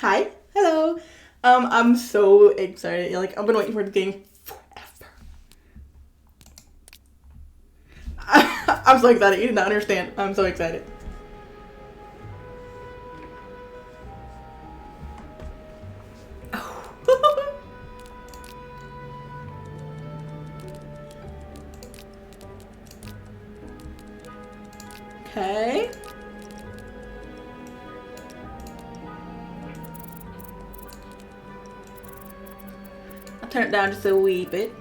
Hi. Hello. I'm so excited. Like, I've been waiting for the game forever. I'm so excited. You did not understand. I'm so excited. Okay. I'll turn it down just a wee bit.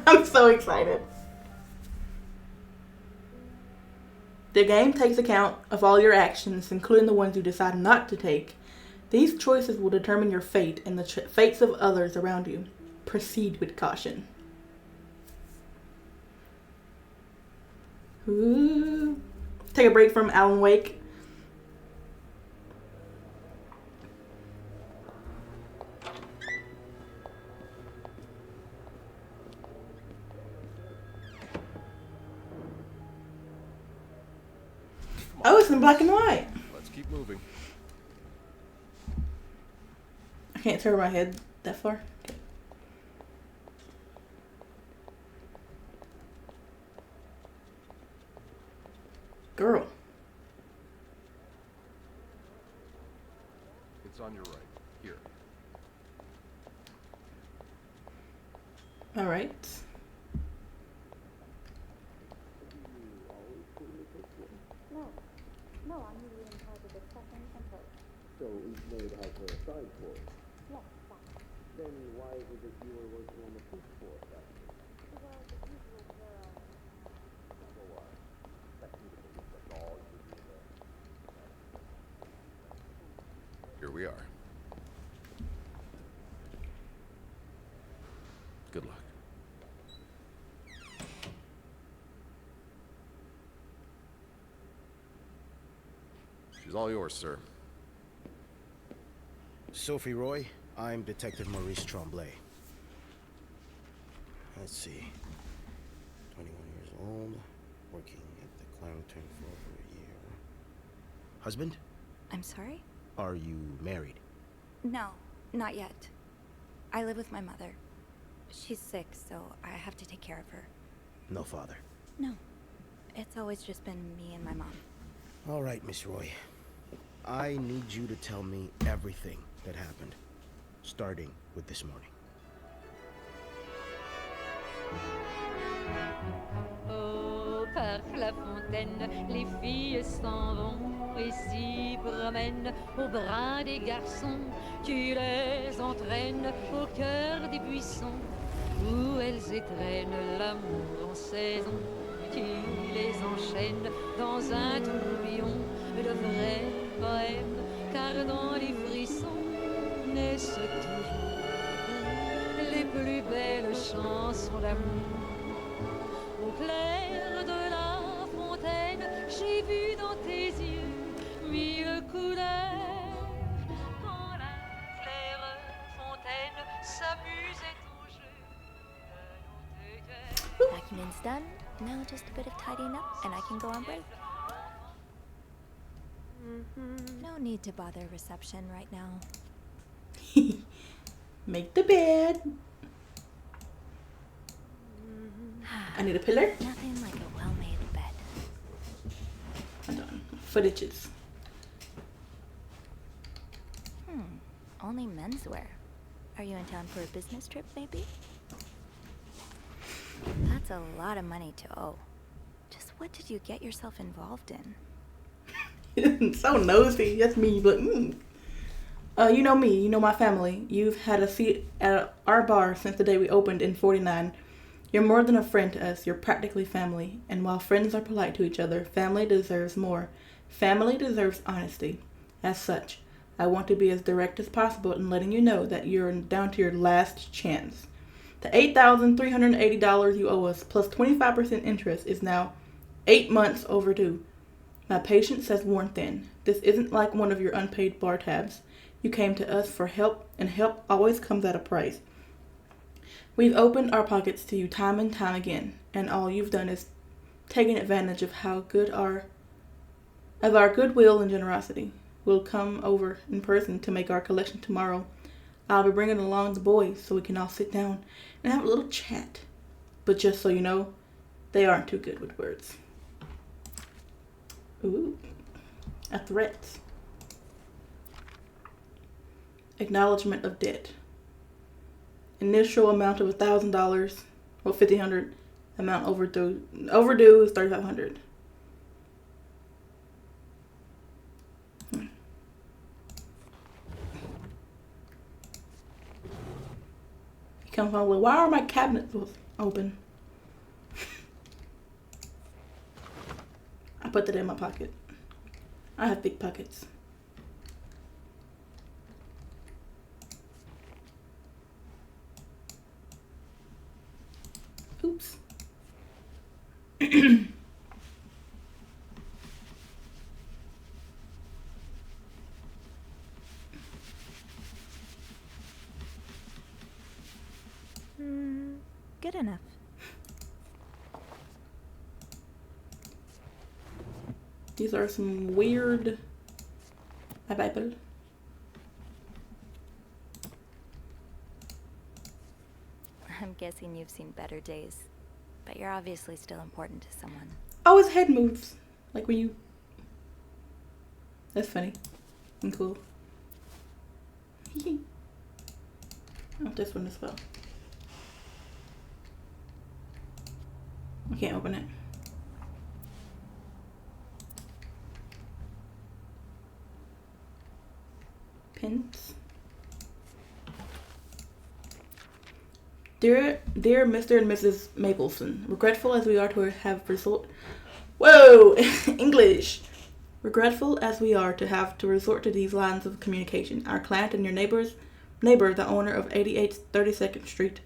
I'm so excited. The game takes account of all your actions, including the ones you decide not to take. These choices will determine your fate and the fates of others around you. Proceed with caution. Ooh. Take a break from Alan Wake. Oh, it's in black and white. Let's keep moving. I can't turn my head that far. Okay. Girl. It's on your right. Here. All right. No, I'm usually in charge of the second and third. So each maid has her assigned force. Yes, that. Then why is it you were working on the fifth force? Well, the usual pair of... So expect me to believe that's all you do there. Here we are. Good luck. She's all yours, sir. Sophie Roy, I'm Detective Maurice Tremblay. Let's see. 21 years old, working at the Clarendon for over a year. Husband? I'm sorry? Are you married? No, not yet. I live with my mother. She's sick, so I have to take care of her. No father. No. It's always just been me and my mom. All right, Miss Roy. I need you to tell me everything that happened, starting with this morning. Oh, par la fontaine, les filles s'en vont et s'y promènent au bras des garçons. Tu les entraînes au cœur des buissons où elles étrennent l'amour en saison. Tu les enchaînes dans un tourbillon de vrais poèmes, car dans les frissons naissent toujours les plus belles chansons d'amour. Au clair de la fontaine, j'ai vu dans tes yeux mille couleurs. Quand la claire fontaine s'amusait au jeu de nos cœurs. Vacuuming's done. Now just a bit of tidying up and I can go on break. No need to bother reception right now. Make the bed. I need a pillar. Nothing like a well-made bed. Hold on. Footages. Only menswear. Are you in town for a business trip, maybe? That's a lot of money to owe. Just what did you get yourself involved in? So nosy. That's me, but you know me. You know my family. You've had a seat at our bar since the day we opened in '49. You're more than a friend to us. You're practically family. And while friends are polite to each other, family deserves more. Family deserves honesty. As such, I want to be as direct as possible in letting you know that you're down to your last chance. The $8,380 you owe us plus 25% interest is now 8 months overdue. My patience has worn thin. This isn't like one of your unpaid bar tabs. You came to us for help, and help always comes at a price. We've opened our pockets to you time and time again, and all you've done is taken advantage of our goodwill and generosity. We'll come over in person to make our collection tomorrow. I'll be bringing along the boys so we can all sit down and have a little chat. But just so you know, they aren't too good with words. Ooh, a threat. Acknowledgement of debt. Initial amount of $1,000, or $1,500. Amount overdue is $3,500. He comes home with, why are my cabinets open? I put that in my pocket. I have big pockets. Oops. Good enough. These are some weird Bible. I'm guessing you've seen better days, but you're obviously still important to someone. Oh, his head moves. Like when you... That's funny and cool. Oh, this one as well. I can't open it. Pins. Dear Mr. and Mrs. Mapleson, regretful as we are to have English. Regretful as we are to have to resort to these lines of communication. Our client and your neighbor, the owner of 88 32nd Street,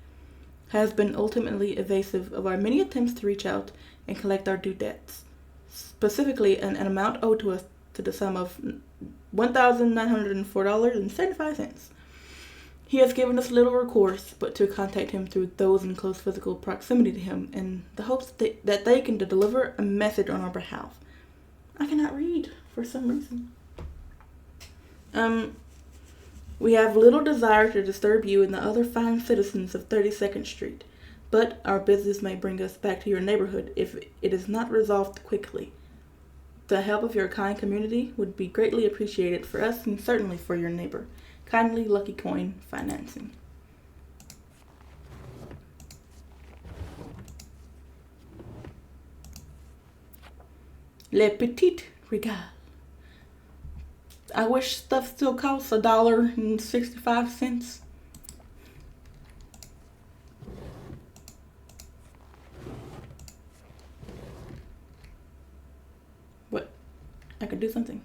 has been ultimately evasive of our many attempts to reach out and collect our due debts, specifically an amount owed to us to the sum of $1,904.75. He has given us little recourse but to contact him through those in close physical proximity to him in the hopes that they can deliver a message on our behalf. I cannot read for some reason. We have little desire to disturb you and the other fine citizens of 32nd Street, but our business may bring us back to your neighborhood if it is not resolved quickly. The help of your kind community would be greatly appreciated for us and certainly for your neighbor. Kindly, Lucky Coin Financing. Le Petit Regale. I wish stuff still costs $1.65. What? I could do something.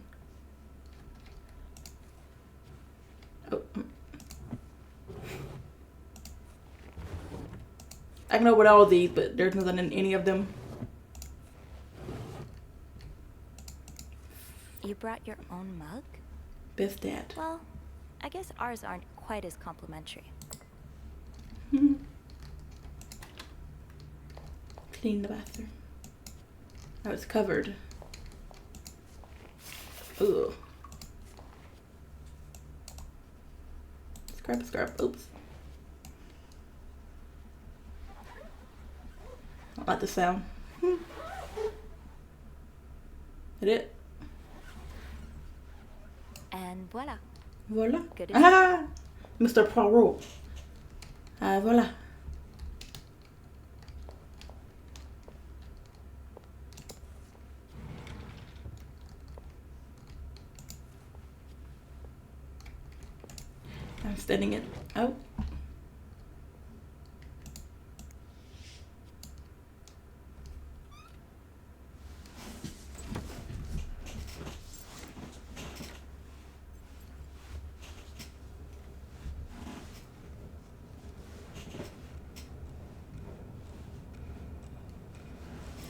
Oh. I can open all of these, but there's nothing in any of them. You brought your own mug? Best dad. Well, I guess ours aren't quite as complimentary. Clean the bathroom. Oh, it's covered. Ugh. Scrap. Oops. I like the sound. That it? And voila. Voila. Good Ah! Mr. Poirot. Voila. I'm standing it out.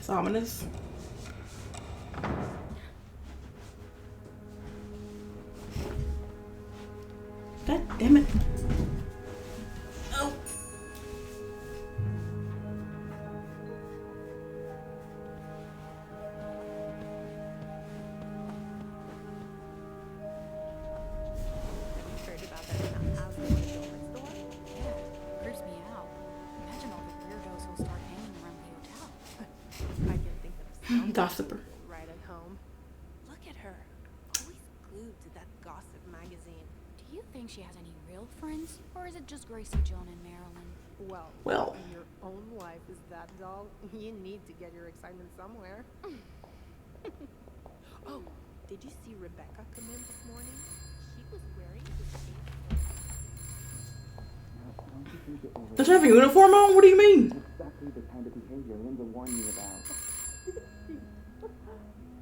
It's ominous. God damn it. Oh. start hanging around the hotel. I can think of some Gossiper. Right at home. Look at her. Always glued to that gossip magazine. Do you think she has any real friends? Or is it just Gracie, Joan, and Marilyn? Well, Well. when your own life is that dull, you need to get your excitement somewhere. Oh, did you see Rebecca come in this morning? She was wearing the same. Does she have a uniform on? What do you mean? Exactly the kind of behavior Linda warned me about.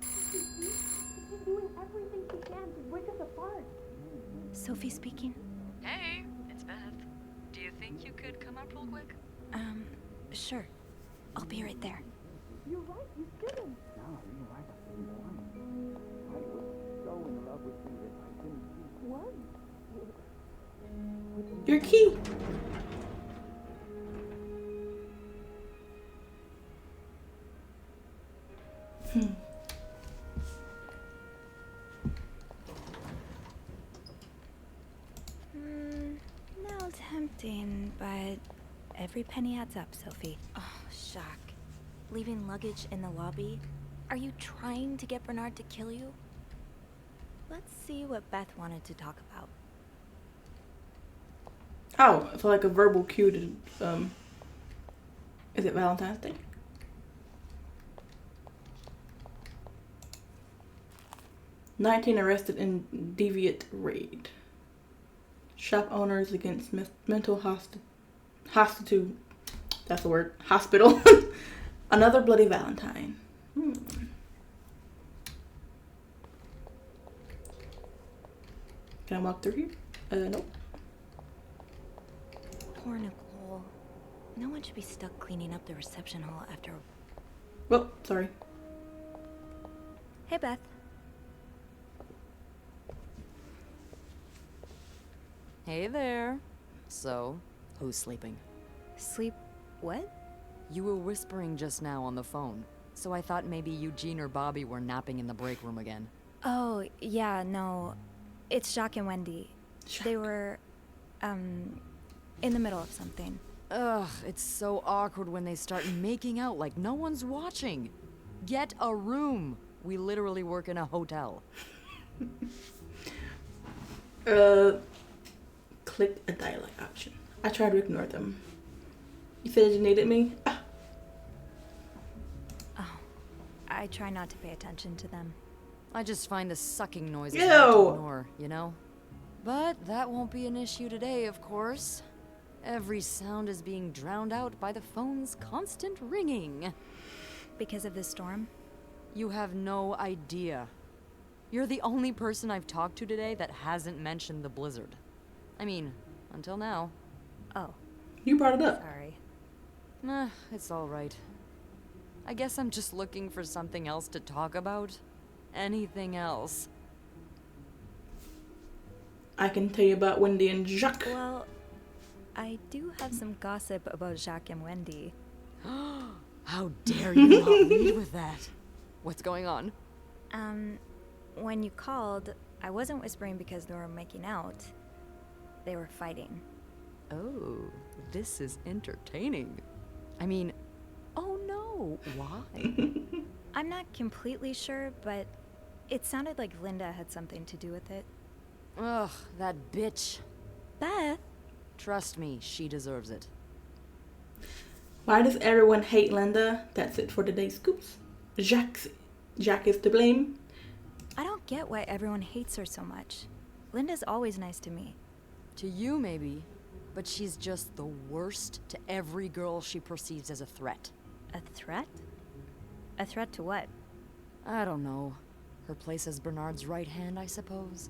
She's doing everything she can to break us apart. Sophie speaking. Hey, it's Beth. Do you think you could come up real quick? Sure. I'll be right there. You're right, you shouldn't. No, you're right. I was so in love with you that I didn't see. What? Your key. Now tempting, but every penny adds up, Sophie. Oh, shock. Leaving luggage in the lobby? Are you trying to get Bernard to kill you? Let's see what Beth wanted to talk about. Oh, it's like a verbal cue to, is it Valentine's Day? "19 arrested in deviant raid. Shop owners against mental hospital. That's the word. Hospital. Another bloody Valentine. Can I walk through here? Nope. Poor Nicole. No one should be stuck cleaning up the reception hall after... Oh, sorry. Hey, Beth. Hey there. So, who's sleeping? Sleep... what? You were whispering just now on the phone, so I thought maybe Eugene or Bobby were napping in the break room again. Oh, yeah, no. It's Jacques and Wendy. They were, in the middle of something. Ugh, it's so awkward when they start making out like no one's watching. Get a room. We literally work in a hotel. Click a dialogue option. I tried to ignore them. You said you needed me? Ah. Oh, I try not to pay attention to them. I just find the sucking noises Ew. hard to ignore, you know? But that won't be an issue today, of course. Every sound is being drowned out by the phone's constant ringing. Because of this storm? You have no idea. You're the only person I've talked to today that hasn't mentioned the blizzard. I mean, until now. Oh. You brought it up. Sorry. Nah, it's all right. I guess I'm just looking for something else to talk about. Anything else. I can tell you about Wendy and Jacques. Well, I do have some gossip about Jacques and Wendy. How dare you not lead with that? What's going on? When you called, I wasn't whispering because they were making out. They were fighting. Oh, this is entertaining. I mean, oh no, why? I'm not completely sure, but it sounded like Linda had something to do with it. Ugh, that bitch. Beth? Trust me, she deserves it. Why does everyone hate Linda? That's it for today's scoops. Jacques is to blame. I don't get why everyone hates her so much. Linda's always nice to me. To you, maybe, but she's just the worst to every girl she perceives as a threat. A threat? A threat to what? I don't know. Her place as Bernard's right hand, I suppose.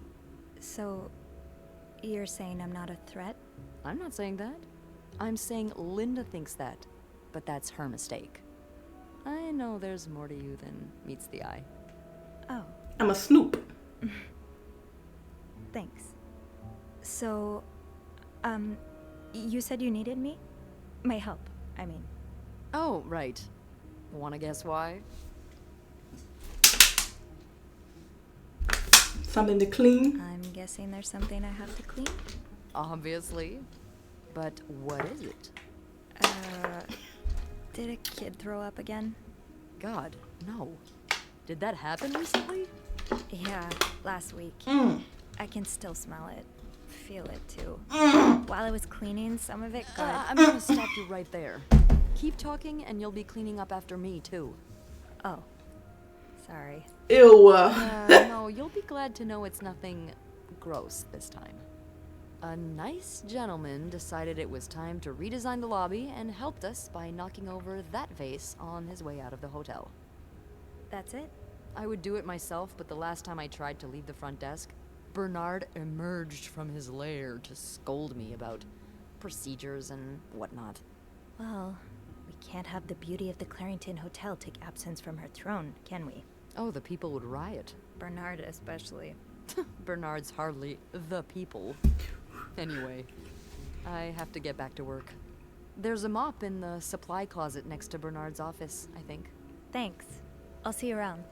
So, you're saying I'm not a threat? I'm not saying that. I'm saying Linda thinks that, but that's her mistake. I know there's more to you than meets the eye. Oh. I'm a snoop. Thanks. So, you said you needed me? My help, I mean. Oh, right. Wanna guess why? Something to clean. I'm guessing there's something I have to clean? Obviously. But what is it? Did a kid throw up again? God, no. Did that happen recently? Yeah, last week. I can still smell it. Feel it too. While I was cleaning, some of it got... I'm gonna stop you right there. Keep talking and you'll be cleaning up after me too. Oh. Sorry. Ew. No, you'll be glad to know it's nothing gross this time. A nice gentleman decided it was time to redesign the lobby and helped us by knocking over that vase on his way out of the hotel. That's it? I would do it myself, but the last time I tried to leave the front desk, Bernard emerged from his lair to scold me about procedures and whatnot. Well, we can't have the beauty of the Clarington Hotel take absence from her throne, can we? Oh, the people would riot. Bernard especially. Bernard's hardly the people. Anyway, I have to get back to work. There's a mop in the supply closet next to Bernard's office, I think. Thanks. I'll see you around.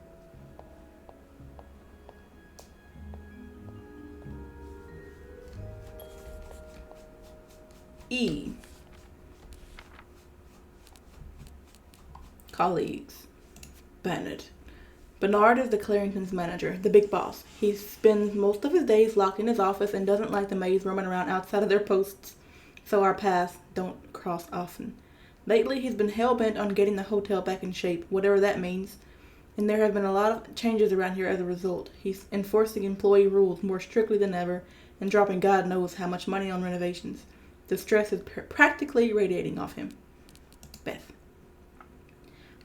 E. Colleagues. Bennett. Bernard is the Clarington's manager, the big boss. He spends most of his days locked in his office and doesn't like the maids roaming around outside of their posts, so our paths don't cross often. Lately, he's been hell-bent on getting the hotel back in shape, whatever that means, and there have been a lot of changes around here as a result. He's enforcing employee rules more strictly than ever and dropping God knows how much money on renovations. The stress is practically radiating off him. Beth.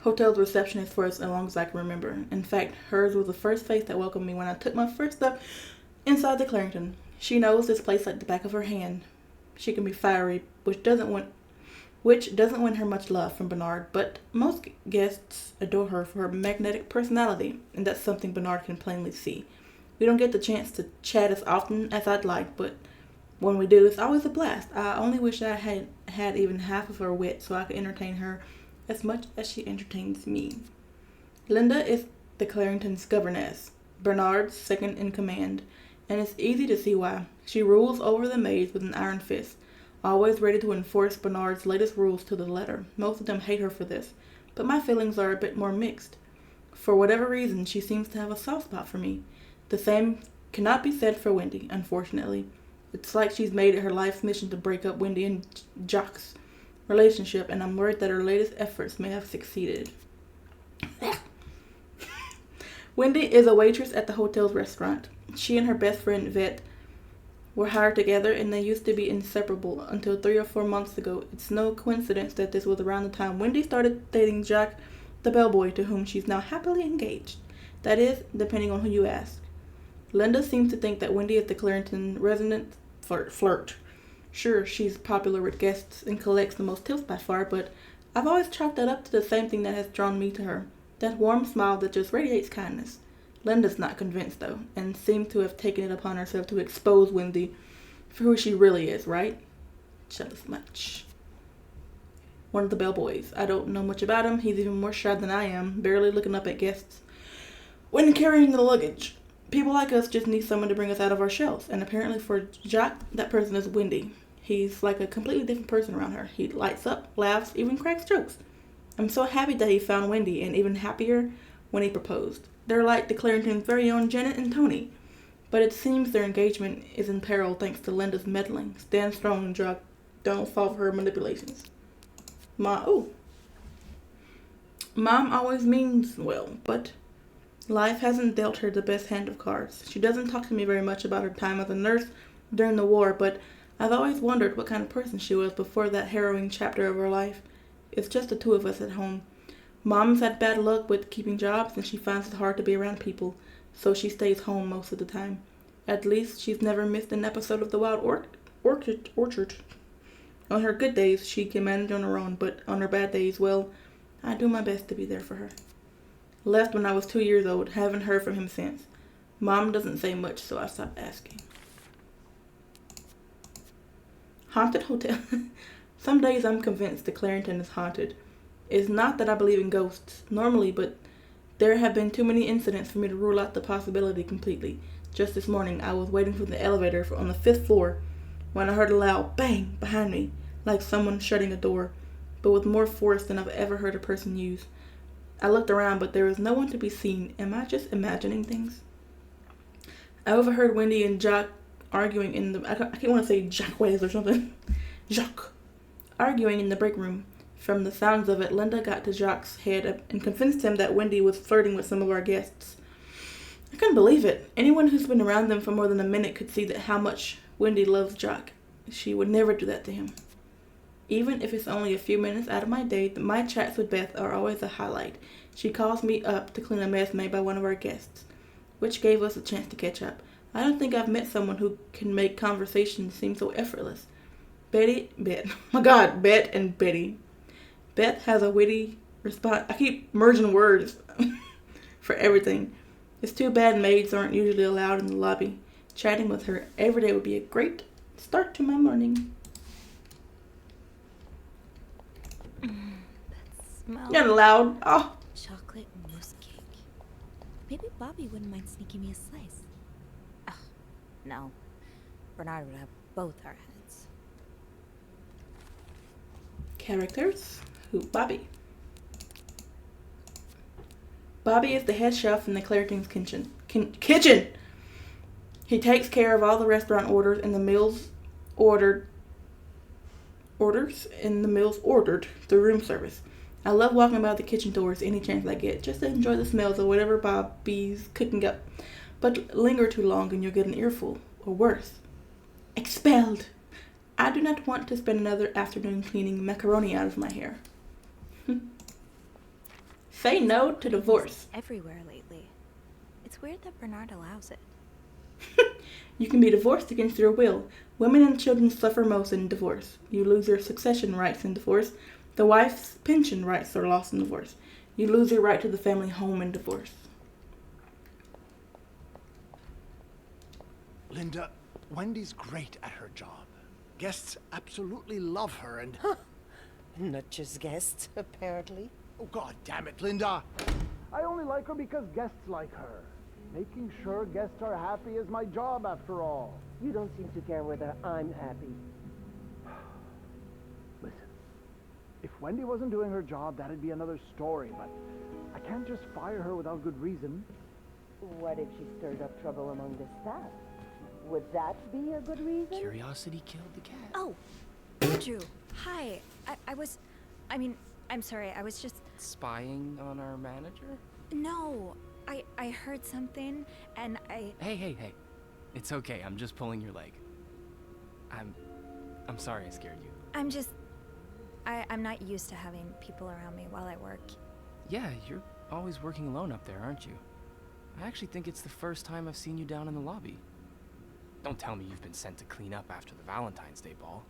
Hotel's receptionist for as long as I can remember. In fact, hers was the first face that welcomed me when I took my first step inside the Clarington. She knows this place like the back of her hand. She can be fiery, which doesn't win her much love from Bernard, but most guests adore her for her magnetic personality, and that's something Bernard can plainly see. We don't get the chance to chat as often as I'd like, but when we do, it's always a blast. I only wish I had even half of her wit so I could entertain her as much as she entertains me. Linda is the Clarington's governess, Bernard's second in command, and it's easy to see why. She rules over the maids with an iron fist, always ready to enforce Bernard's latest rules to the letter. Most of them hate her for this, but my feelings are a bit more mixed. For whatever reason, she seems to have a soft spot for me. The same cannot be said for Wendy, unfortunately. It's like she's made it her life's mission to break up Wendy and Jock's relationship, and I'm worried that her latest efforts may have succeeded. Wendy is a waitress at the hotel's restaurant. She and her best friend, Vet, were hired together, and they used to be inseparable until 3 or 4 months ago. It's no coincidence that this was around the time Wendy started dating Jack, the bellboy, to whom she's now happily engaged. That is, depending on who you ask. Linda seems to think that Wendy is the Clarington resident flirt. Sure, she's popular with guests and collects the most tips by far, but I've always chalked that up to the same thing that has drawn me to her. That warm smile that just radiates kindness. Linda's not convinced, though, and seems to have taken it upon herself to expose Wendy for who she really is, right? Jealous much. One of the bellboys. I don't know much about him. He's even more shy than I am, barely looking up at guests when carrying the luggage. People like us just need someone to bring us out of our shells, and apparently for Jack, that person is Wendy. He's like a completely different person around her. He lights up, laughs, even cracks jokes. I'm so happy that he found Wendy, and even happier when he proposed. They're like the Clarington's very own Janet and Tony, but it seems their engagement is in peril thanks to Linda's meddling. Stand strong, Jack. Don't fall for her manipulations. Mom always means well, but life hasn't dealt her the best hand of cards. She doesn't talk to me very much about her time as a nurse during the war, but I've always wondered what kind of person she was before that harrowing chapter of her life. It's just the two of us at home. Mom's had bad luck with keeping jobs, and she finds it hard to be around people, so she stays home most of the time. At least she's never missed an episode of the Wild Orchard. On her good days, she can manage on her own, but on her bad days, well, I do my best to be there for her. Left when I was 2 years old, haven't heard from him since. Mom doesn't say much, so I stopped asking. Haunted hotel. Some days I'm convinced the Clarington is haunted. It's not that I believe in ghosts normally, but there have been too many incidents for me to rule out the possibility completely. Just this morning, I was waiting for the elevator on the 5th floor when I heard a loud bang behind me, like someone shutting a door. but with more force than I've ever heard a person use. I looked around, but there was no one to be seen. Am I just imagining things? I overheard Wendy and Jacques arguing in the... I can't want to say Jacques or something. Jacques. Arguing in the break room. From the sounds of it, Linda got to Jacques' head and convinced him that Wendy was flirting with some of our guests. I couldn't believe it. Anyone who's been around them for more than a minute could see that how much Wendy loves Jacques. She would never do that to him. Even if it's only a few minutes out of my day, my chats with Beth are always a highlight. She calls me up to clean a mess made by one of our guests, which gave us a chance to catch up. I don't think I've met someone who can make conversation seem so effortless. Bet and Betty. Beth has a witty response. I keep merging words for everything. It's too bad maids aren't usually allowed in the lobby. Chatting with her every day would be a great start to my morning. Smell. You're not allowed. Oh. Chocolate mousse cake. Maybe Bobby wouldn't mind sneaking me a slice. Ugh, no. Bernard would have both our heads. Characters. Who? Bobby. Bobby is the head chef in the Claire King's kitchen. He takes care of all the restaurant orders and the meals ordered through room service. I love walking about the kitchen doors any chance I get, just to enjoy the smells of whatever Bobby's cooking up. But linger too long and you'll get an earful, or worse. Expelled. I do not want to spend another afternoon cleaning macaroni out of my hair. Say no to divorce. Everywhere lately. It's weird that Bernard allows it. You can be divorced against your will. Women and children suffer most in divorce. You lose your succession rights in divorce. The wife's pension rights are lost in divorce. You lose your right to the family home in divorce. Linda, Wendy's great at her job. Guests absolutely love her and... Not just guests, apparently. Oh, God damn it, Linda! I only like her because guests like her. Making sure guests are happy is my job, after all. You don't seem to care whether I'm happy. Listen, if Wendy wasn't doing her job, that'd be another story, but I can't just fire her without good reason. What if she stirred up trouble among the staff? Would that be a good reason? Curiosity killed the cat. Oh, Andrew. Hi. I'm sorry. I was just... Spying on our manager? No. I heard something, and I... Hey. It's okay. I'm just pulling your leg. I'm sorry I scared you. I'm not used to having people around me while I work. Yeah, you're always working alone up there, aren't you? I actually think it's the first time I've seen you down in the lobby. Don't tell me you've been sent to clean up after the Valentine's Day ball.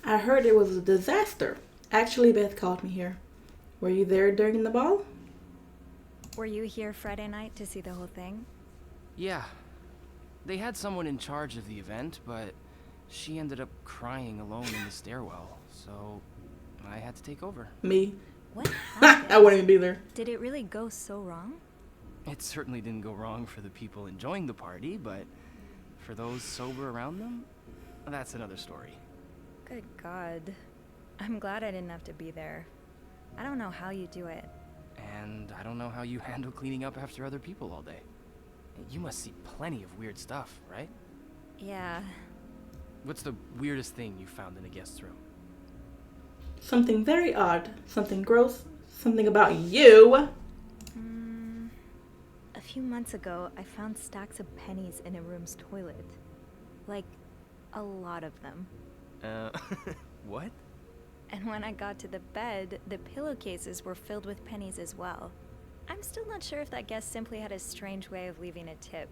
I heard it was a disaster. Actually, Beth called me here. Were you there during the ball? Were you here Friday night to see the whole thing? Yeah. They had someone in charge of the event, but she ended up crying alone in the stairwell, so I had to take over. Me. What happened? I wouldn't even be there. Did it really go so wrong? It certainly didn't go wrong for the people enjoying the party, but for those sober around them, that's another story. Good God. I'm glad I didn't have to be there. I don't know how you do it. And I don't know how you handle cleaning up after other people all day. You must see plenty of weird stuff, right? Yeah. What's the weirdest thing you found in a guest's room? Something very odd. Something gross. Something about you. A few months ago, I found stacks of pennies in a room's toilet. Like, a lot of them. What? And when I got to the bed, the pillowcases were filled with pennies as well. I'm still not sure if that guest simply had a strange way of leaving a tip.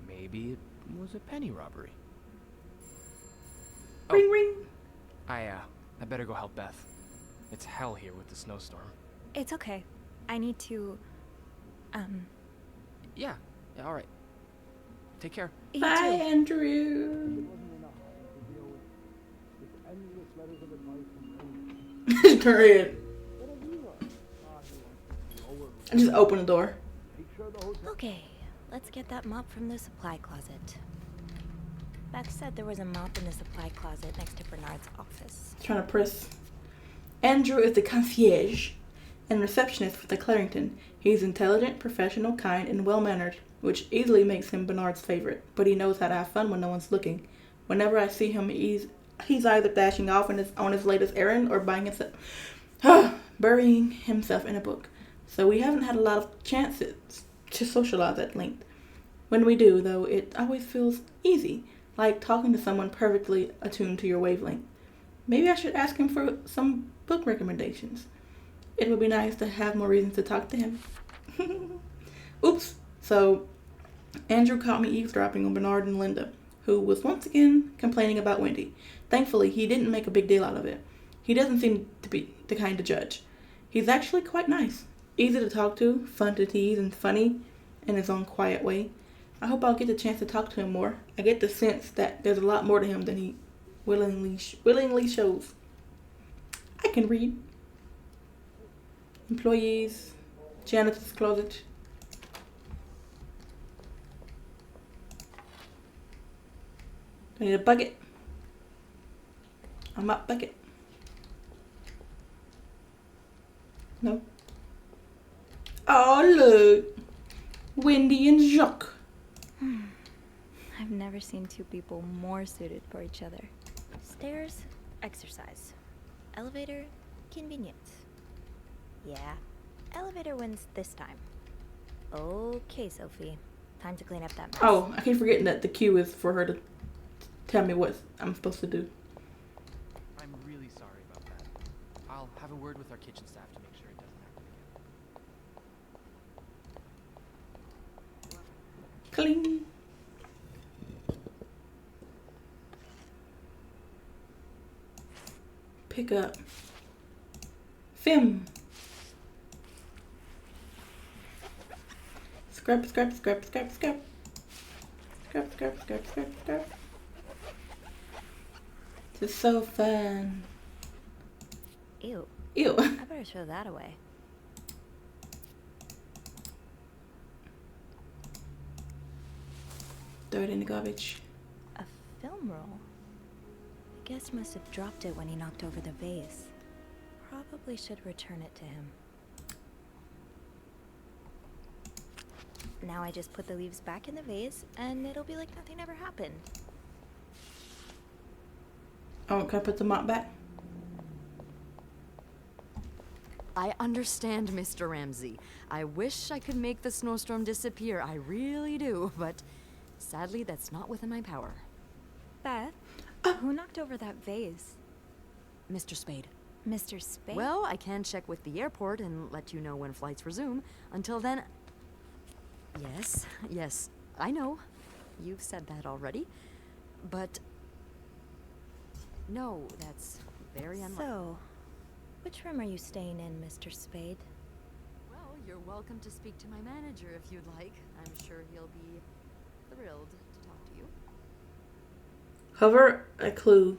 Maybe it was a penny robbery. Ring ring. I better go help Beth. It's hell here with the snowstorm. It's okay. I need to, Yeah, alright. Take care. You Bye, too. Andrew. Turn it. I just opened the door. Okay, let's get that mop from the supply closet. Beth said there was a mop in the supply closet next to Bernard's office. Trying to press Andrew is the concierge and receptionist for the Clarington. He's intelligent, professional, kind, and well-mannered, which easily makes him Bernard's favorite, but he knows how to have fun when no one's looking. Whenever I see him, he's either dashing off on his latest errand or burying himself in a book. So we haven't had a lot of chances to socialize at length. When we do, though, it always feels easy, like talking to someone perfectly attuned to your wavelength. Maybe I should ask him for some book recommendations. It would be nice to have more reasons to talk to him. Oops. So, Andrew caught me eavesdropping on Bernard and Linda, who was once again complaining about Wendy. Thankfully, he didn't make a big deal out of it. He doesn't seem to be the kind to judge. He's actually quite nice, easy to talk to, fun to tease, and funny in his own quiet way. I hope I'll get the chance to talk to him more. I get the sense that there's a lot more to him than he willingly shows. I can read. Employees, janitor's closet. I need a bucket. A mop bucket. No. Oh, look. Wendy and Jacques. I've never seen two people more suited for each other. Stairs, exercise. Elevator, convenience. Yeah, elevator wins this time. Okay, Sophie. Time to clean up that mess. Oh, I keep forgetting that the cue is for her to tell me what I'm supposed to do. I'm really sorry about that. I'll have a word with our kitchen staff to make sure it doesn't happen again. Clean. Pick up. Film. Scrap, scrap, scrap, scrap, scrap. Scrap, scrap, scrap, scrap, scrap. This is so fun. Ew. Ew. I better throw that away. Throw it in the garbage. A film roll? The guest must have dropped it when he knocked over the vase. Probably should return it to him. Now I just put the leaves back in the vase, and it'll be like nothing ever happened. Oh, can I put the mop back? I understand, Mr. Ramsey. I wish I could make the snowstorm disappear. I really do, but sadly, that's not within my power. Beth, who knocked over that vase? Mr. Spade. Mr. Spade? Well, I can check with the airport and let you know when flights resume. Until then... Yes, I know. You've said that already. But... no, that's very unlikely. So, which room are you staying in, Mr. Spade? Well, you're welcome to speak to my manager if you'd like. I'm sure he'll be thrilled to talk to you. Hover a clue.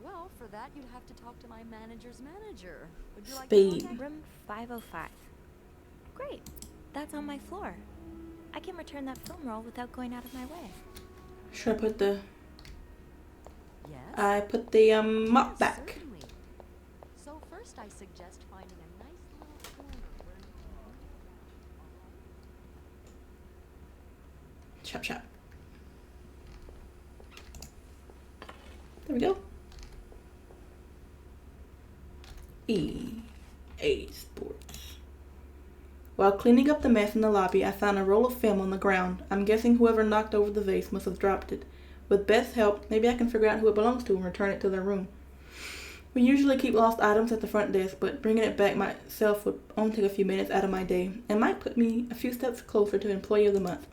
Well, for that, you'd have to talk to my manager's manager. Would you like Spade. to contact Room 505. Great. That's on my floor. I can return that film roll without going out of my way. Should I put the... Yes? I put the mop back. Certainly. So first, I suggest finding a nice little corner where... Chop, chop. There we go. EA Sports. While cleaning up the mess in the lobby, I found a roll of film on the ground. I'm guessing whoever knocked over the vase must have dropped it. With Beth's help, maybe I can figure out who it belongs to and return it to their room. We usually keep lost items at the front desk, but bringing it back myself would only take a few minutes out of my day and might put me a few steps closer to Employee of the Month.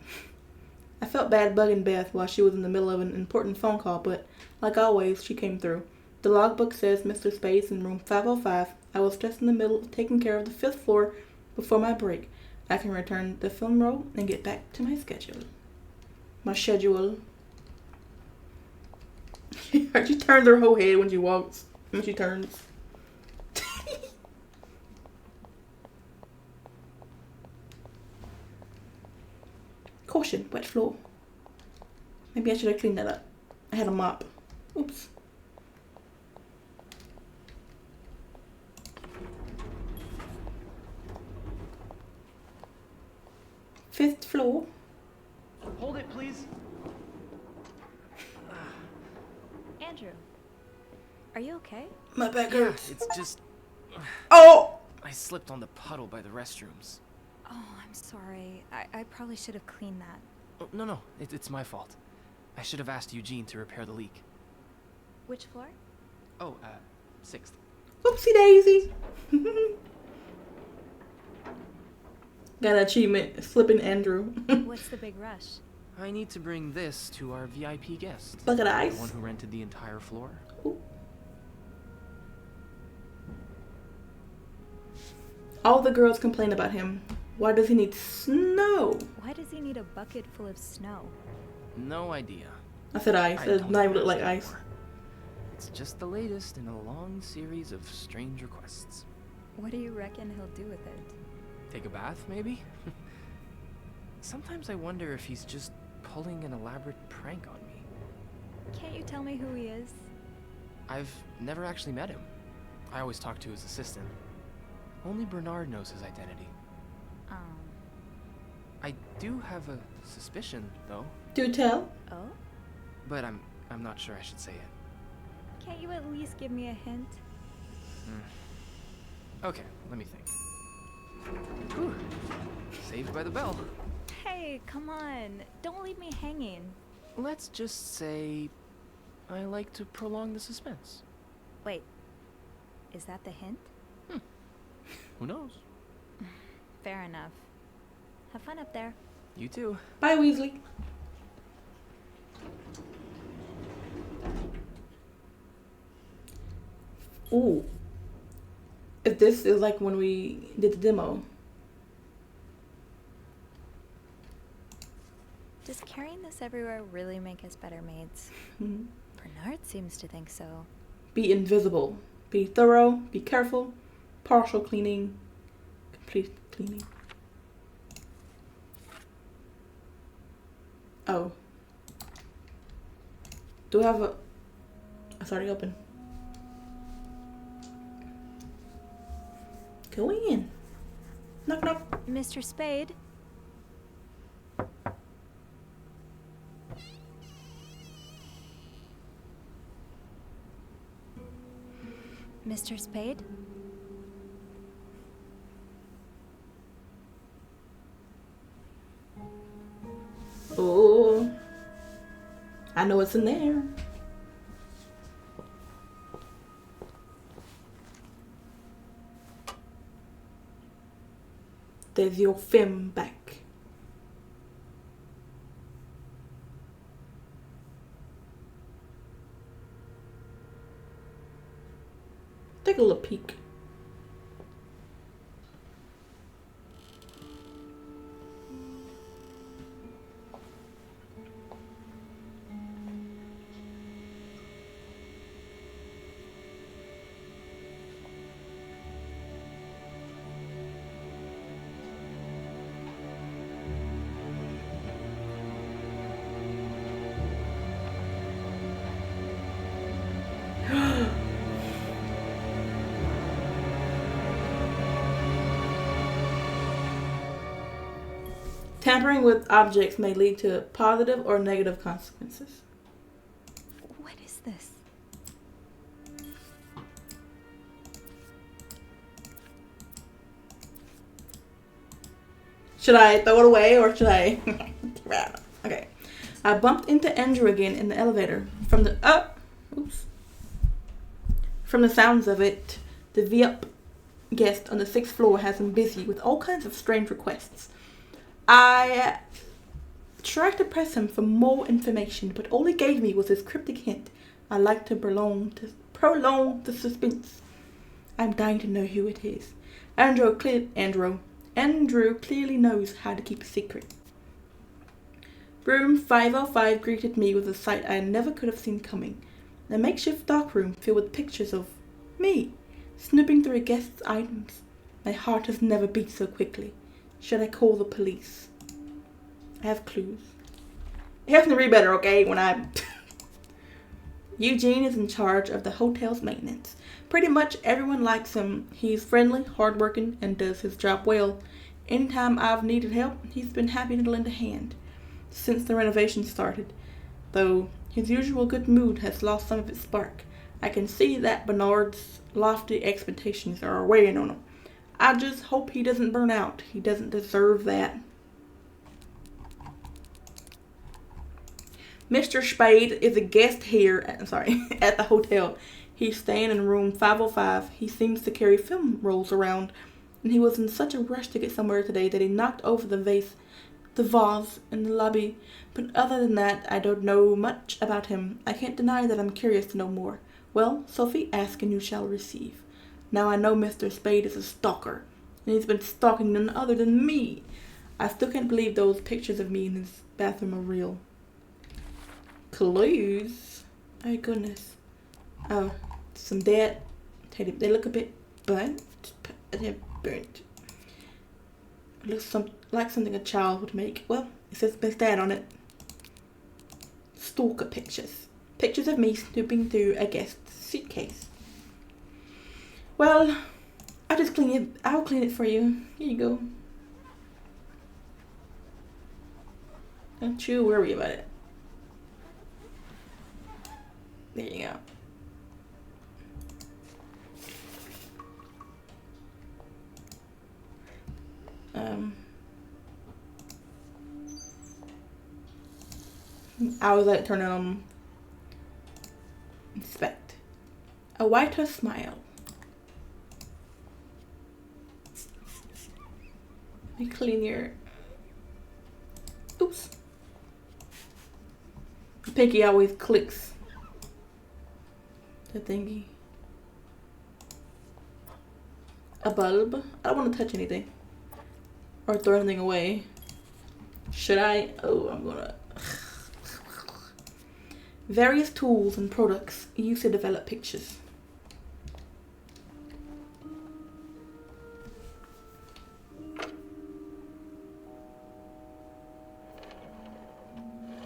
I felt bad bugging Beth while she was in the middle of an important phone call, but like always, she came through. The logbook says Mr. Spade's in room 505. I was just in the middle of taking care of the 5th floor before my break. I can return the film roll and get back to my schedule. My schedule. She turns her whole head when she walks. When she turns. Caution, wet floor. Maybe I should have cleaned that up. I had a mop. Oops. Fifth floor. Hold it, please. Andrew, are you okay? My back Yeah, hurts. it's just... Oh! I slipped on the puddle by the restrooms. Oh, I'm sorry. I probably should have cleaned that. Oh, no, it's my fault. I should have asked Eugene to repair the leak. Which floor? Oh, 6th. Oopsie daisy. Got an achievement. Flipping Andrew. What's the big rush? I need to bring this to our VIP guest. Bucket of ice. The one who rented the entire floor. Ooh. All the girls complain about him. Why does he need snow? Why does he need a bucket full of snow? No idea. I said ice. It does not even look like ice. It's just the latest in a long series of strange requests. What do you reckon he'll do with it? Take a bath, maybe? Sometimes I wonder if he's just pulling an elaborate prank on me. Can't you tell me who he is? I've never actually met him. I always talk to his assistant. Only Bernard knows his identity. I do have a suspicion, though. Do tell. Oh? But I'm not sure I should say it. Can't you at least give me a hint? Okay, let me think. Whew. Saved by the bell. Hey, come on. Don't leave me hanging. Let's just say I like to prolong the suspense. Wait. Is that the hint? Who knows? Fair enough. Have fun up there. You too. Bye, Weasley. Ooh. If this is like when we did the demo. Does carrying this everywhere really make us better maids? Bernard seems to think so. Be invisible. Be thorough. Be careful. Partial cleaning. Complete cleaning. Oh. Do I have a... It's already open. Go in. Knock, knock. Mr. Spade? Mr. Spade? Oh. I know what's in there. There's your femme back. Take a little peek. Tampering with objects may lead to positive or negative consequences. What is this? Should I throw it away or should I? Okay. I bumped into Andrew again in the elevator. From the sounds of it, the VIP guest on the 6th floor has been busy with all kinds of strange requests. I tried to press him for more information, but all he gave me was his cryptic hint. I like to prolong the suspense. I'm dying to know who it is. Andrew clearly knows how to keep a secret. Room 505 greeted me with a sight I never could have seen coming. A makeshift darkroom filled with pictures of me, snooping through a guest's items. My heart has never beat so quickly. Should I call the police? I have clues. You have to read better, okay? When I... Eugene is in charge of the hotel's maintenance. Pretty much everyone likes him. He's friendly, hardworking, and does his job well. Anytime I've needed help, he's been happy to lend a hand. Since the renovation started, though his usual good mood has lost some of its spark. I can see that Bernard's lofty expectations are weighing on him. I just hope he doesn't burn out. He doesn't deserve that. Mr. Spade is a guest here at the hotel. He's staying in room 505. He seems to carry film rolls around, and he was in such a rush to get somewhere today that he knocked over the vase in the lobby. But other than that, I don't know much about him. I can't deny that I'm curious to know more. Well, Sophie, ask and you shall receive. Now I know Mr. Spade is a stalker, and he's been stalking none other than me. I still can't believe those pictures of me in his bathroom are real. Clues? My goodness. Oh, some dead. They look a bit burnt. They're burnt. It looks like something a child would make. Well, it says Miss Dad on it. Stalker pictures. Pictures of me snooping through a guest's suitcase. Well, I'll clean it for you. Here you go. Don't you worry about it. There you go. I was like turning on inspect. A whiter smile. Let me clean your. Oops. Pinky always clicks the thingy. A bulb. I don't want to touch anything or throw anything away. Should I? Oh, I'm gonna. Various tools and products used to develop pictures.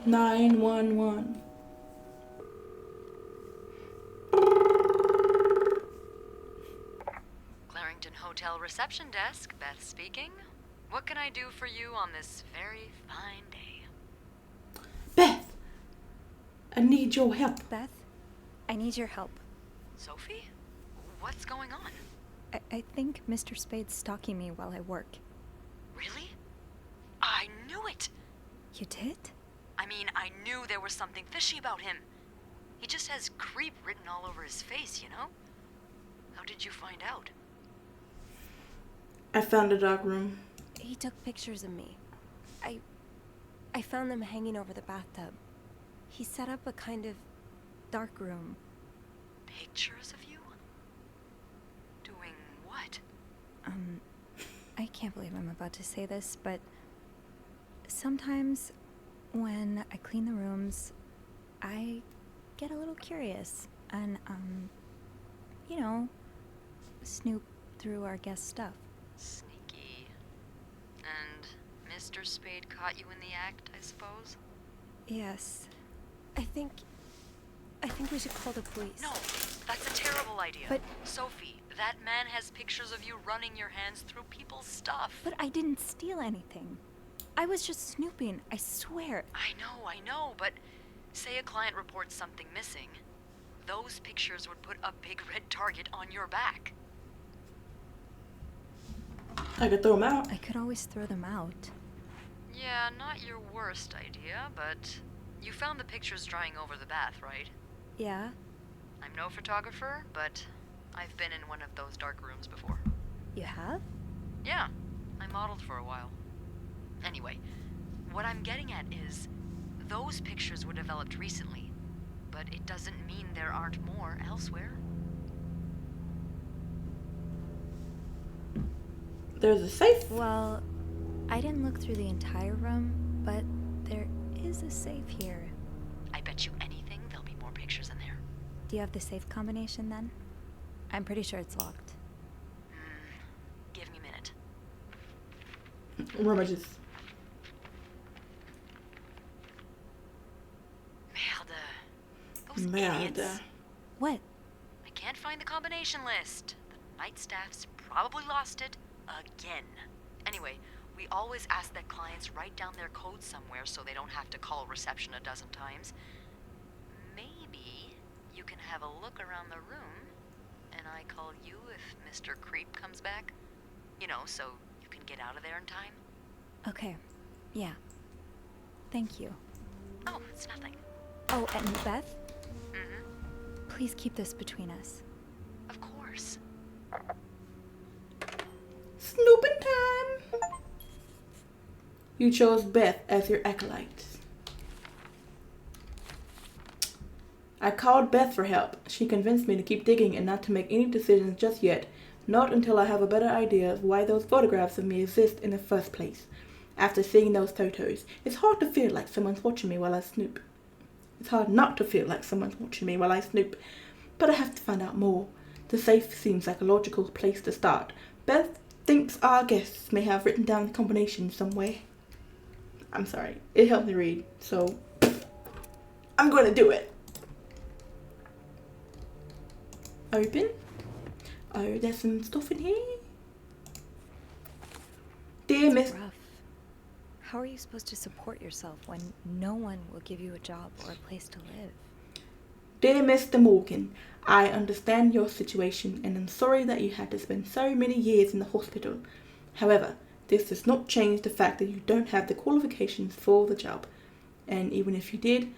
(911) Clarington Hotel reception desk, Beth speaking. What can I do for you on this very fine day? Beth! I need your help. Beth, I need your help. Sophie? What's going on? I think Mr. Spade's stalking me while I work. Really? I knew it! You did? I mean, I knew there was something fishy about him. He just has creep written all over his face, you know? How did you find out? I found a dark room. He took pictures of me. I found them hanging over the bathtub. He set up a kind of dark room. Pictures of you? Doing what? I can't believe I'm about to say this, but sometimes when I clean the rooms, I get a little curious and, you know, snoop through our guest stuff. Sneaky. And Mr. Spade caught you in the act, I suppose? Yes. I think we should call the police. No, that's a terrible idea. But Sophie, that man has pictures of you running your hands through people's stuff. But I didn't steal anything. I was just snooping, I swear. I know, but say a client reports something missing. Those pictures would put a big red target on your back. I could throw them out. I could always throw them out. Yeah, not your worst idea, but you found the pictures drying over the bath, right? Yeah. I'm no photographer, but I've been in one of those dark rooms before. You have? Yeah, I modeled for a while. Anyway, what I'm getting at is, those pictures were developed recently, but it doesn't mean there aren't more elsewhere. There's a safe. Well, I didn't look through the entire room, but there is a safe here. I bet you anything there'll be more pictures in there. Do you have the safe combination then? I'm pretty sure it's locked. Give me a minute. Rummages. Merde. Those Merde. idiots. What? I can't find the combination list. The night staff's probably lost it again. Anyway, we always ask that clients write down their code somewhere so they don't have to call reception a dozen times. Maybe you can have a look around the room, and I call you if Mr. Creep comes back. You know, so you can get out of there in time. Okay. Yeah. Thank you. Oh, it's nothing. Oh, and Beth? Mm-hmm. Please keep this between us. Of course. Snooping time! You chose Beth as your acolyte. I called Beth for help. She convinced me to keep digging and not to make any decisions just yet, not until I have a better idea of why those photographs of me exist in the first place. After seeing those photos, it's hard to feel like someone's watching me while I snoop. It's hard not to feel like someone's watching me while I snoop, but I have to find out more. The safe seems like a logical place to start. Beth thinks our guests may have written down the combination somewhere. I'm sorry, it helped me read, so I'm going to do it. Open. Oh, there's some stuff in here. Dear Miss... Rough. How are you supposed to support yourself when no one will give you a job or a place to live? Dear Mr. Morgan, I understand your situation and am sorry that you had to spend so many years in the hospital. However, this does not change the fact that you don't have the qualifications for the job. And even if you did,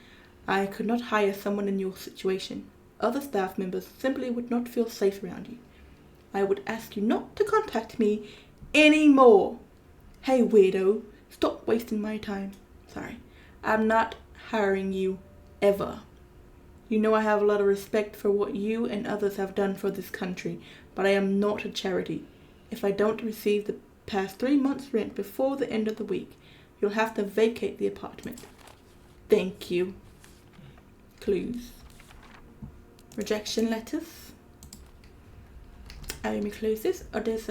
I could not hire someone in your situation. Other staff members simply would not feel safe around you. I would ask you not to contact me anymore. Hey, weirdo, stop wasting my time. Sorry, I'm not hiring you ever. You know I have a lot of respect for what you and others have done for this country, but I am not a charity. If I don't receive the past 3 months' rent before the end of the week, you'll have to vacate the apartment. Thank you. Clues. Rejection letters. Let me close this. Oh, there's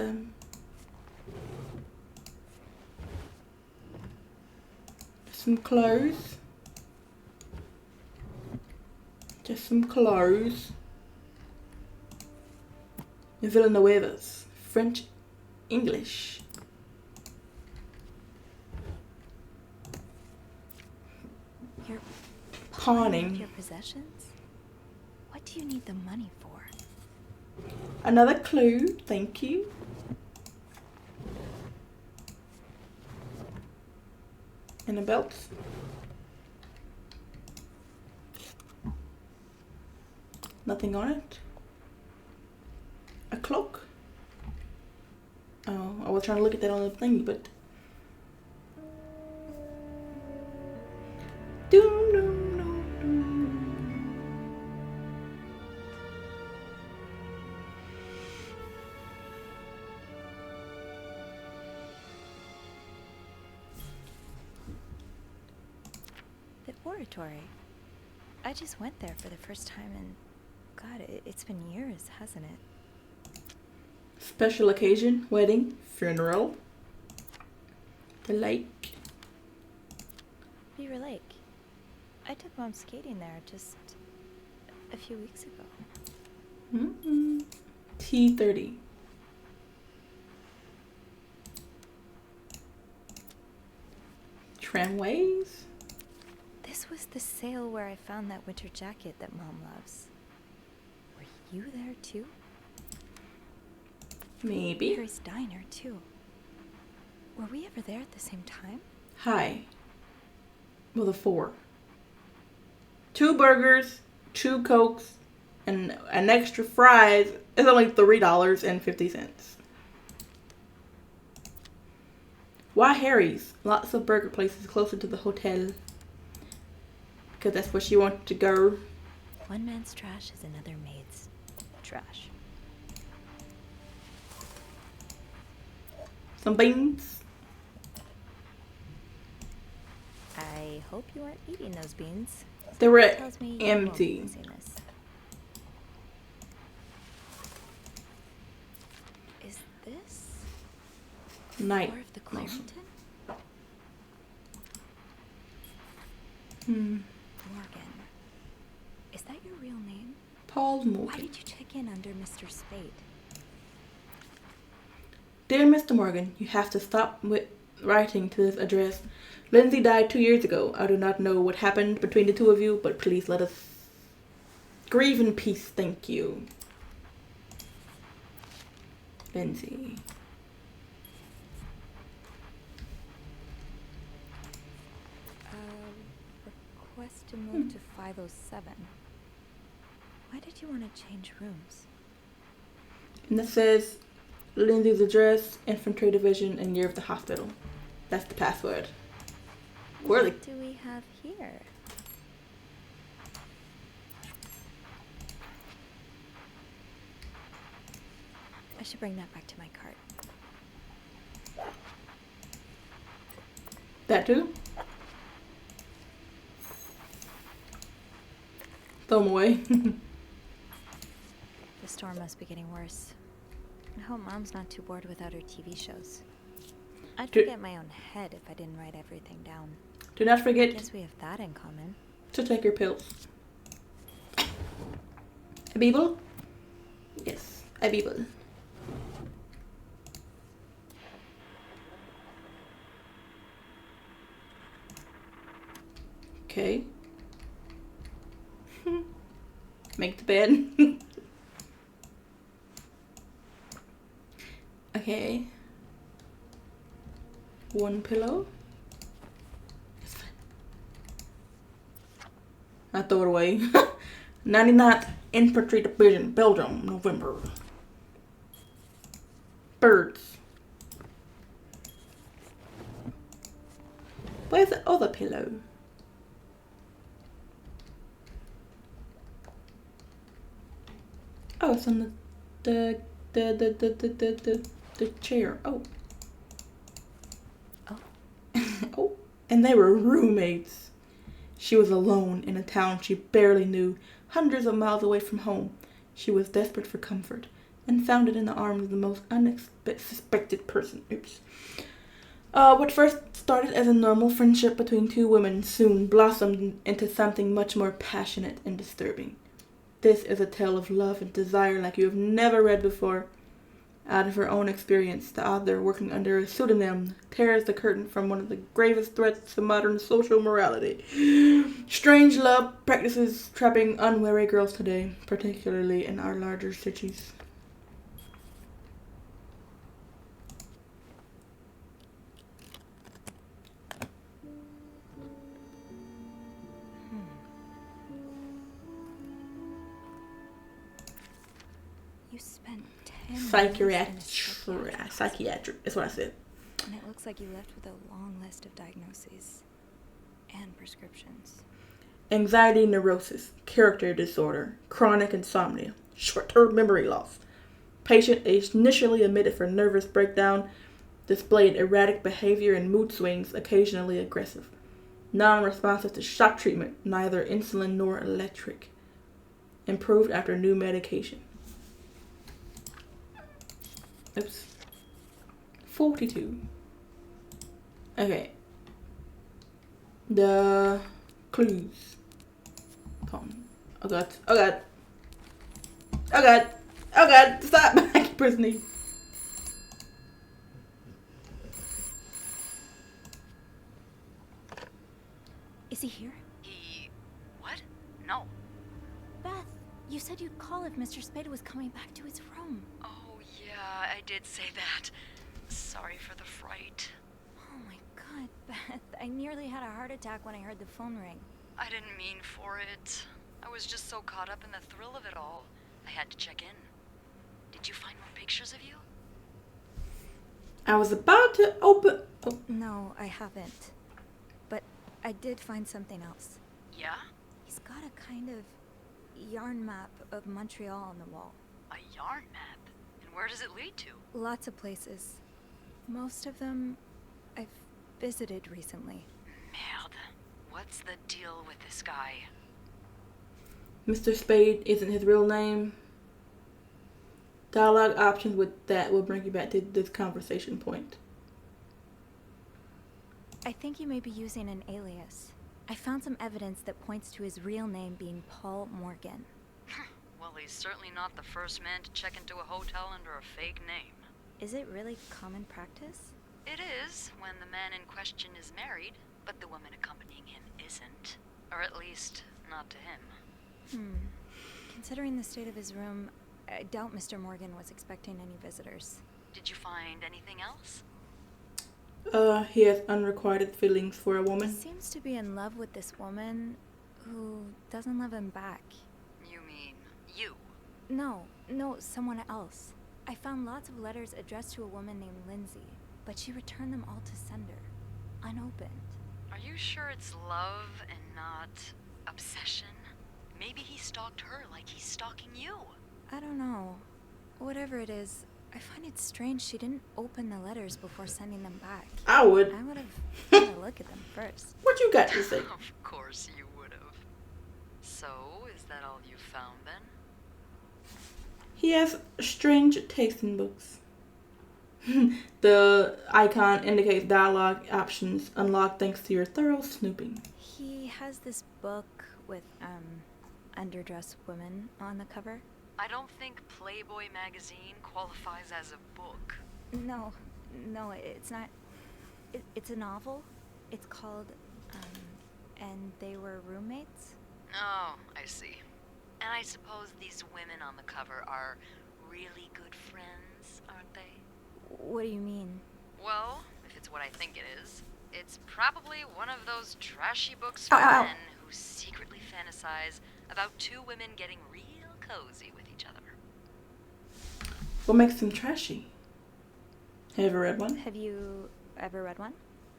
some clothes. Just some clothes. Villanuevas. French, English. You're Pawning. your possessions? What do you need the money for? Another clue. Thank you. And a belt. Nothing on it. A clock. Oh, I was trying to look at that on the thingy, but... Doom, doom, doom, doom. The oratory. I just went there for the first time and... God, it's been years, hasn't it? Special occasion, wedding, funeral. The lake. Beaver Lake. I took Mom skating there just a few weeks ago. Mm-mm. T30. Tramways. This was the sale where I found that winter jacket that Mom loves. Were you there too? Maybe. Harry's Diner too. Were we ever there at the same time? Hi. Well, the 4. 2 burgers, 2 Cokes, and an extra fries. It's only $3.50. Why Harry's? Lots of burger places closer to the hotel. Because that's where she wanted to go. One man's trash is another maid's trash. Some beans. I hope you aren't eating those beans. They were Something tells me you won't be empty. using this. Is this Night. floor of the Clarendon? Hmm. Morgan, is that Paul Morgan. Why did you check in under Mr. Spade? Dear Mr. Morgan, you have to stop with writing to this address. Lindsay died 2 years ago. I do not know what happened between the two of you, but please let us grieve in peace. Thank you. Lindsay. Request to move to 507. Why did you want to change rooms? And that says Lindsay's address, infantry division, and year of the hospital. That's the password. What do we have here? I should bring that back to my cart. That too? Throw them away. The storm must be getting worse. I hope Mom's not too bored without her TV shows. I'd forget my own head if I didn't write everything down. Do not forget. I guess we have that in common. To take your pills. A Bible? Yes, a Bible. Okay. Make the bed. Okay. One pillow. I throw it away. 99th Infantry Division, Belgium, November. Birds. Where's the other pillow? Oh, it's on the chair. Oh. Oh. Oh. And they were roommates. She was alone in a town she barely knew, hundreds of miles away from home. She was desperate for comfort and found it in the arms of the most unsuspected person. Oops. What first started as a normal friendship between two women soon blossomed into something much more passionate and disturbing. This is a tale of love and desire like you have never read before. Out of her own experience, the author, working under a pseudonym, tears the curtain from one of the gravest threats to modern social morality. Strange love practices trapping unwary girls today, particularly in our larger cities. You spent 10 Psychiatric, that's what I said. And it looks like you left with a long list of diagnoses and prescriptions. Anxiety neurosis, character disorder, chronic insomnia, short-term memory loss. Patient is initially admitted for nervous breakdown, displayed erratic behavior and mood swings, occasionally aggressive. Non-responsive to shock treatment, neither insulin nor electric. Improved after new medication. Oops. 42. Okay. The clues. Oh god. Oh god. Oh god. Oh god. Stop. I keep pressing E. Is he here? What? No. Beth, you said you'd call if Mr. Spade was coming back to his room. Oh, yeah, I did say that. Sorry for the fright. Oh my god, Beth. I nearly had a heart attack when I heard the phone ring. I didn't mean for it. I was just so caught up in the thrill of it all. I had to check in. Did you find more pictures of you? I was about to open... Oh. No, I haven't. But I did find something else. Yeah? He's got a kind of yarn map of Montreal on the wall. A yarn map? And where does it lead to? Lots of places. Most of them I've visited recently. Merde. What's the deal with this guy? Mr. Spade isn't his real name. Dialogue options with that will bring you back to this conversation point. I think he may be using an alias. I found some evidence that points to his real name being Paul Morgan. Well, Well, he's certainly not the first man to check into a hotel under a fake name. Is it really common practice? It is, when the man in question is married, but the woman accompanying him isn't. Or at least, not to him. Considering the state of his room, I doubt Mr. Morgan was expecting any visitors. Did you find anything else? He has unrequited feelings for a woman. He seems to be in love with this woman who doesn't love him back. You mean you? No, someone else. I found lots of letters addressed to a woman named Lindsay, but she returned them all to sender, unopened. Are you sure it's love and not obsession? Maybe he stalked her like he's stalking you. I don't know. Whatever it is, I find it strange she didn't open the letters before sending them back. I would. I would have had a look at them first. What you got to say? Of course you would have. So, is that all you found then? He has strange taste in books. The icon indicates dialogue options unlocked thanks to your thorough snooping. He has this book with, underdressed women on the cover. I don't think Playboy magazine qualifies as a book. No, it's not. It's a novel. It's called, And They Were Roommates. Oh, I see. And I suppose these women on the cover are really good friends, aren't they? What do you mean? Well, if it's what I think it is, it's probably one of those trashy books for men who secretly fantasize about two women getting real cozy with each other. What makes them trashy? Have you ever read one? Have you ever read one?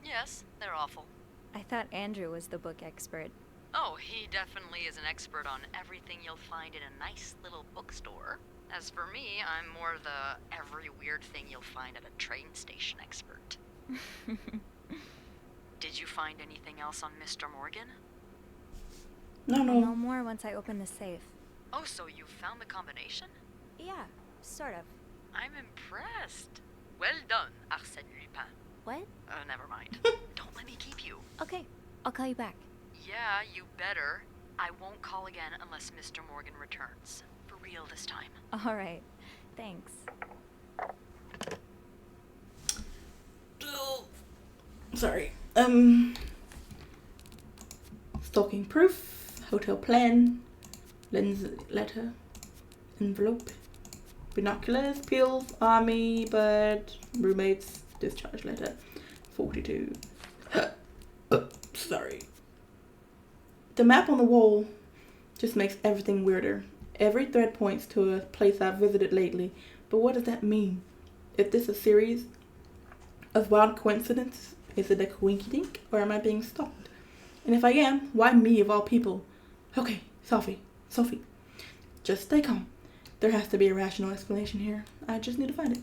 Yes, they're awful. I thought Andrew was the book expert. Oh, he definitely is an expert on everything you'll find in a nice little bookstore. As for me, I'm more the every weird thing you'll find at a train station expert. Did you find anything else on Mr. Morgan? No. No more once I open the safe. Oh, so you found the combination? Yeah, sort of. I'm impressed. Well done, Arsène Lupin. What? Never mind. Don't let me keep you. Okay, I'll call you back. Yeah, you better. I won't call again unless Mr. Morgan returns. For real this time. All right, thanks. Sorry. Stalking proof, hotel plan, lens letter, envelope, binoculars, pills, army, but roommates, discharge letter, 42. Sorry. The map on the wall just makes everything weirder. Every thread points to a place I've visited lately, but what does that mean? Is this a series of wild coincidences? Is it a coinky-dink, or am I being stalked? And if I am, why me of all people? Okay, Sophie, just stay calm. There has to be a rational explanation here. I just need to find it.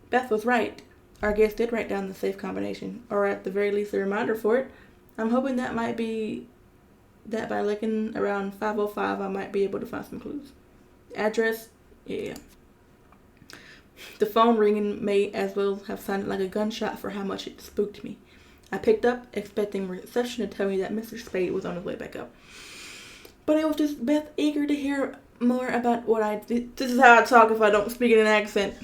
Beth was right. Our guest did write down the safe combination, or at the very least a reminder for it. I'm hoping that might be that by looking around 5:05 I might be able to find some clues. Address, yeah. The phone ringing may as well have sounded like a gunshot for how much it spooked me. I picked up, expecting reception to tell me that Mr. Spade was on his way back up. But it was just Beth eager to hear more about what I did. This is how I talk if I don't speak in an accent.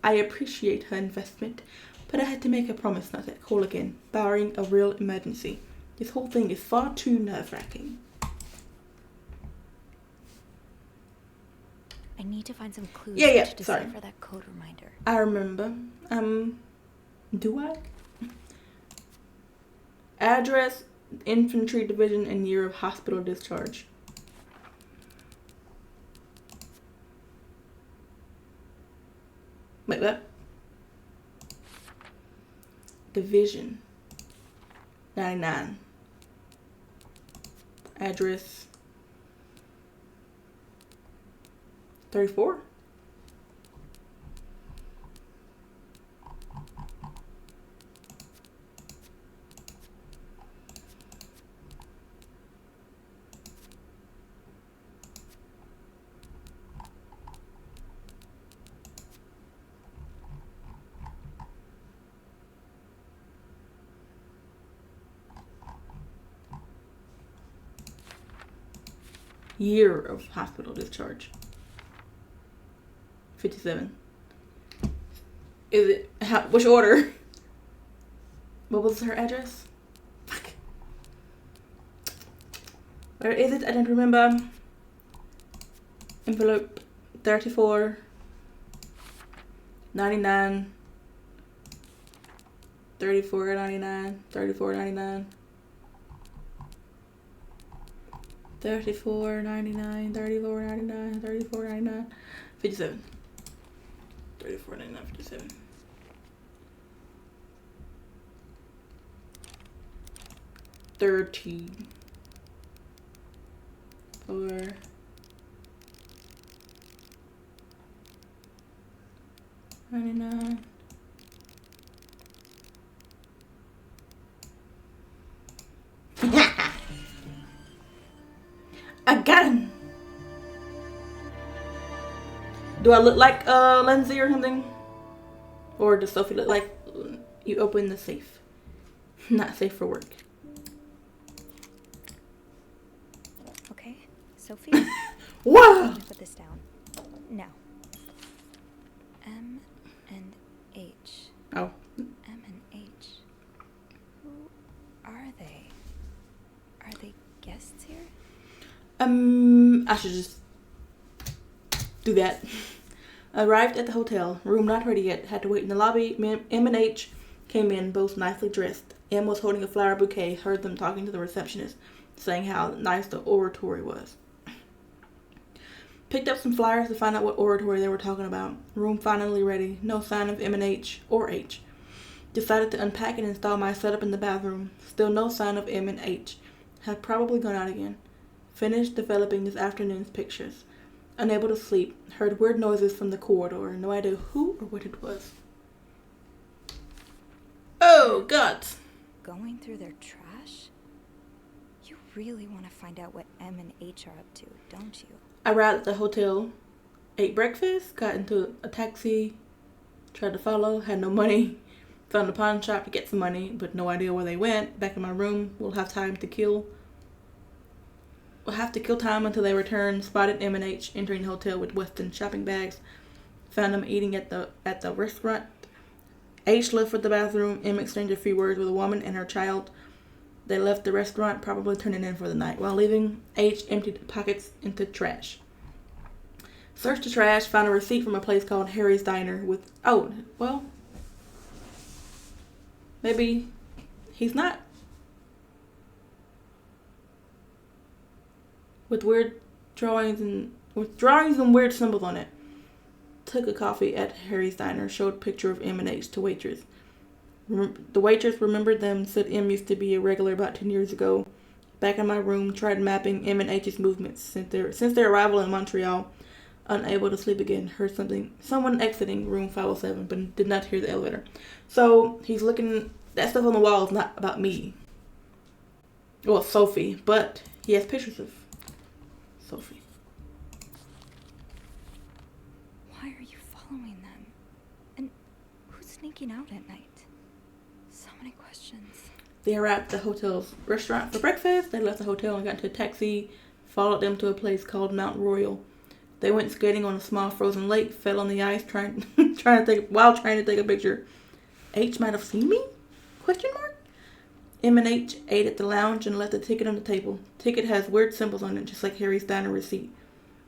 I appreciate her investment, but I had to make a promise not to call again, barring a real emergency. This whole thing is far too nerve-wracking. I need to find some clues to decipher for that code reminder. I remember. Do I? Address, infantry division, and year of hospital discharge. Wait, what? Division. 99. Address. 34. year of hospital discharge. 57. Is it, which order? What was her address? Fuck. Where is it? I don't remember. Envelope 34. 99. 34.99. 34.99. 34.99. 34.99. 34.99. 57. 34.99. 57. 34.99. I got him. Do I look like Lindsay or something? Or does Sophie look like you open the safe? Not safe for work. Okay, Sophie. Whoa! I'm gonna put this down. Now. M and H. Oh. M and H. Who are they? Are they guests here? I should just do that. Arrived at the hotel. Room not ready yet. Had to wait in the lobby. M and H came in, both nicely dressed. M was holding a flower bouquet. Heard them talking to the receptionist, saying how nice the oratory was. Picked up some flyers to find out what oratory they were talking about. Room finally ready. No sign of M and H or H. Decided to unpack and install my setup in the bathroom. Still no sign of M and H. Have probably gone out again. Finished developing this afternoon's pictures. Unable to sleep. Heard weird noises from the corridor. No idea who or what it was. Oh, God. Going through their trash? You really want to find out what M and H are up to, don't you? I arrived at the hotel. Ate breakfast. Got into a taxi. Tried to follow. Had no money. Found a pawn shop to get some money, but no idea where they went. Back in my room. We'll have time to kill. We'll have to kill time until they return. Spotted M and H entering the hotel with Weston shopping bags. Found them eating at the restaurant. H left for the bathroom. M exchanged a few words with a woman and her child. They left the restaurant, probably turning in for the night. While leaving, H emptied pockets into trash. Searched the trash, found a receipt from a place called Harry's Diner with... Oh, well... Maybe he's not. With drawings and weird symbols on it. Took a coffee at Harry's Diner. Showed picture of M and H to waitress. The waitress remembered them. Said M used to be a regular about 10 years ago. Back in my room, tried mapping M and H's movements since their arrival in Montreal. Unable to sleep again. Heard someone exiting room 507, but did not hear the elevator. So he's looking. That stuff on the wall is not about me. Well, Sophie, but he has pictures of Sophie. Why are you following them? And who's sneaking out at night? So many questions. They arrived at the hotel's restaurant for breakfast. They left the hotel and got into a taxi. Followed them to a place called Mount Royal. They went skating on a small frozen lake. Fell on the ice trying to take a picture. H might have seen me? Question mark? M and H ate at the lounge and left a ticket on the table. Ticket has weird symbols on it, just like Harry's Diner receipt.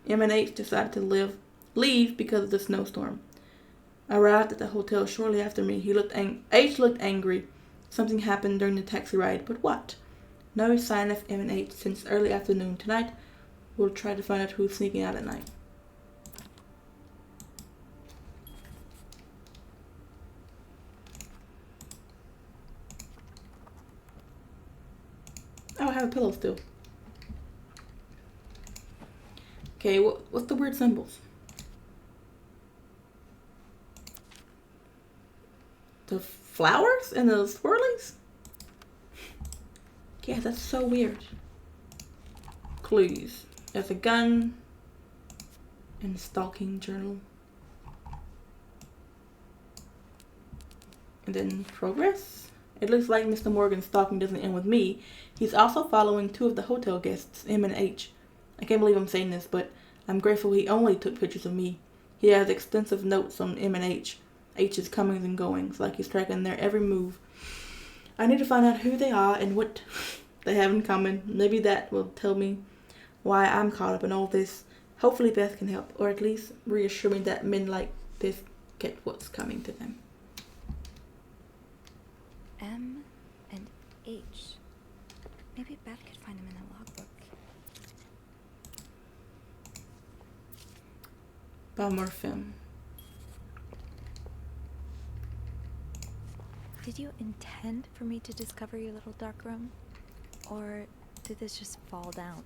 M and H decided to leave because of the snowstorm. Arrived at the hotel shortly after me. H looked angry. Something happened during the taxi ride, but what? No sign of M and H since early afternoon. Tonight, we'll try to find out who's sneaking out at night. Oh, I have a pillow still. Okay, what's the weird symbols? The flowers and the swirlies? Yeah, that's so weird. Clues. There's a gun and a stalking journal. And then progress. It looks like Mr. Morgan's stalking doesn't end with me. He's also following two of the hotel guests, M and H. I can't believe I'm saying this, but I'm grateful he only took pictures of me. He has extensive notes on M and H's comings and goings, like he's tracking their every move. I need to find out who they are and what they have in common. Maybe that will tell me why I'm caught up in all this. Hopefully Beth can help, or at least reassure me that men like this get what's coming to them. M and H. Maybe Beth could find him in the logbook. Balmorphim. Did you intend for me to discover your little dark room? Or did this just fall down?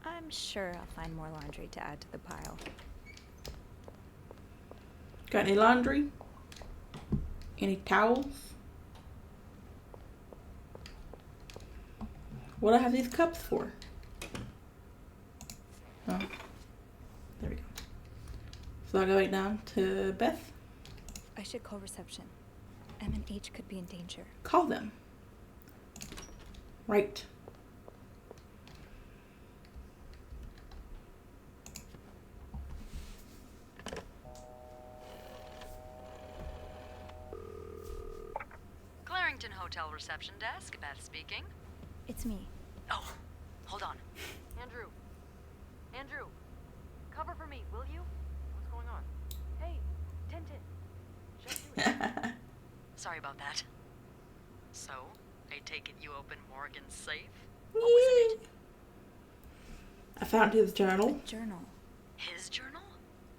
I'm sure I'll find more laundry to add to the pile. Got any laundry? Any towels? What do I have these cups for? Oh, there we go. So I'll go right down to Beth. I should call reception. M and H could be in danger. Call them. Right. Clarington Hotel reception desk, Beth speaking. It's me. Oh, hold on. Andrew. Andrew. Cover for me, will you? What's going on? Hey, Tintin. Sorry about that. So, I take it you opened Morgan's safe? What was in it? I found his journal. Journal. His journal?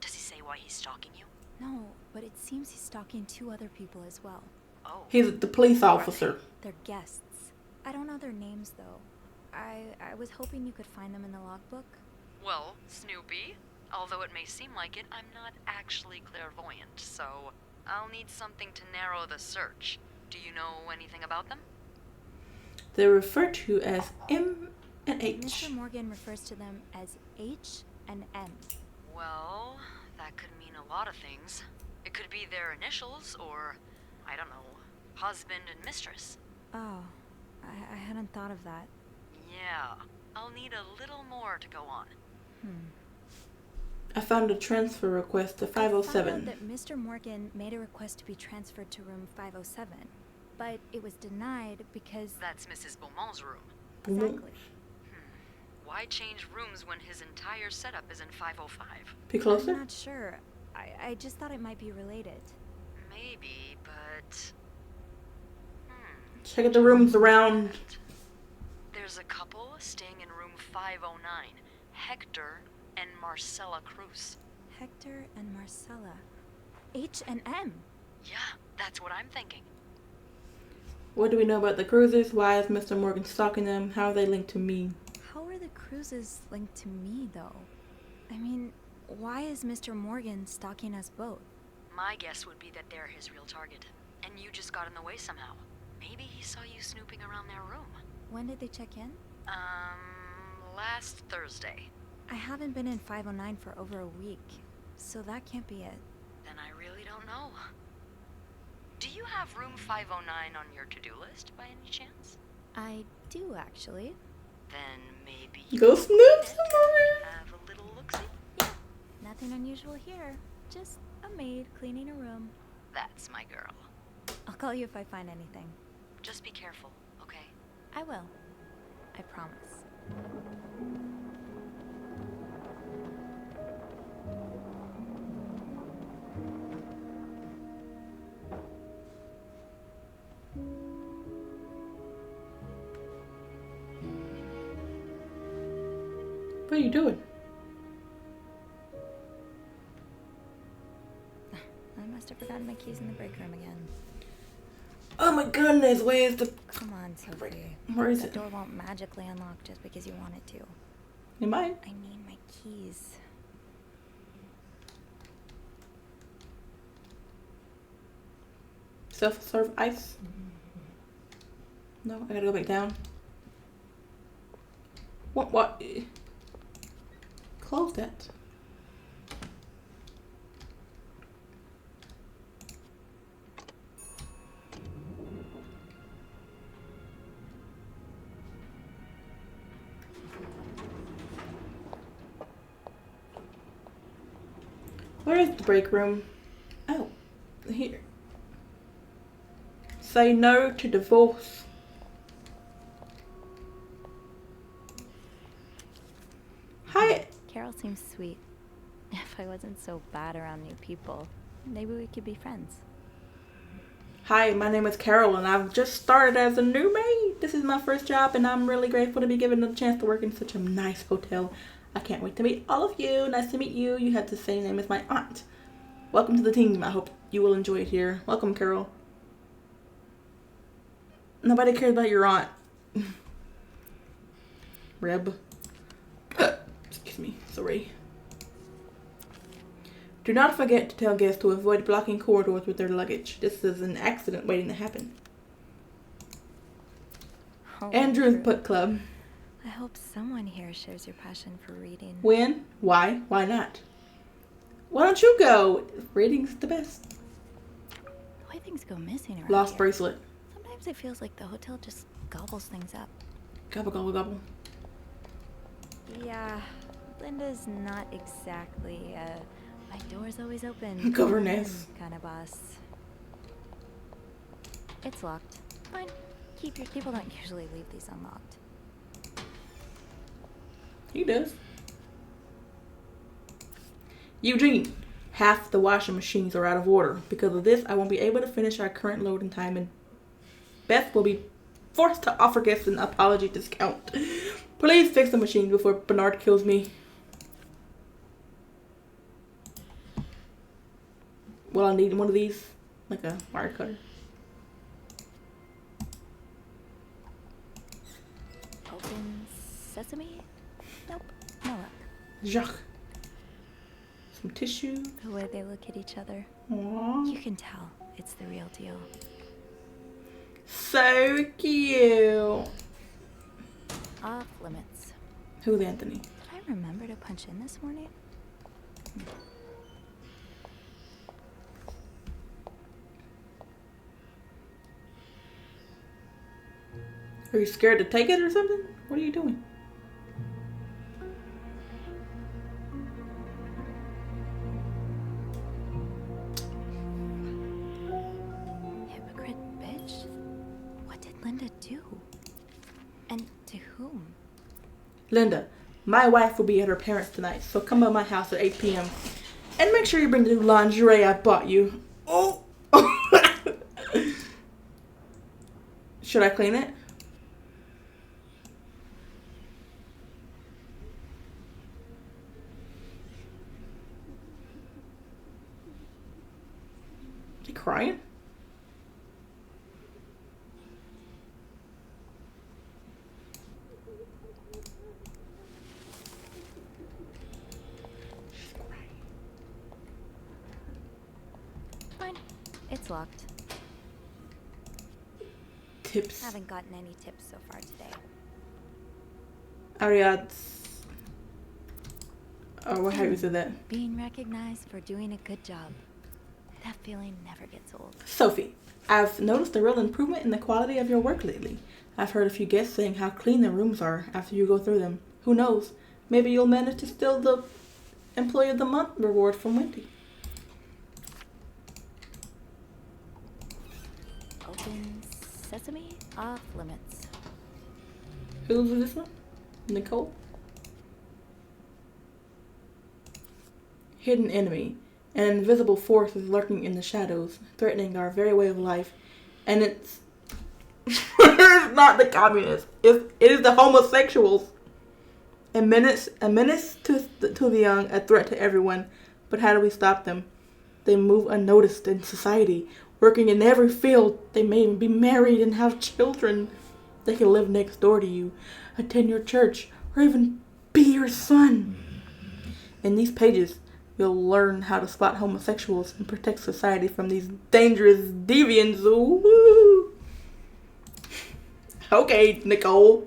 Does he say why he's stalking you? No, but it seems he's stalking 2 other people as well. Oh. He's the police officer. They're guests. I don't know their names, though. I was hoping you could find them in the logbook. Well, Snoopy, although it may seem like it, I'm not actually clairvoyant, so I'll need something to narrow the search. Do you know anything about them? They're referred to as M and H. Mr. Morgan refers to them as H and M. Well, that could mean a lot of things. It could be their initials, or, I don't know, husband and mistress. Oh, I hadn't thought of that. Yeah, I'll need a little more to go on. I found a transfer request to 507. I found out that Mr. Morgan made a request to be transferred to room 507, but it was denied because... That's Mrs. Beaumont's room. Exactly. Why change rooms when his entire setup is in 505? Be closer? I'm not sure. I just thought it might be related. Maybe, but... Check out the rooms around. There's a couple staying in room 509. Hector and Marcella Cruz. Hector and Marcella. H and M. Yeah, that's what I'm thinking. What do we know about the Cruzes? Why is Mr. Morgan stalking them? How are they linked to me? How are the Cruzes linked to me, though? I mean, why is Mr. Morgan stalking us both? My guess would be that they're his real target, and you just got in the way somehow. Maybe he saw you snooping around their room. When did they check in? Last Thursday. I haven't been in 509 for over a week, so that can't be it. Then I really don't know. Do you have room 509 on your to-do list by any chance? I do, actually. Then maybe you Go snoop somewhere. have a little look-see? Yeah, nothing unusual here. Just a maid cleaning a room. That's my girl. I'll call you if I find anything. Just be careful, okay? I will. I promise. What are you doing? I must have forgotten my keys in the break room again. Oh my goodness, where's the... Come on, Sophie. Where is the it? door won't magically unlock just because you want it to. It might. I need my keys. Self-serve ice? No, I gotta go back down. What? Close that. Where is the break room? Oh, here. Say no to divorce. Hi. Carol seems sweet. If I wasn't so bad around new people, maybe we could be friends. Hi, my name is Carol and I've just started as a new maid. This is my first job and I'm really grateful to be given the chance to work in such a nice hotel. I can't wait to meet all of you. Nice to meet you. You have the same name as my aunt. Welcome to the team. I hope you will enjoy it here. Welcome, Carol. Nobody cares about your aunt. Reb. Excuse me. Sorry. Do not forget to tell guests to avoid blocking corridors with their luggage. This is an accident waiting to happen. Andrew's Book Club. I hope someone here shares your passion for reading. When? Why? Why not? Why don't you go? Reading's the best. The way things go missing around Lost here. bracelet. Sometimes it feels like the hotel just gobbles things up. Gobble, gobble, gobble. Yeah, Linda's not exactly my door's always open. Governess. Kind of boss. It's locked. Fine. Keep your people don't usually leave these unlocked. He does. Eugene, half the washing machines are out of order. Because of this, I won't be able to finish our current loading time and Beth will be forced to offer guests an apology discount. Please fix the machines before Bernard kills me. Well, I need one of these, like a wire cutter. Open sesame? Nope, no luck. Jacques. Some tissue. The way they look at each other. Aww. You can tell it's the real deal. So cute. Off limits. Who's Anthony? Did I remember to punch in this morning? Are you scared to take it or something? What are you doing? Hypocrite bitch. What did Linda do? And to whom? Linda, my wife will be at her parents tonight, so come by my house at 8 p.m. And make sure you bring the new lingerie I bought you. Oh! Should I clean it? You crying? Fine. It's locked. Tips. Haven't gotten any tips so far today. Ariad's. Oh, how you said that? Being recognized for doing a good job. That feeling never gets old. Sophie, I've noticed a real improvement in the quality of your work lately. I've heard a few guests saying how clean the rooms are after you go through them. Who knows? Maybe you'll manage to steal the Employee of the Month reward from Wendy. Open sesame, off limits. Who's this one? Nicole? Hidden enemy. An invisible force is lurking in the shadows, threatening our very way of life. And it's it's not the communists. It is the homosexuals. A menace to the young, a threat to everyone. But how do we stop them? They move unnoticed in society, working in every field. They may even be married and have children. They can live next door to you, attend your church, or even be your son. In these pages, you'll learn how to spot homosexuals and protect society from these dangerous deviants. Ooh. Okay, Nicole.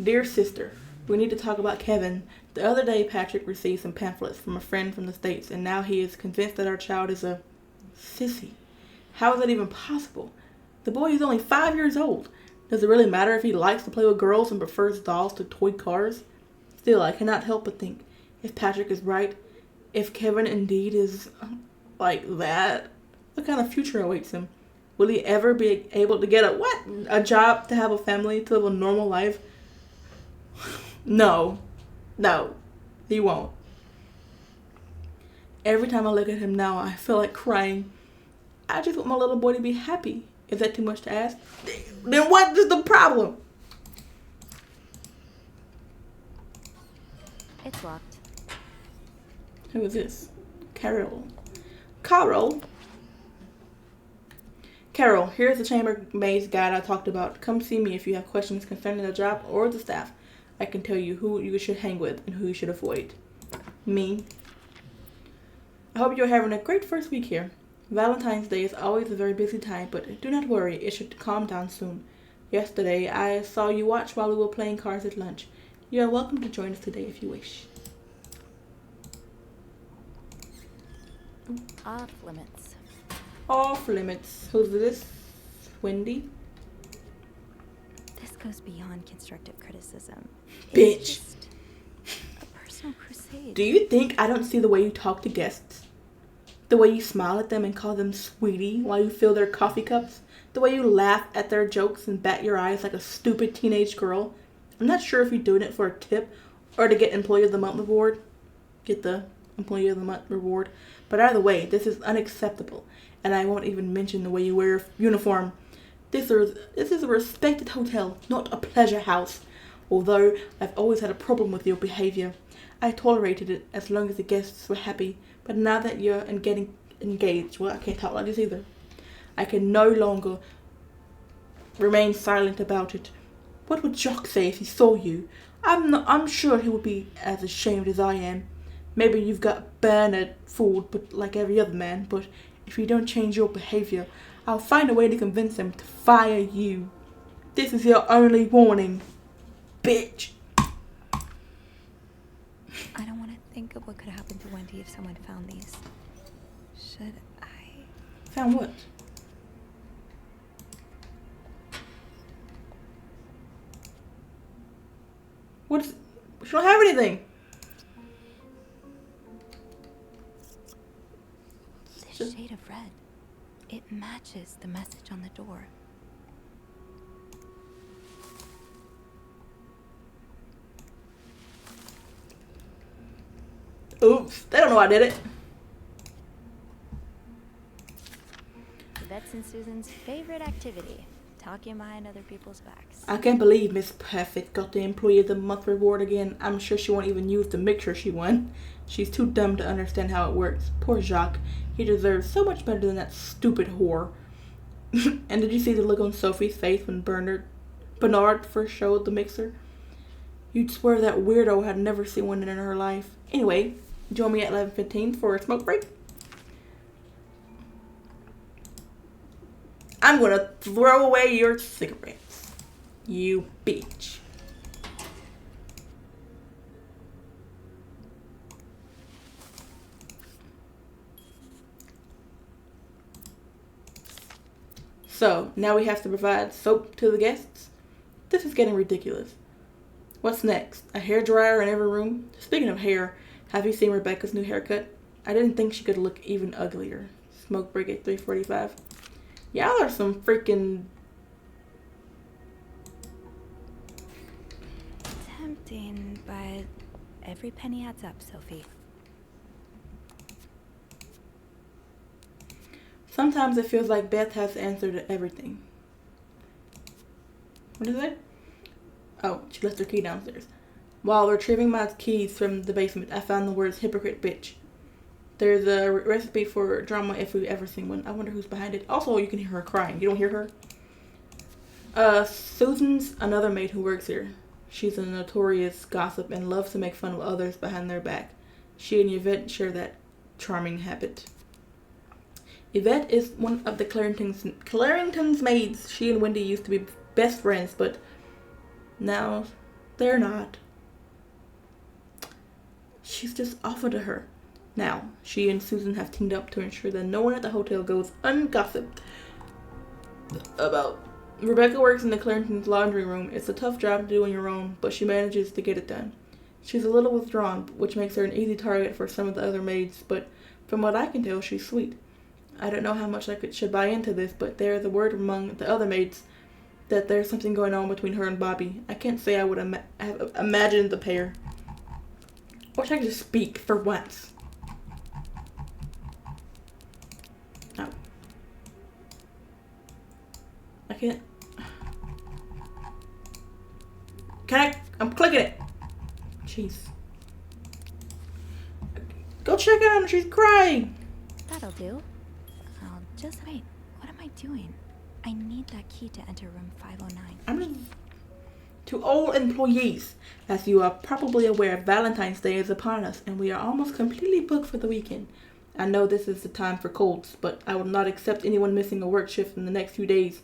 Dear sister, we need to talk about Kevin. The other day, Patrick received some pamphlets from a friend from the States, and now he is convinced that our child is a sissy. How is that even possible? The boy is only 5 years old. Does it really matter if he likes to play with girls and prefers dolls to toy cars? Still, I cannot help but think, if Patrick is right, if Kevin indeed is like that, what kind of future awaits him? Will he ever be able to get a job, to have a family, to live a normal life? No, he won't. Every time I look at him now, I feel like crying. I just want my little boy to be happy. Is that too much to ask? Then what is the problem? It's locked. Who is this? Carol. Carol, here's the chambermaid's guide I talked about. Come see me if you have questions concerning the job or the staff. I can tell you who you should hang with and who you should avoid. Me. I hope you're having a great first week here. Valentine's Day is always a very busy time, but do not worry, it should calm down soon. Yesterday, I saw you watch while we were playing cards at lunch. You are welcome to join us today if you wish. Off limits. Off limits. Who's this? Wendy? This goes beyond constructive criticism. Bitch. It's just a personal crusade. Do you think I don't see the way you talk to guests? The way you smile at them and call them sweetie while you fill their coffee cups? The way you laugh at their jokes and bat your eyes like a stupid teenage girl? I'm not sure if you're doing it for a tip or to get Employee of the Month reward. Get the Employee of the Month reward. But either way, this is unacceptable. And I won't even mention the way you wear your uniform. This is a respected hotel, not a pleasure house. Although I've always had a problem with your behavior. I tolerated it as long as the guests were happy. But now that you're getting engaged, well, I can't talk like this either. I can no longer remain silent about it. What would Jock say if he saw you? I'm sure he would be as ashamed as I am. Maybe you've got Bernard fooled, but like every other man. But if you don't change your behavior, I'll find a way to convince him to fire you. This is your only warning, bitch. I don't want to think of what could happen to Wendy if someone found these. Should I? Found what? What's... She don't have anything. This shade of red. It matches the message on the door. Oops, they don't know I did it. That's and Susan's favorite activity. Talking behind other people's backs. I can't believe Miss Perfect got the Employee of the Month reward again. I'm sure she won't even use the mixture she won. She's too dumb to understand how it works. Poor Jacques. He deserves so much better than that stupid whore. And did you see the look on Sophie's face when Bernard first showed the mixer? You'd swear that weirdo had never seen one in her life. Anyway, join me at 11:15 for a smoke break. I'm gonna throw away your cigarettes, you bitch. So, now we have to provide soap to the guests? This is getting ridiculous. What's next? A hairdryer in every room? Speaking of hair, have you seen Rebecca's new haircut? I didn't think she could look even uglier. Smoke break at 3:45. Y'all are some freaking... Tempting, but every penny adds up, Sophie. Sometimes it feels like Beth has the answer to everything. What is it? Oh, she left her key downstairs. While retrieving my keys from the basement, I found the words hypocrite bitch. There's a recipe for drama if we've ever seen one. I wonder who's behind it. Also, you can hear her crying. You don't hear her? Susan's another maid who works here. She's a notorious gossip and loves to make fun of others behind their back. She and Yvette share that charming habit. Yvette is one of the Clarington's maids. She and Wendy used to be best friends, but now they're not. She's just awful to her. Now, she and Susan have teamed up to ensure that no one at the hotel goes ungossiped about. Rebecca works in the Clarington's laundry room. It's a tough job to do on your own, but she manages to get it done. She's a little withdrawn, which makes her an easy target for some of the other maids, but from what I can tell, she's sweet. I don't know how much should buy into this, but there is a word among the other maids that there's something going on between her and Bobby. I can't say I would have imagined the pair. I wish I could just speak for once. No. I can't. I'm clicking it. Jeez. Go check on her. She's crying. That'll do. I'll just wait. What am I doing? I need that key to enter room 509. I'm just... To all employees, as you are probably aware, Valentine's Day is upon us, and we are almost completely booked for the weekend. I know this is the time for colds, but I will not accept anyone missing a work shift in the next few days.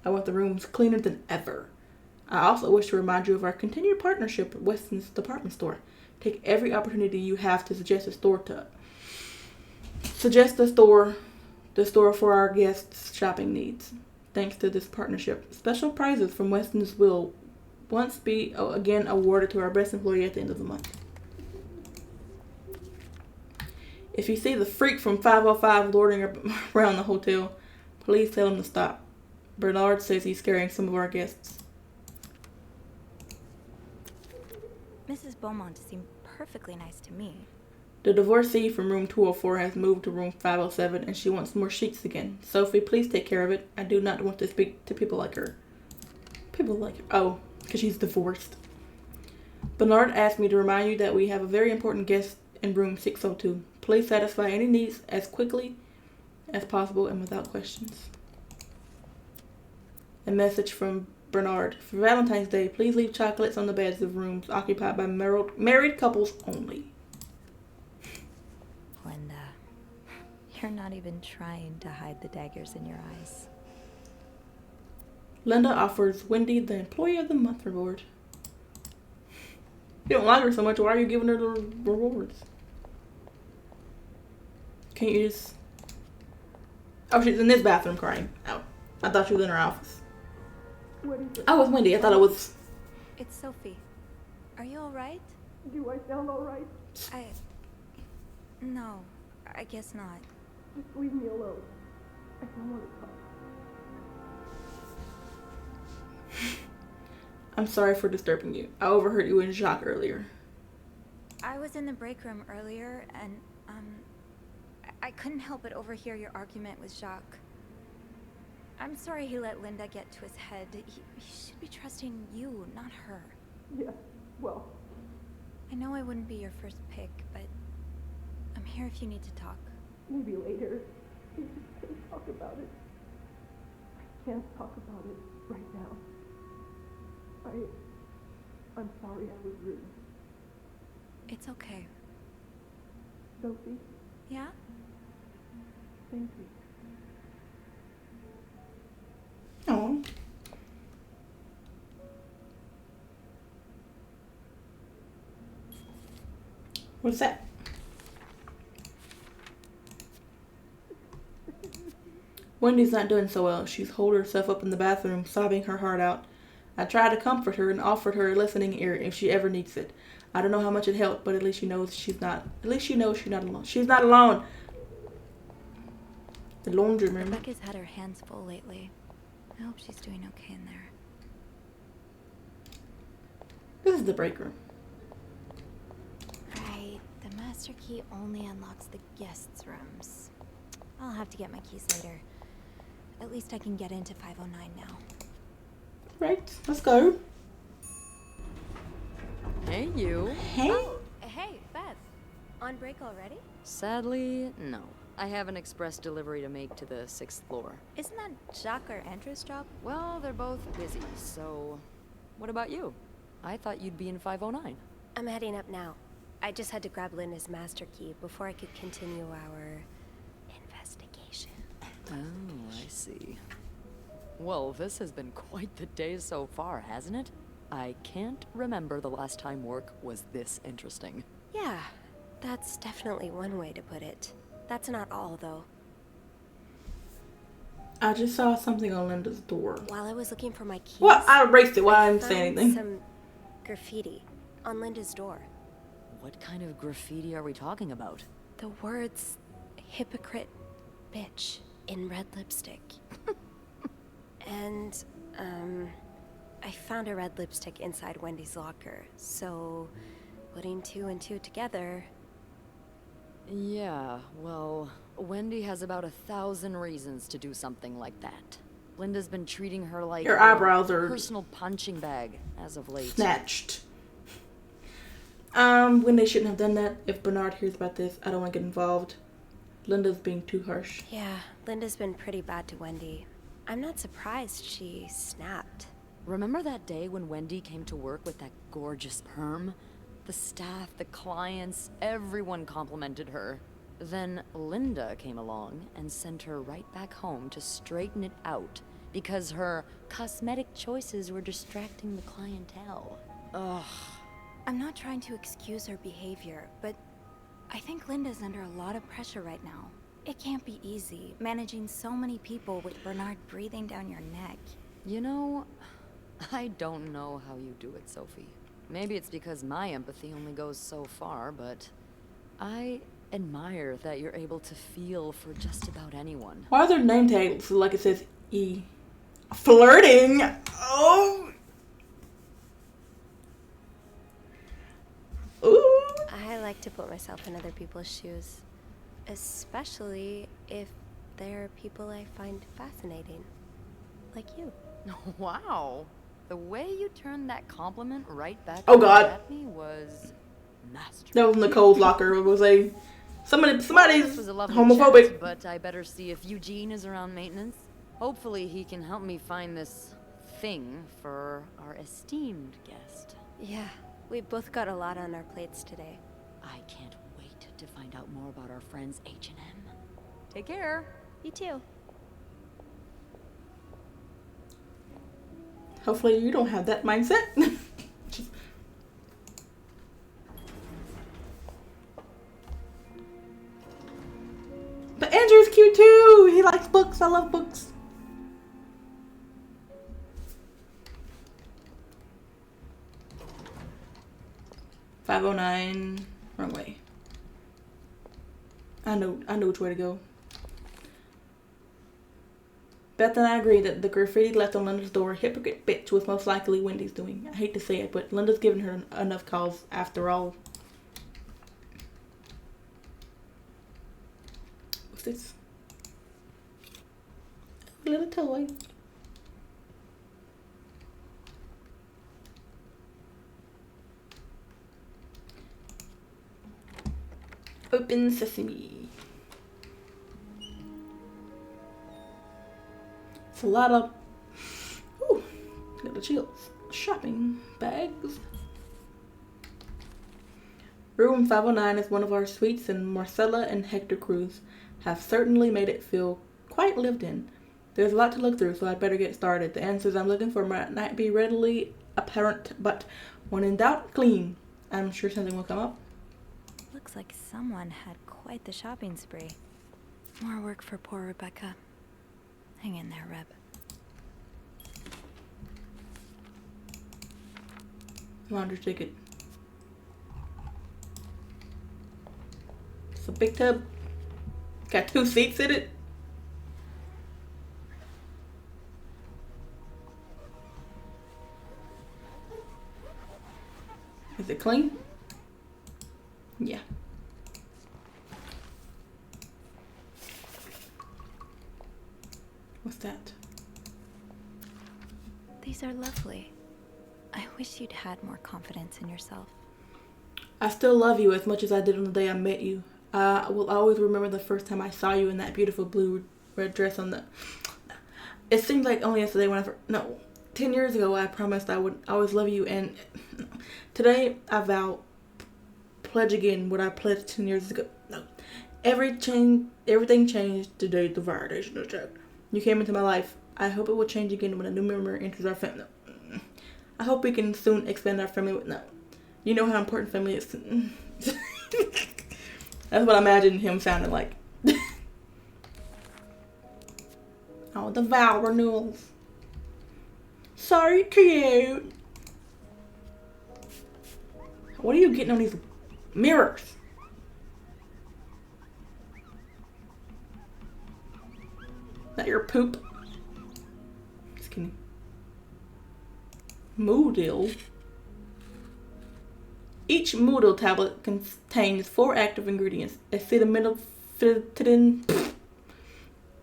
I want the rooms cleaner than ever. I also wish to remind you of our continued partnership with Weston's department store. Take every opportunity you have to suggest the store for our guests' shopping needs. Thanks to this partnership, special prizes from Weston's will once be again awarded to our best employee at the end of the month. If you see the freak from 505 lording around the hotel, please tell him to stop. Bernard says he's scaring some of our guests. Mrs. Beaumont seemed perfectly nice to me. The divorcee from room 204 has moved to room 507 and she wants more sheets again. Sophie, please take care of it. I do not want to speak to people like her. People like her. Oh, because she's divorced. Bernard asked me to remind you that we have a very important guest in room 602. Please satisfy any needs as quickly as possible and without questions. A message from Bernard. For Valentine's Day, please leave chocolates on the beds of rooms occupied by married couples only. Linda, you're not even trying to hide the daggers in your eyes. Linda offers Wendy the Employee of the Month reward. You don't like her so much, why are you giving her the rewards? Can't you just... Oh, she's in this bathroom crying. Oh, I thought she was in her office. What is it? Oh, it's Wendy. I thought it was... It's Sophie. Are you alright? Do I sound alright? No, I guess not. Just leave me alone. I don't want to talk. I'm sorry for disturbing you. I overheard you in Jacques earlier. I was in the break room earlier, and, I couldn't help but overhear your argument with Jacques. I'm sorry he let Linda get to his head. He should be trusting you, not her. Yeah, well... I know I wouldn't be your first pick, but I'm here if you need to talk. Maybe later. I just can't talk about it. I can't talk about it right now. I'm sorry I was rude. It's okay. Sophie? Yeah? Thank you. Oh. What's that? Wendy's not doing so well. She's holed herself up in the bathroom, sobbing her heart out. I tried to comfort her and offered her a listening ear if she ever needs it. I don't know how much it helped, but at least she knows she's not. At least she knows she's not alone. She's not alone. The laundry room. Rebecca's had her hands full lately. I hope she's doing okay in there. This is the break room. Right. The master key only unlocks the guests' rooms. I'll have to get my keys later. At least I can get into 509 now. Right. Let's go. Hey, you. Hey. Oh, hey, Beth. On break already? Sadly, no. I have an express delivery to make to the 6th floor. Isn't that Jacques or Andrew's job? Well, they're both busy, so... What about you? I thought you'd be in 509. I'm heading up now. I just had to grab Linda's master key before I could continue our investigation. Oh, I see. Well, this has been quite the day so far, hasn't it? I can't remember the last time work was this interesting. Yeah, that's definitely one way to put it. That's not all, though. I just saw something on Linda's door. While I was looking for my keys... What? I erased it while I didn't say anything. Some graffiti on Linda's door. What kind of graffiti are we talking about? The words hypocrite bitch in red lipstick. And, I found a red lipstick inside Wendy's locker, so putting 2 and 2 together. Yeah, well, Wendy has about 1,000 reasons to do something like that. Linda's been treating her like your eyebrows are personal punching bag as of late. Snatched. When they shouldn't have done that. If Bernard hears about this, I don't want to get involved. Linda's being too harsh. Yeah, Linda's been pretty bad to Wendy. I'm not surprised she snapped. Remember that day when Wendy came to work with that gorgeous perm? The staff, the clients, everyone complimented her. Then Linda came along and sent her right back home to straighten it out because her cosmetic choices were distracting the clientele. Ugh. I'm not trying to excuse her behavior, but I think Linda's under a lot of pressure right now. It can't be easy, managing so many people with Bernard breathing down your neck. You know, I don't know how you do it, Sophie. Maybe it's because my empathy only goes so far, but I admire that you're able to feel for just about anyone. Why are there name tags like it says E? Flirting! Oh! Ooh! I like to put myself in other people's shoes, especially if they're people I find fascinating, like you. Wow. The way you turned that compliment right back at me was masterful. That was Nicole's locker. It was somebody's This was a lovely homophobic. chat, but I better see if Eugene is around maintenance. Hopefully he can help me find this thing for our esteemed guest. Yeah, we both got a lot on our plates today. I can't wait to find out more about our friends H&M. Take care. You too. Hopefully you don't have that mindset. But Andrew's cute too. He likes books. I love books. $509. Wrong way. I know which way to go. Beth and I agree that the graffiti left on Linda's door, hypocrite bitch, was most likely Wendy's doing. I hate to say it, but Linda's given her enough cause after all. What's this? A little toy. Open sesame. It's a lot of, got the chills. Shopping bags. Room 509 is one of our suites, and Marcella and Hector Cruz have certainly made it feel quite lived in. There's a lot to look through, so I'd better get started. The answers I'm looking for might not be readily apparent, but when in doubt, clean. I'm sure something will come up. Looks like someone had quite the shopping spree. More work for poor Rebecca. Hang in there, Reb. Laundry ticket. It's a big tub. Got 2 seats in it. Is it clean? Yeah. What's that? These are lovely. I wish you'd had more confidence in yourself. I still love you as much as I did on the day I met you. I will always remember the first time I saw you in that beautiful blue red dress on the... It seems like only yesterday when 10 years ago I promised I would always love you, and today I vow, pledge again what I pledged 10 years ago. No. Everything changed today, the validation of check. You came into my life. I hope it will change again when a new member enters our family. I hope we can soon expand our family with You know how important family is. That's what I imagined him sounding like. Oh, the vow renewals. So cute. What are you getting on these Mirrors. That your poop? Just kidding. Moodle. Each Moodle tablet contains 4 active ingredients: acetaminophen,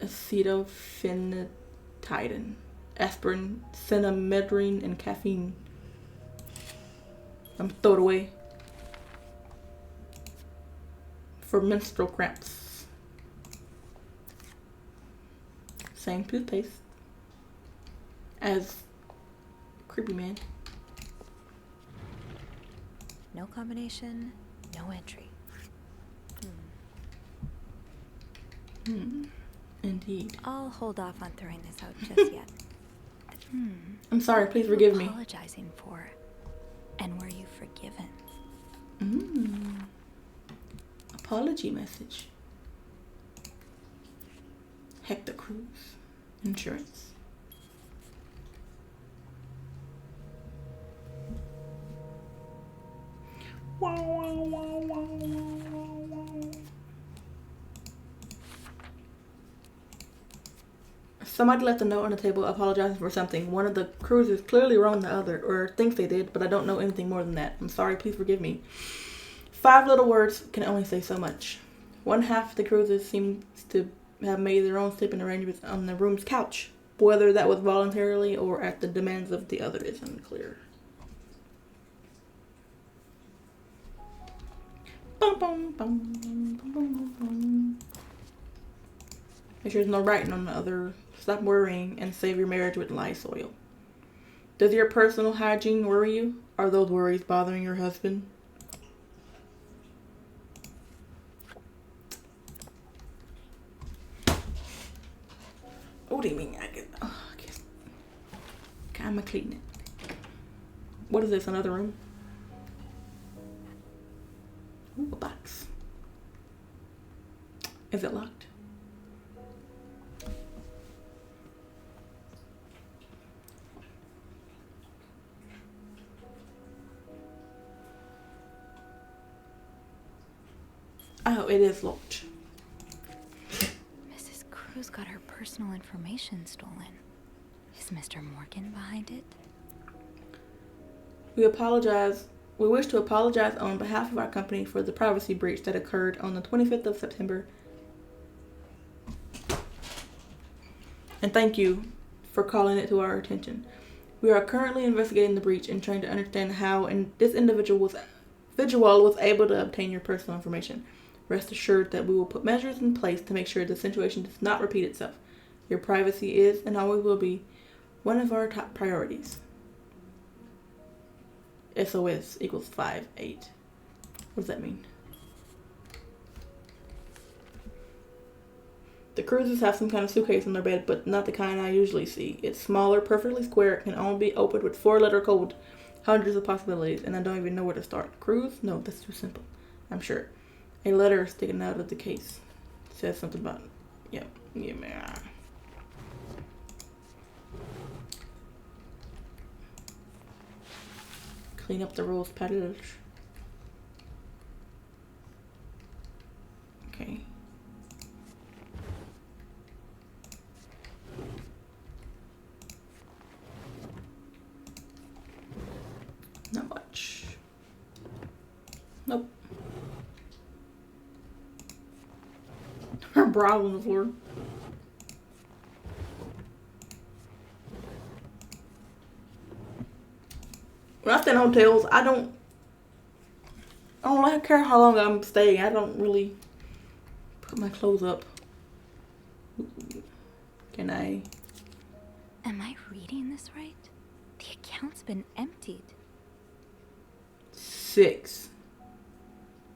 acetophenetidine, aspirin, cinnamedrine, and caffeine. I'm throw it away. For menstrual cramps. Same toothpaste as Creepy Man. No combination, no entry. Indeed. I'll hold off on throwing this out just yet. I'm sorry, please forgive me. Apologizing for, and were you forgiven? Apology message. Hector Cruz. Insurance. Somebody left a note on the table apologizing for something. One of the cruisers clearly wronged the other, or thinks they did, but I don't know anything more than that. I'm sorry, please forgive me. 5 little words can only say so much. One half of the cruisers seems to have made their own sleeping arrangements on the room's couch. Whether that was voluntarily or at the demands of the other is unclear. Bum, bum, bum, bum, bum, bum, bum. Make sure there's no writing on the other. Stop worrying and save your marriage with Lysol. Does your personal hygiene worry you? Are those worries bothering your husband? What do you mean? I guess. Okay, I'm gonna clean it. What is this? Another room? Ooh, a box. Is it locked? Oh, it is locked. Mrs. Cruz got her personal information stolen. Is Mr. Morgan behind it? We apologize. We wish to apologize on behalf of our company for the privacy breach that occurred on the 25th of September. And thank you for calling it to our attention. We are currently investigating the breach and trying to understand how this individual was able to obtain your personal information. Rest assured that we will put measures in place to make sure the situation does not repeat itself. Your privacy is and always will be one of our top priorities. SOS equals 5-8. What does that mean? The cruisers have some kind of suitcase on their bed, but not the kind I usually see. It's smaller, perfectly square, can only be opened with 4-letter code. Hundreds of possibilities, and I don't even know where to start. Cruise? No, that's too simple. I'm sure. A letter sticking out of the case. Says something about it. Yep. Yeah, man. Clean up the rose petals. Okay. Not much. Nope. Her bra on the floor. When I stay in hotels, I don't care how long I'm staying. I don't really put my clothes up. Can I? Am I reading this right? The account's been emptied. 6.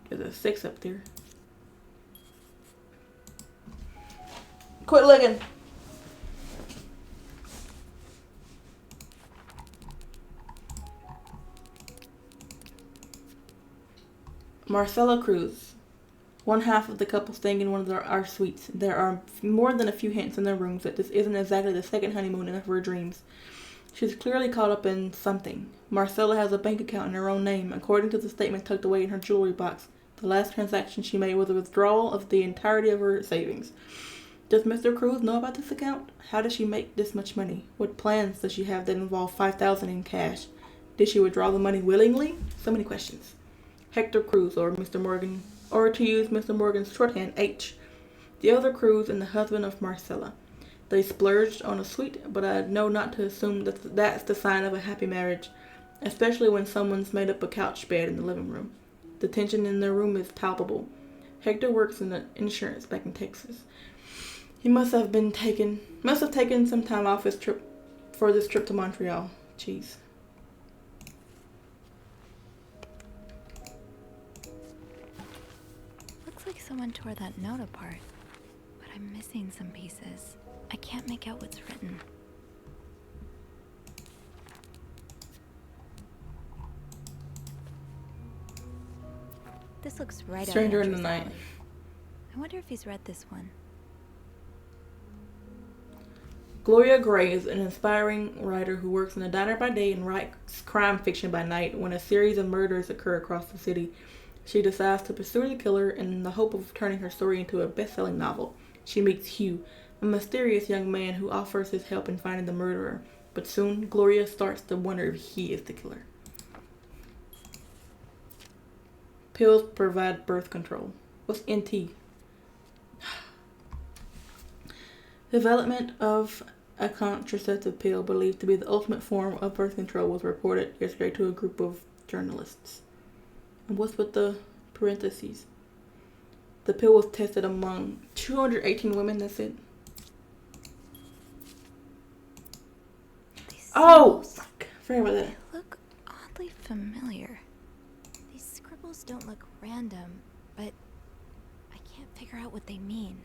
There's a 6 up there. Quit looking. Marcella Cruz. One half of the couple staying in one of our suites. There are more than a few hints in their rooms that this isn't exactly the second honeymoon in her dreams. She's clearly caught up in something. Marcella has a bank account in her own name, according to the statement tucked away in her jewelry box. The last transaction she made was a withdrawal of the entirety of her savings. Does Mr. Cruz know about this account? How does she make this much money? What plans does she have that involve $5,000 in cash? Did she withdraw the money willingly? So many questions. Hector Cruz, or Mr. Morgan, or to use Mr. Morgan's shorthand, H. The elder Cruz and the husband of Marcella. They splurged on a suite, but I know not to assume that that's the sign of a happy marriage, especially when someone's made up a couch bed in the living room. The tension in their room is palpable. Hector works in the insurance back in Texas. He must have taken some time off his trip for this trip to Montreal. Jeez. Looks like someone tore that note apart, but I'm missing some pieces. I can't make out what's written. This looks right out of Stranger in the Andrew's Night. alley. I wonder if he's read this one. Gloria Gray is an inspiring writer who works in a diner by day and writes crime fiction by night. When a series of murders occur across the city, she decides to pursue the killer in the hope of turning her story into a best-selling novel. She meets Hugh, a mysterious young man who offers his help in finding the murderer. But soon, Gloria starts to wonder if he is the killer. Pills provide birth control. What's NT? Development of a contraceptive pill believed to be the ultimate form of birth control was reported yesterday to a group of journalists. And what's with the parentheses? The pill was tested among 218 women, that's it. Oh! Fuck. Forget about that. They look oddly familiar. These scribbles don't look random, but I can't figure out what they mean.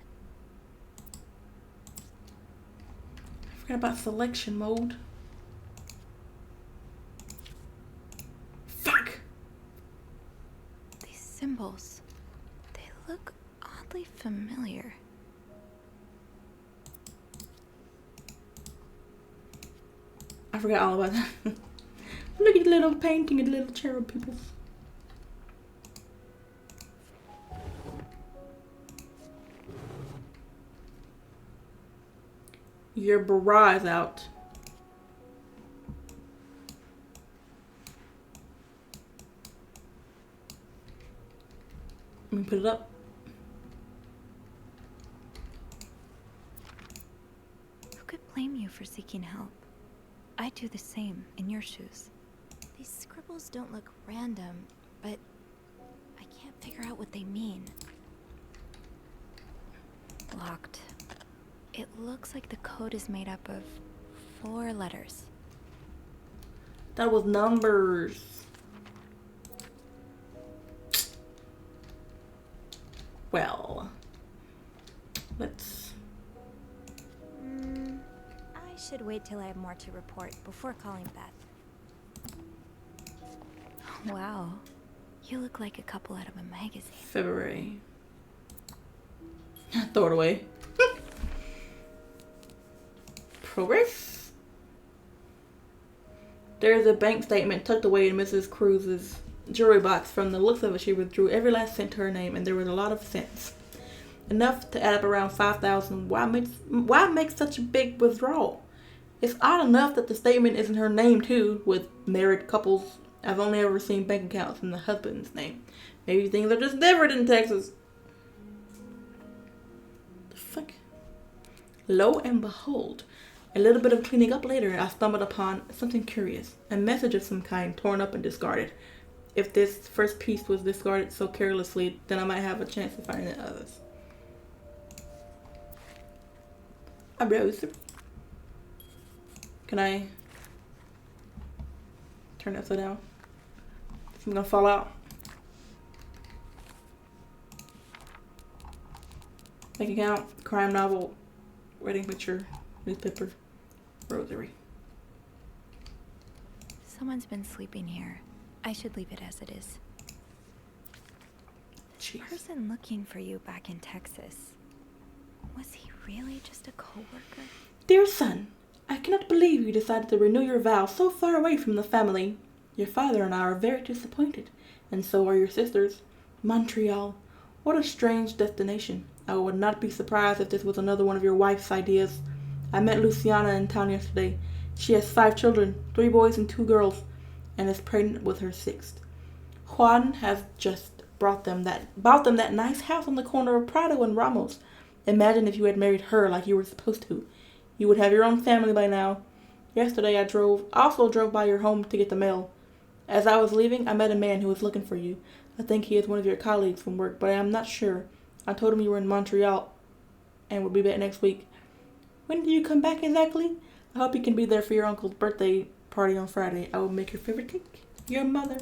I forgot about selection mode. Fuck! These symbols, they look oddly familiar. I forgot all about that. Look at the little painting of the little cherub people. Your bra is out. Let me put it up. Who could blame you for seeking help? I'd do the same in your shoes. These scribbles don't look random, but I can't figure out what they mean. Locked. It looks like the code is made up of 4 letters. That was numbers. Well, let's... I should wait till I have more to report before calling Beth. Wow, you look like a couple out of a magazine. February. Throw it away. Progress? There's a bank statement tucked away in Mrs. Cruz's jewelry box. From the looks of it, she withdrew every last cent to her name, and there was a lot of cents. Enough to add up around $5,000. Why make such a big withdrawal? It's odd enough that the statement is in her name too, with married couples. I've only ever seen bank accounts in the husband's name. Maybe things are just different in Texas. The fuck? Lo and behold, a little bit of cleaning up later, I stumbled upon something curious. A message of some kind, torn up and discarded. If this first piece was discarded so carelessly, then I might have a chance of finding the others. I browse. Can I turn it upside down? I'm gonna fall out. Bank account, crime novel, wedding picture, newspaper, rosary. Someone's been sleeping here. I should leave it as it is. The person looking for you back in Texas, was he really just a coworker? Dear son, I cannot believe you decided to renew your vows so far away from the family. Your father and I are very disappointed, and so are your sisters. Montreal. What a strange destination. I would not be surprised if this was another one of your wife's ideas. I met Luciana in town yesterday. She has 5 children, 3 boys and 2 girls, and is pregnant with her 6th. Juan has just bought them that nice house on the corner of Prado and Ramos. Imagine if you had married her like you were supposed to. You would have your own family by now. Yesterday I also drove by your home to get the mail. As I was leaving, I met a man who was looking for you. I think he is one of your colleagues from work, but I am not sure. I told him you were in Montreal and would be back next week. When do you come back exactly? I hope you can be there for your uncle's birthday party on Friday. I will make your favorite cake. Your mother.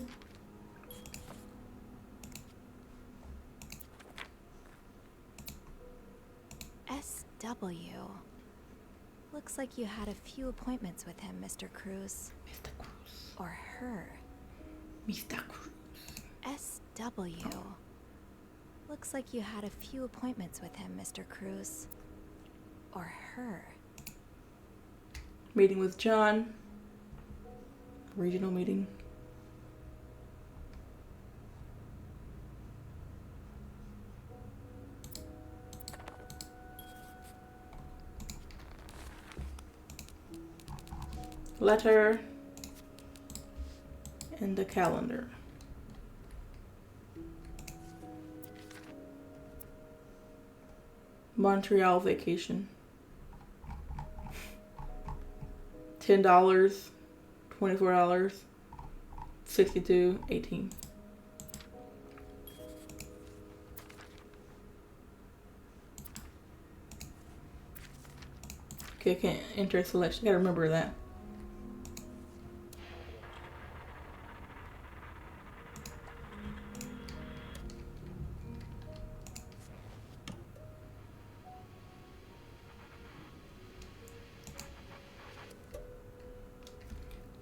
SW. Looks like you had a few appointments with him, Mr. Cruz. Mr. Cruz. Or her. Mr. Cruz. SW. Looks like you had a few appointments with him, Mr. Cruz. Or her. Meeting with John. Regional meeting. Letter. And the calendar. Montreal vacation. $10, $24, $62, $18. Okay, I can't enter a selection. Gotta remember that.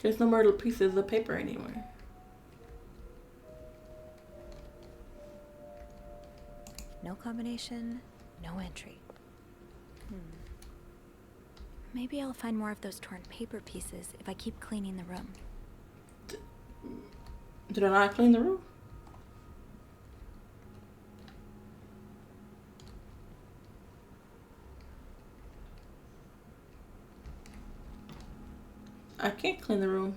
There's no more little pieces of paper anywhere. No combination, no entry. Maybe I'll find more of those torn paper pieces if I keep cleaning the room. Did I not clean the room? I can't clean the room.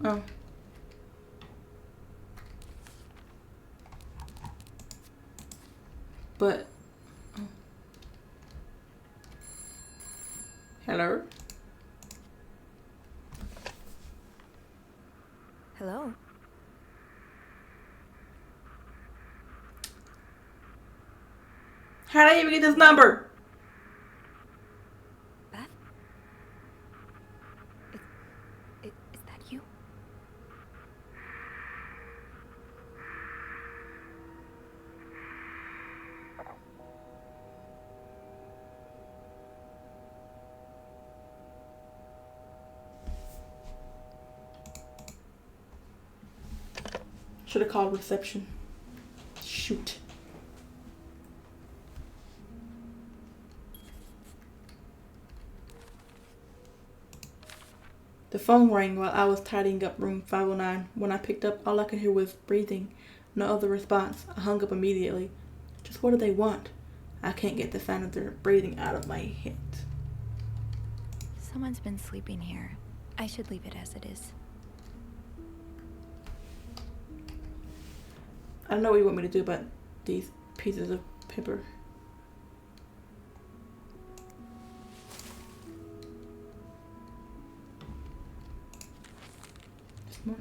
Oh. But... oh. Hello? Hello? How did I even get this number? Beth? Is that you? Should have called reception. Shoot. The phone rang while I was tidying up room 509. When I picked up, all I could hear was breathing. No other response. I hung up immediately. Just what do they want? I can't get the sound of their breathing out of my head. Someone's been sleeping here. I should leave it as it is. I don't know what you want me to do about these pieces of paper. Just more.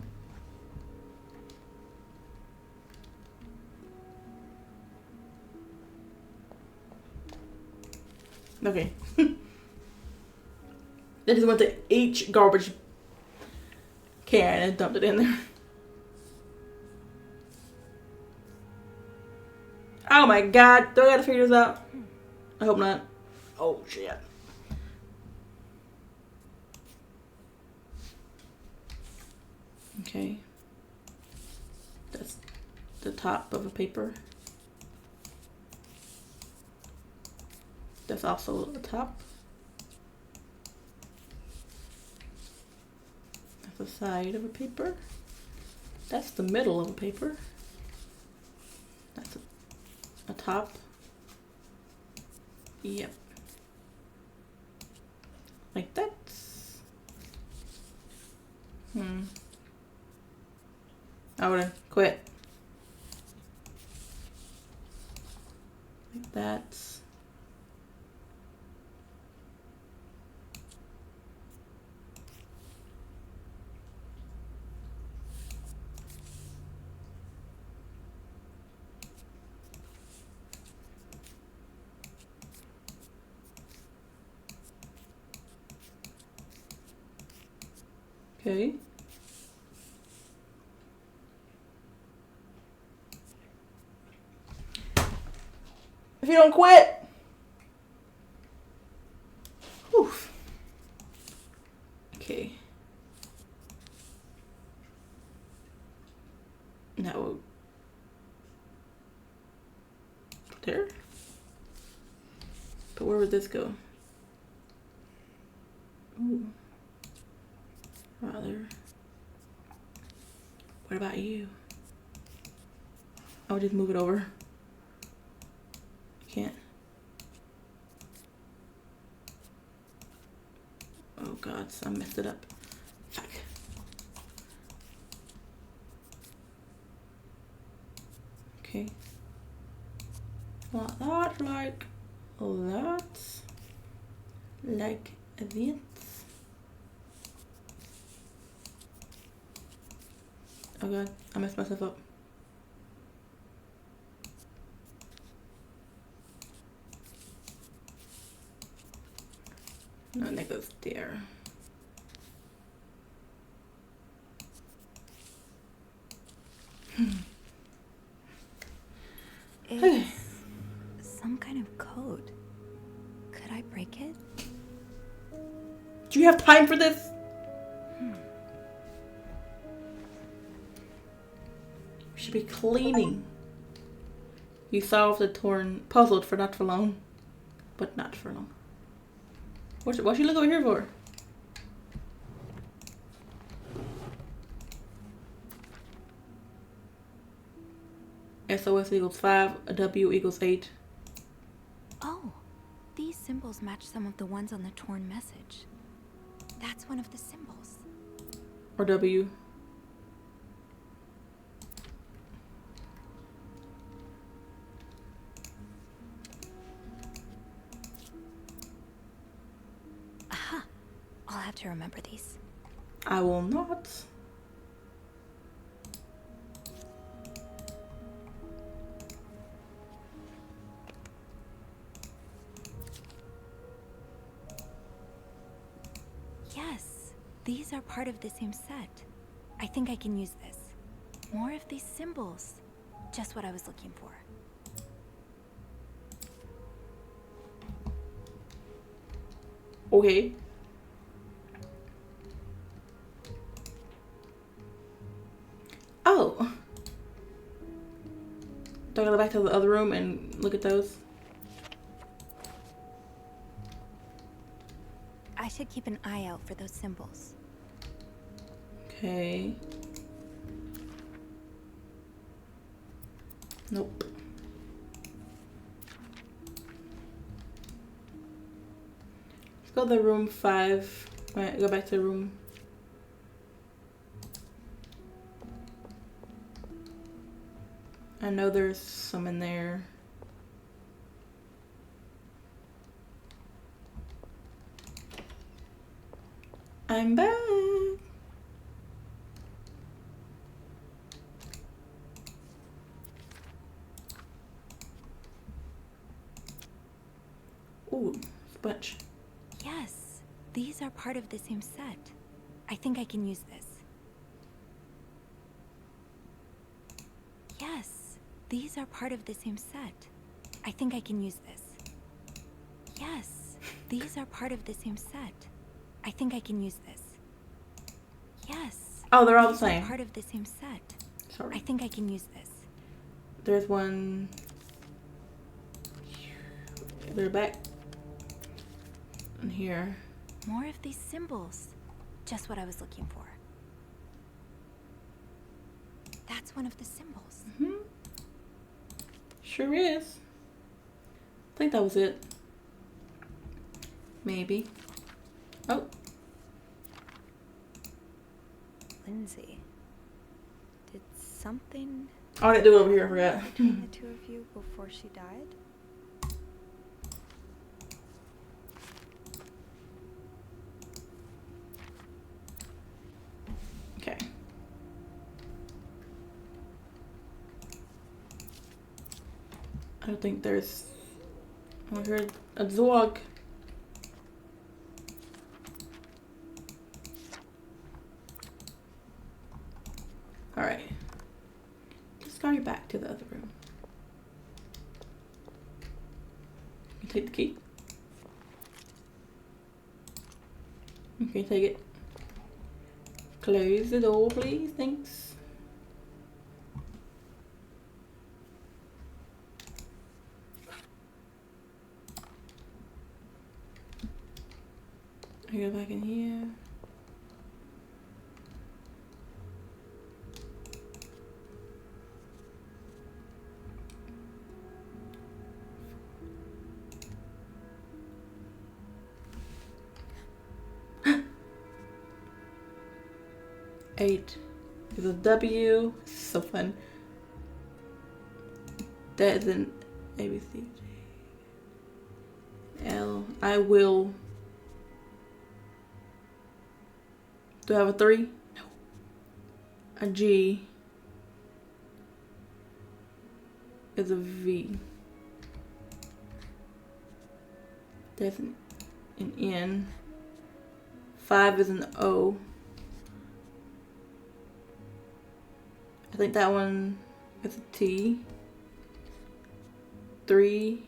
Okay. They just went to each garbage can and dumped it in there. Oh my god, do I gotta figure this out? I hope not. Oh shit. Okay. That's the top of a paper. That's also the top. That's the side of a paper. That's the middle of a paper. That's a top. Yep. Like that. I would've quit. Like that. Okay. If you don't quit. Oof. Okay. Now. There. But where would this go? Ooh. Rather. What about you? I'll just move it over. Can't. Oh god, I messed it up. Fuck. Okay. Like that, like that. Like this. Oh god, I messed myself up. No, that goes there. It's some kind of code. Could I break it? Do you have time for this? We should be cleaning. You solved the torn puzzled for not for long. But not for long. What you look over here for? SOS equals 5, a W equals 8. Oh, these symbols match some of the ones on the torn message. That's one of the symbols. Or W. Aha! I'll have to remember these. I will not. Yes, these are part of the same set. I think I can use this. More of these symbols. Just what I was looking for. Okay. Oh. Do I go back to the other room and look at those? I should keep an eye out for those symbols. Okay. Nope. Let's go to room 5. Right, go back to room. I know there's some in there. I'm back. Ooh, sponge. Yes, these are part of the same set. I think I can use this. Yes, these are part of the same set. I think I can use this. Yes, these are part of the same set. I think I can use this. Yes. Oh, they're all the these are same. part of the same set. Sorry. I think I can use this. There's one. They're back. in here. More of these symbols. Just what I was looking for. That's one of the symbols. Mm-hmm. Sure is. I think that was it. Maybe. Oh. Lindsay. Did something Oh, I didn't do it over here, I forgot. between the two of you before she died? Okay. I don't think there's... I heard a Zorg. Alright. Just go back to the other room. You take the key. Okay, take it. Close the door, please. Thanks. I go back in here. Eight is a W. So fun. That is an A, B, C, J, L. I will. Do I have a 3? No. A G is a V. That's an N. 5 is an O. I think that one is a T. 3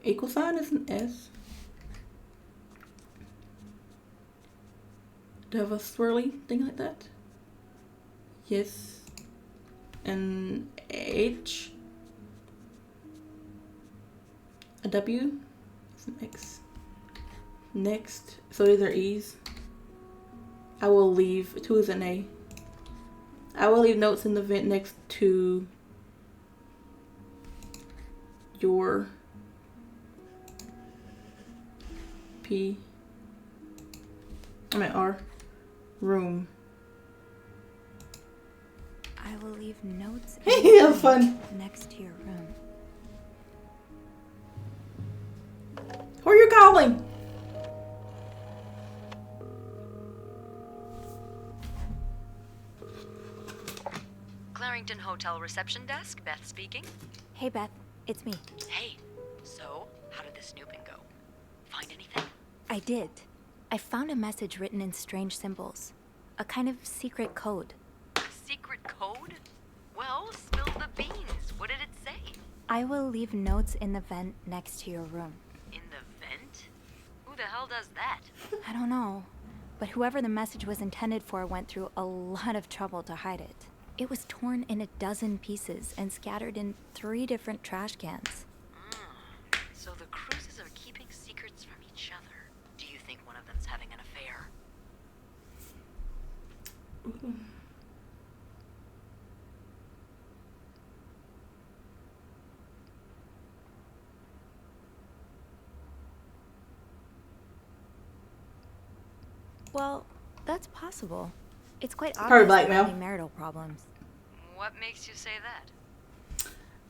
equal sign is an S. Do I have a swirly thing like that? Yes. And H. A W. It's an X. Next. So these are E's. I will leave. 2 is an A. I will leave notes in the vent next to your P. I mean R. Room. I will leave notes Hey, that was fun. next to your room. Who are you calling? Clarington Hotel reception desk, Beth speaking. Hey Beth, it's me. Hey, so how did the snooping go? Find anything? I did. I found a message written in strange symbols. A kind of secret code. Secret code? Well, spill the beans. What did it say? I will leave notes in the vent next to your room. In the vent? Who the hell does that? I don't know, but whoever the message was intended for went through a lot of trouble to hide it. It was torn in 12 pieces and scattered in 3 different trash cans. So the Cruzes are keeping secrets from each other. Do you think one of them's having an affair? Well, that's possible. It's quite Probably obvious they're blackmail. having marital problems. What makes you say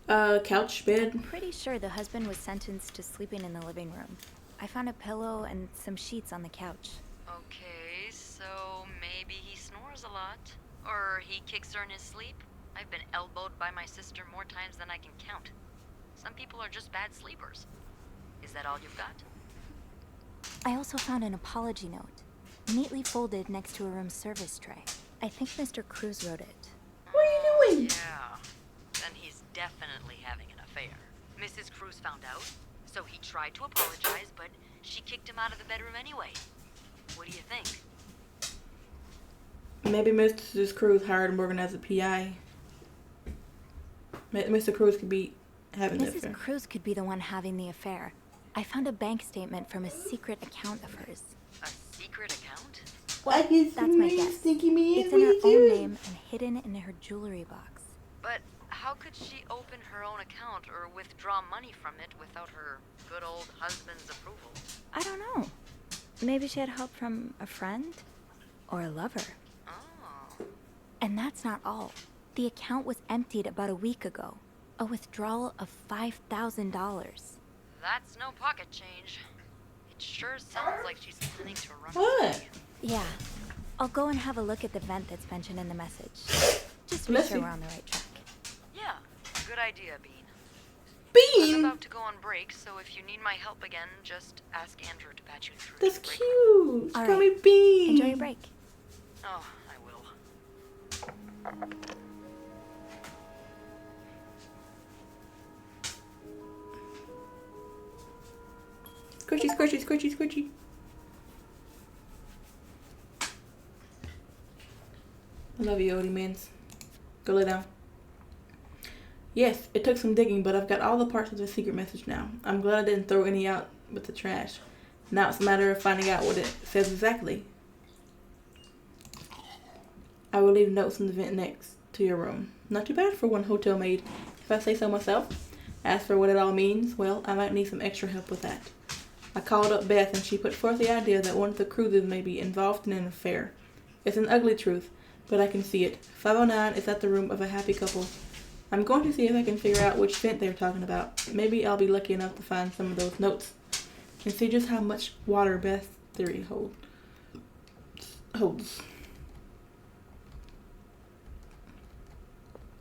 that? Couch, bed. I'm pretty sure the husband was sentenced to sleeping in the living room. I found a pillow and some sheets on the couch. Okay, so maybe he snores a lot. Or he kicks her in his sleep. I've been elbowed by my sister more times than I can count. Some people are just bad sleepers. Is that all you've got? I also found an apology note, neatly folded next to a room service tray. I think Mr. Cruz wrote it. What are you doing? Yeah. Then he's definitely having an affair. Mrs. Cruz found out, so he tried to apologize, but she kicked him out of the bedroom anyway. What do you think? Maybe Mrs. Cruz hired Morgan as a PI. Mr. Cruz could be having the affair. Mrs. Cruz could be the one having the affair. I found a bank statement from a secret account of hers. A secret account? Well, that's my guess. It's in her own name and hidden in her jewelry box. But how could she open her own account or withdraw money from it without her good old husband's approval? I don't know. Maybe she had help from a friend or a lover. Oh. And that's not all. The account was emptied about a week ago. A withdrawal of $5,000. That's no pocket change. It sure sounds like she's planning to run. What? Yeah. I'll go and have a look at the vent that's mentioned in the message. Just to be Bless sure you. we're on the right track. Yeah, good idea, Bean. Bean? I'm about to go on break, so if you need my help again, just ask Andrew to patch you through. That's to the break cute. All Call right. me Bean. Enjoy your break. room. Oh, I will. Squishy, squishy, squishy, squishy. I love you, Odie Mans. Go lay down. Yes, it took some digging, but I've got all the parts of the secret message now. I'm glad I didn't throw any out with the trash. Now it's a matter of finding out what it says exactly. I will leave notes in the vent next to your room. Not too bad for one hotel maid, if I say so myself. As for what it all means, well, I might need some extra help with that. I called up Beth and she put forth the idea that one of the cruisers may be involved in an affair. It's an ugly truth, but I can see it. 509 is at the room of a happy couple. I'm going to see if I can figure out which vent they're talking about. Maybe I'll be lucky enough to find some of those notes and see just how much water Beth's theory holds.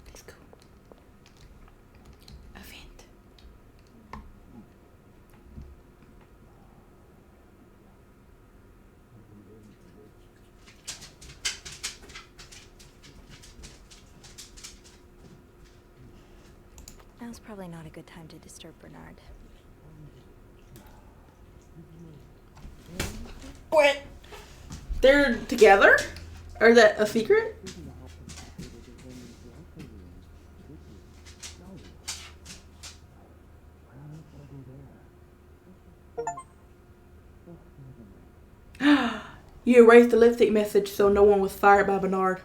Let's go. A vent. Now's probably not a good time to disturb Bernard. What? They're together? Or is that a secret? You erased the lipstick message so no one was fired by Bernard.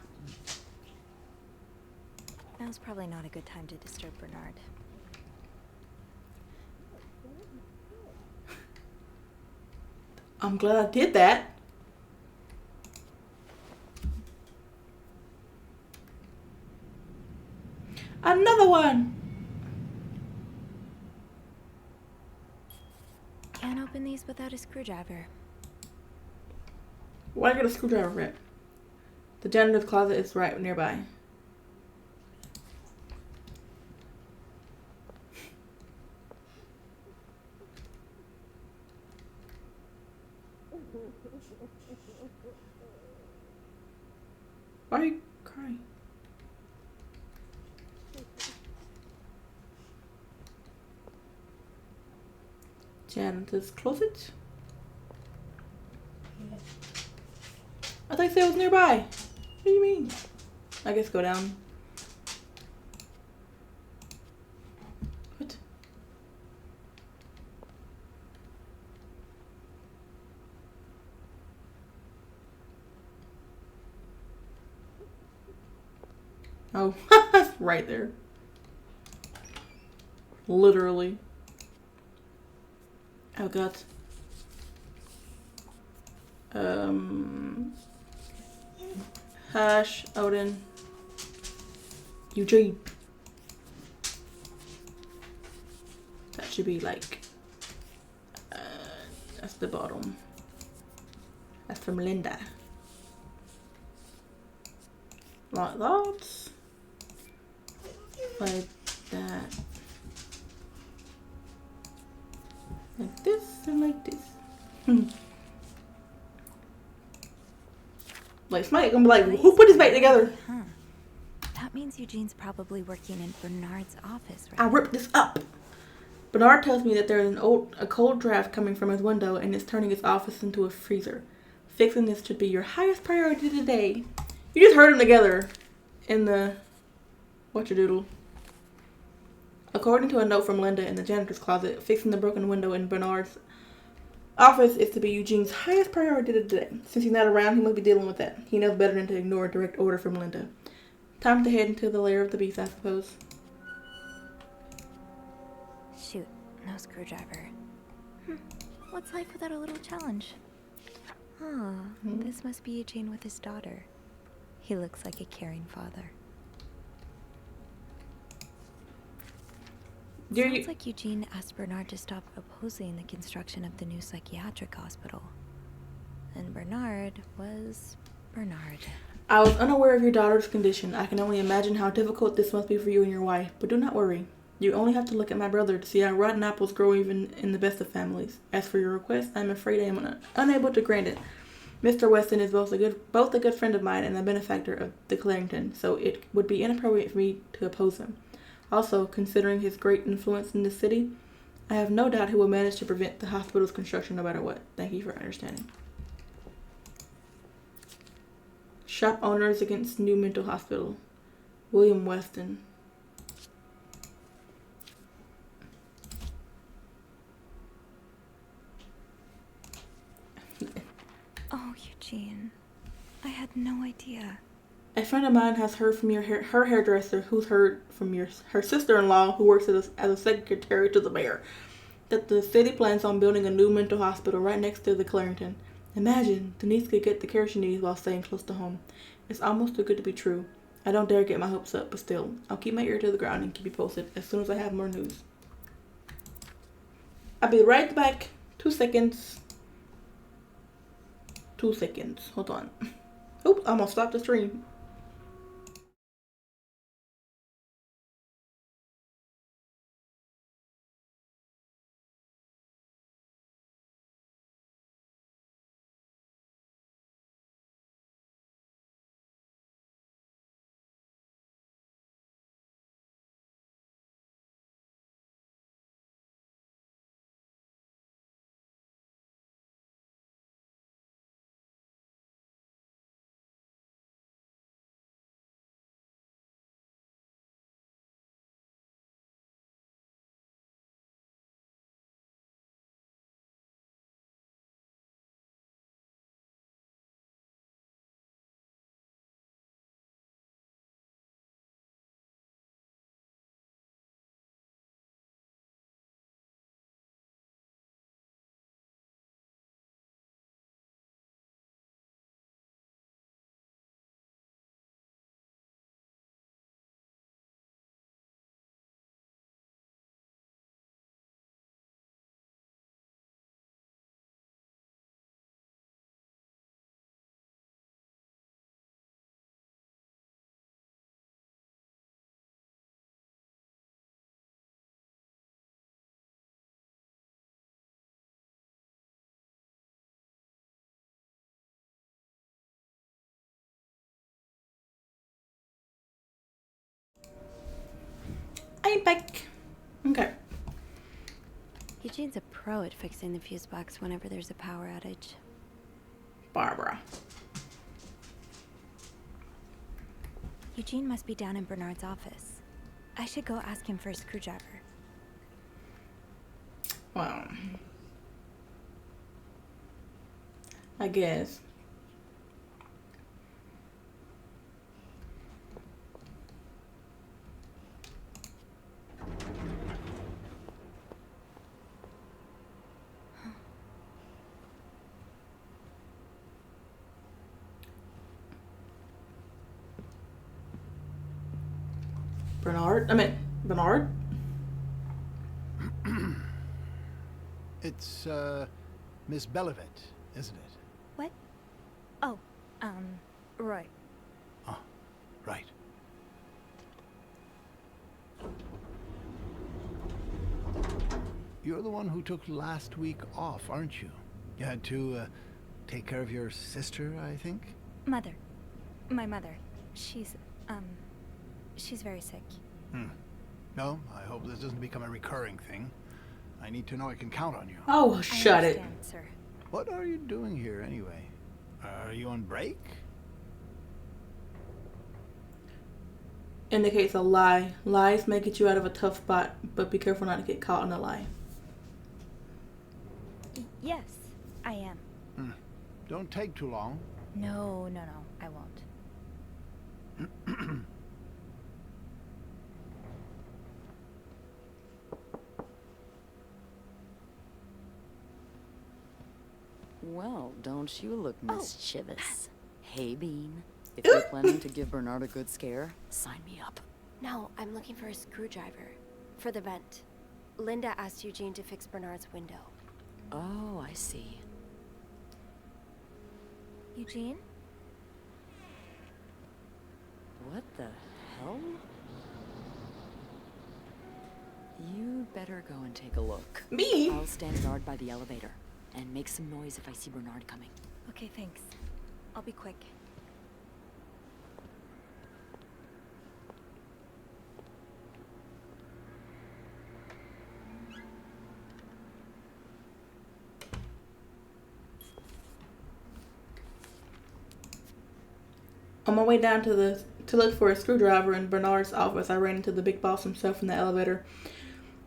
Now's probably not a good time to disturb Bernard. I'm glad I did that. Another one. Can't open these without a screwdriver. Why get a screwdriver for it? The janitor's closet is right nearby. Why are you crying? Janitor's closet. I thought you said it was nearby. What do you mean? I guess go down. What? Oh, right there. Literally. Oh god. Hash, Odin, Eugene. That should be like, that's the bottom. That's from Linda. Like that. Like that. Like this and like this. Like somebody gonna be like, who put this back together? Huh. That means Eugene's probably working in Bernard's office, right? I ripped this up. Bernard tells me that there is a cold draft coming from his window and it's turning his office into a freezer. Fixing this should be your highest priority today. You just heard them together in the whatchadoodle. According to a note from Linda in the janitor's closet, fixing the broken window in Bernard's office is to be Eugene's highest priority today. Since he's not around, he must be dealing with that. He knows better than to ignore a direct order from Linda. Time to head into the lair of the beast, I suppose. Shoot, no screwdriver. What's life without a little challenge? This must be Eugene with his daughter. He looks like a caring father. Sounds like Eugene asked Bernard to stop opposing the construction of the new psychiatric hospital. And Bernard was Bernard. I was unaware of your daughter's condition. I can only imagine how difficult this must be for you and your wife, but do not worry. You only have to look at my brother to see how rotten apples grow even in the best of families. As for your request, I'm afraid I am unable to grant it. Mr. Weston is both a good friend of mine and a benefactor of the Clarington, so it would be inappropriate for me to oppose him. Also, considering his great influence in the city, I have no doubt he will manage to prevent the hospital's construction no matter what. Thank you for understanding. Shop owners against new mental hospital. William Weston. Oh, Eugene. I had no idea. A friend of mine has heard from her hairdresser, who's heard from her sister-in-law, who works as a secretary to the mayor, that the city plans on building a new mental hospital right next to the Clarington. Imagine, Denise could get the care she needs while staying close to home. It's almost too good to be true. I don't dare get my hopes up, but still, I'll keep my ear to the ground and keep you posted as soon as I have more news. I'll be right back. 2 seconds. 2 seconds. Hold on. Oops, I almost stopped the stream. I'm back. Okay. Eugene's a pro at fixing the fuse box whenever there's a power outage. Barbara. Eugene must be down in Bernard's office. I should go ask him for a screwdriver. Well, I guess. Bernard? It's, Miss Belivet, isn't it? What? Oh, Roy. Oh, right. You're the one who took last week off, aren't you? You had to, take care of your sister, I think? Mother. My mother. She's very sick. No, I hope this doesn't become a recurring thing. I need to know I can count on you. Oh, shut it. Sir. What are you doing here, anyway? Are you on break? indicates a lie. Lies may get you out of a tough spot, but be careful not to get caught in a lie. Yes, I am. Don't take too long. No, I won't. Well, don't you look mischievous. Hey, Bean. If you're planning to give Bernard a good scare, sign me up. No, I'm looking for a screwdriver. For the vent. Linda asked Eugene to fix Bernard's window. Oh, I see. Eugene? What the hell? You better go and take a look. Me? I'll stand guard by the elevator and make some noise if I see Bernard coming. Okay, thanks. I'll be quick. On my way down to look for a screwdriver in Bernard's office, I ran into the big boss himself in the elevator.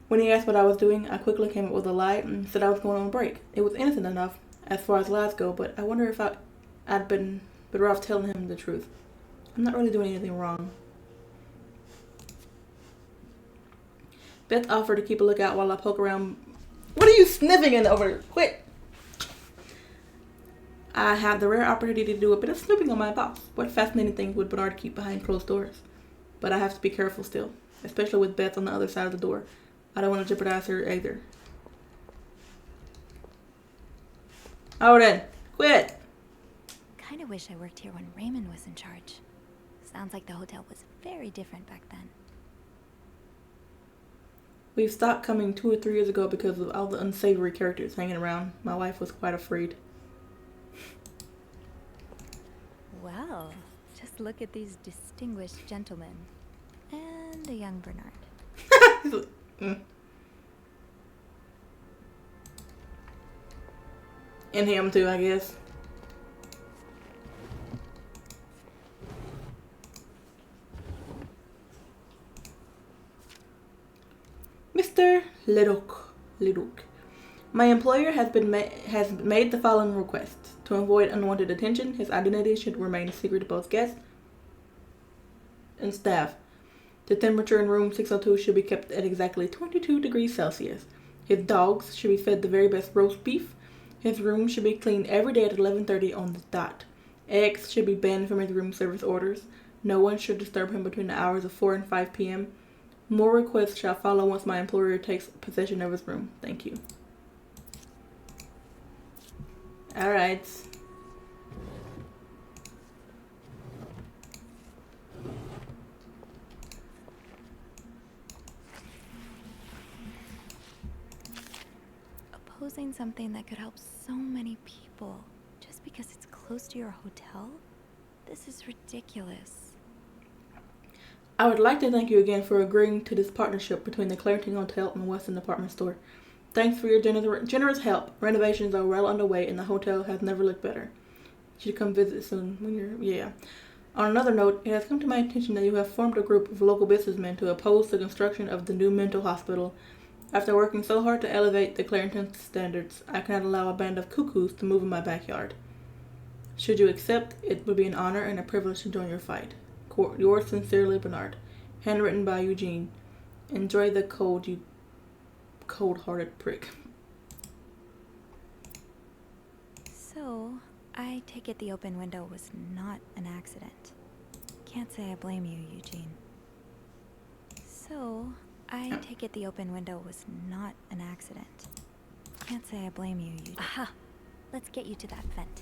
When he asked what I was doing, I quickly came up with a lie and said I was going on a break. It was innocent enough as far as lies go, but I wonder if I'd been better off telling him the truth. I'm not really doing anything wrong. Beth offered to keep a lookout while I poke around. What are you sniffing in over there? Quit! I have the rare opportunity to do a bit of snooping on my boss. What fascinating things would Bernard keep behind closed doors? But I have to be careful still, especially with Beth on the other side of the door. I don't want to jeopardize her either. Oh then, quit! Kinda wish I worked here when Raymond was in charge. Sounds like the hotel was very different back then. We've stopped coming 2 or 3 years ago because of all the unsavory characters hanging around. My wife was quite afraid. Well, just look at these distinguished gentlemen. And a young Bernard. And him too, I guess. Mr. Leduc. My employer has made the following request. To avoid unwanted attention, his identity should remain a secret to both guests and staff. The temperature in room 602 should be kept at exactly 22 degrees Celsius. His dogs should be fed the very best roast beef. His room should be cleaned every day at 11:30 on the dot. Eggs should be banned from his room service orders. No one should disturb him between the hours of 4 and 5 p.m. More requests shall follow once my employer takes possession of his room. Thank you. Alright. Opposing something that could help so many people just because it's close to your hotel? This is ridiculous. I would like to thank you again for agreeing to this partnership between the Clarendon Hotel and Weston Department Store. Thanks for your generous help. Renovations are well underway and the hotel has never looked better. You should come visit soon when you're, On another note, it has come to my attention that you have formed a group of local businessmen to oppose the construction of the new mental hospital. After working so hard to elevate the Clarendon standards, I cannot allow a band of cuckoos to move in my backyard. Should you accept, it would be an honor and a privilege to join your fight. Yours sincerely, Bernard. Handwritten by Eugene. Enjoy the cold, you cold-hearted prick. So, I take it the open window was not an accident. Can't say I blame you, Eugene. So, I take it the open window was not an accident. Can't say I blame you, Eugene. Aha! Let's get you to that vent.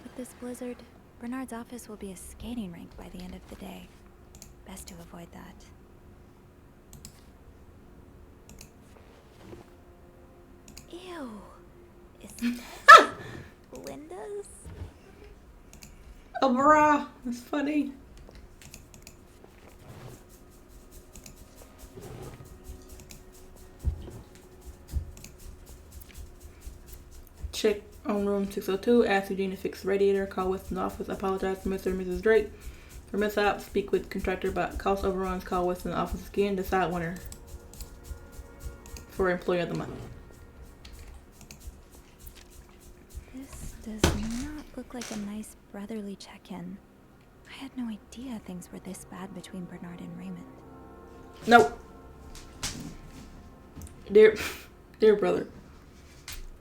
With this blizzard, Bernard's office will be a skating rink by the end of the day. Best to avoid that. Ew! Is this Linda's? Oh, brah! That's funny. On room 602, ask Eugene to fix radiator. Call Weston's office. Apologize to Mr. and Mrs. Drake for mishap. Speak with contractor about cost overruns. Call Weston's office again. Decide winner for Employee of the Month. This does not look like a nice brotherly check-in. I had no idea things were this bad between Bernard and Raymond. Nope. Dear brother,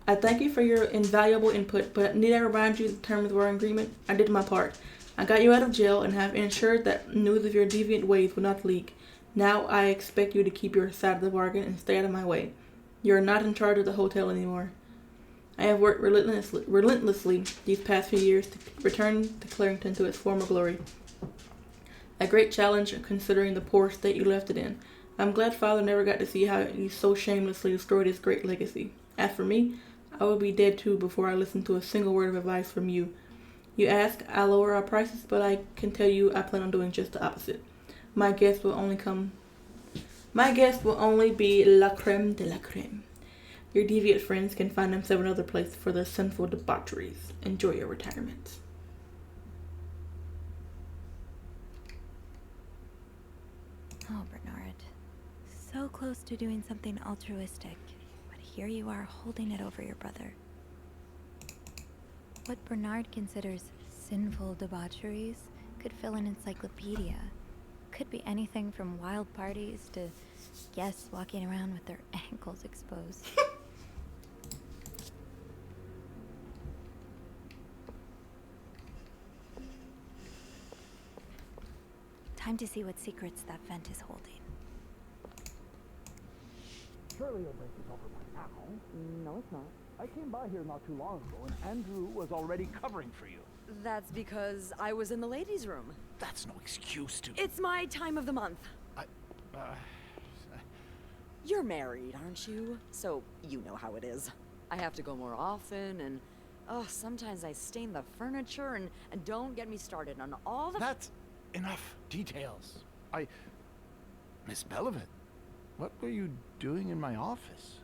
I thank you for your invaluable input, but need I remind you the terms were in agreement? I did my part. I got you out of jail and have ensured that news of your deviant ways will not leak. Now I expect you to keep your side of the bargain and stay out of my way. You are not in charge of the hotel anymore. I have worked relentlessly these past few years to return the Clarington to its former glory. A great challenge considering the poor state you left it in. I'm glad Father never got to see how you so shamelessly destroyed his great legacy. As for me, I would be dead too before I listened to a single word of advice from you. You ask, I lower our prices, but I can tell you I plan on doing just the opposite. My guests will only be la creme de la creme. Your deviant friends can find themselves another place for their sinful debaucheries. Enjoy your retirement. Oh, Bernard. So close to doing something altruistic, but here you are holding it over your brother. What Bernard considers sinful debaucheries could fill an encyclopedia. Could be anything from wild parties to guests walking around with their ankles exposed. Time to see what secrets that vent is holding. Surely your break is over by now. No, it's not. I came by here not too long ago, and Andrew was already covering for you. That's because I was in the ladies' room. That's no excuse to... It's my time of the month. You're married, aren't you? So you know how it is. I have to go more often, and sometimes I stain the furniture, and don't get me started on all the... That's enough details. Miss Bellevit, what were you doing in my office?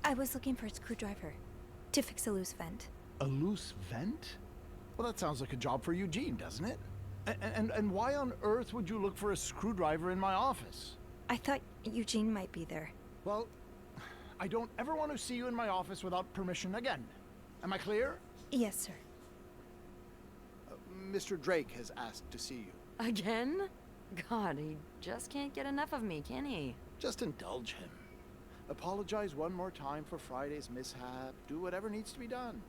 I was looking for a screwdriver to fix a loose vent. A loose vent? Well, that sounds like a job for Eugene, doesn't it? And why on earth would you look for a screwdriver in my office? I thought Eugene might be there. Well, I don't ever want to see you in my office without permission again. Am I clear? Yes, sir. Mr. Drake has asked to see you. Again? God, he just can't get enough of me, can he? Just indulge him. Apologize one more time for Friday's mishap. Do whatever needs to be done.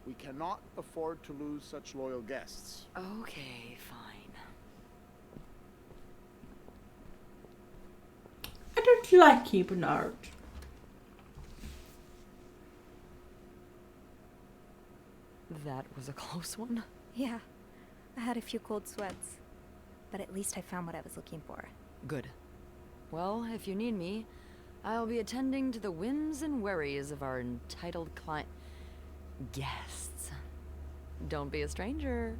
We cannot afford to lose such loyal guests. Okay, fine. I don't like you, Bernard. That was a close one. Yeah, I had a few cold sweats, but at least I found what I was looking for. Good. Well, if you need me, I'll be attending to the whims and worries of our entitled client... guests. Don't be a stranger.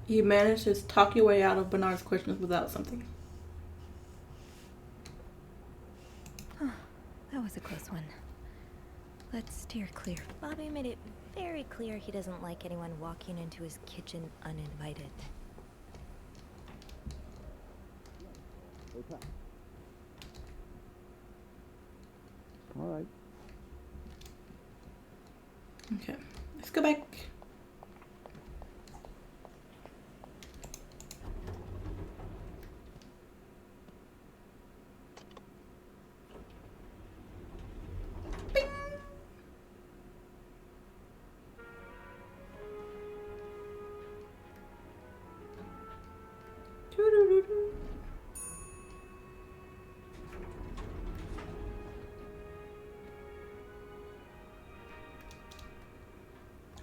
You managed to talk your way out of Bernard's questions without something. That was a close one. Let's steer clear. Bobby made it very clear he doesn't like anyone walking into his kitchen uninvited. All right. Okay, let's go back.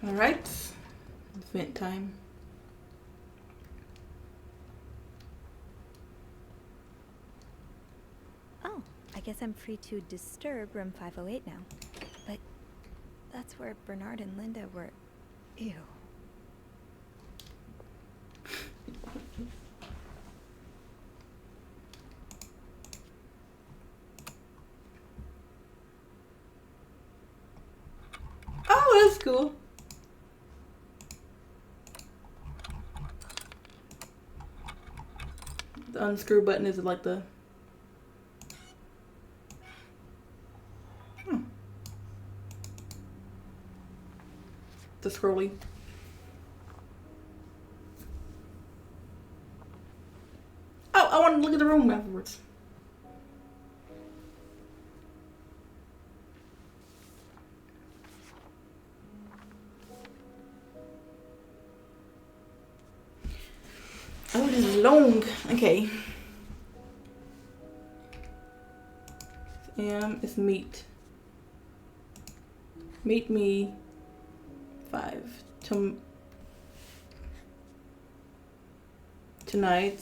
Alright, vent time. Oh, I guess I'm free to disturb room 508 now. But that's where Bernard and Linda were... Ew. that's cool. The unscrew button is like the... The scrolly. Oh, I want to look at the room afterwards. Oh, this is long. Okay. It's meet. Meet me 5 tonight.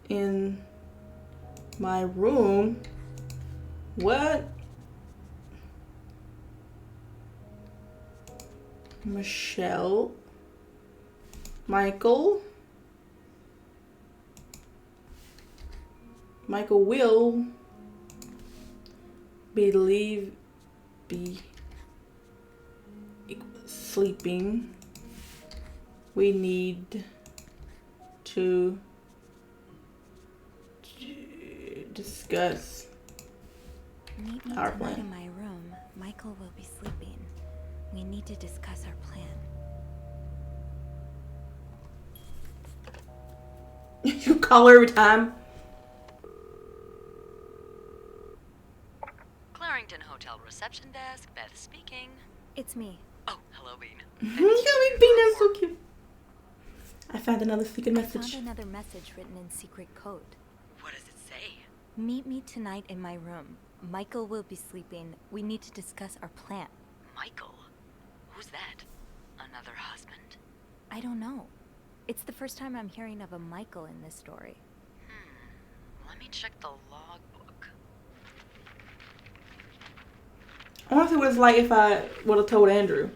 In my room. What? Michelle. Michael will be sleeping. We need to discuss Meet me our tonight plan. in my room. Michael will be sleeping. We need to discuss our plan. You call her every time. Clarington Hotel reception desk, Beth speaking. It's me. Oh, hello, Bean. You got me Bean, that's so cute. I found another secret I message. found another message written in secret code. What does it say? Meet me tonight in my room. Michael will be sleeping. We need to discuss our plan. Michael? Who's that? Another husband? I don't know. It's the first time I'm hearing of a Michael in this story. Let me check the logbook. I want to see what it's like if I would have told Andrew.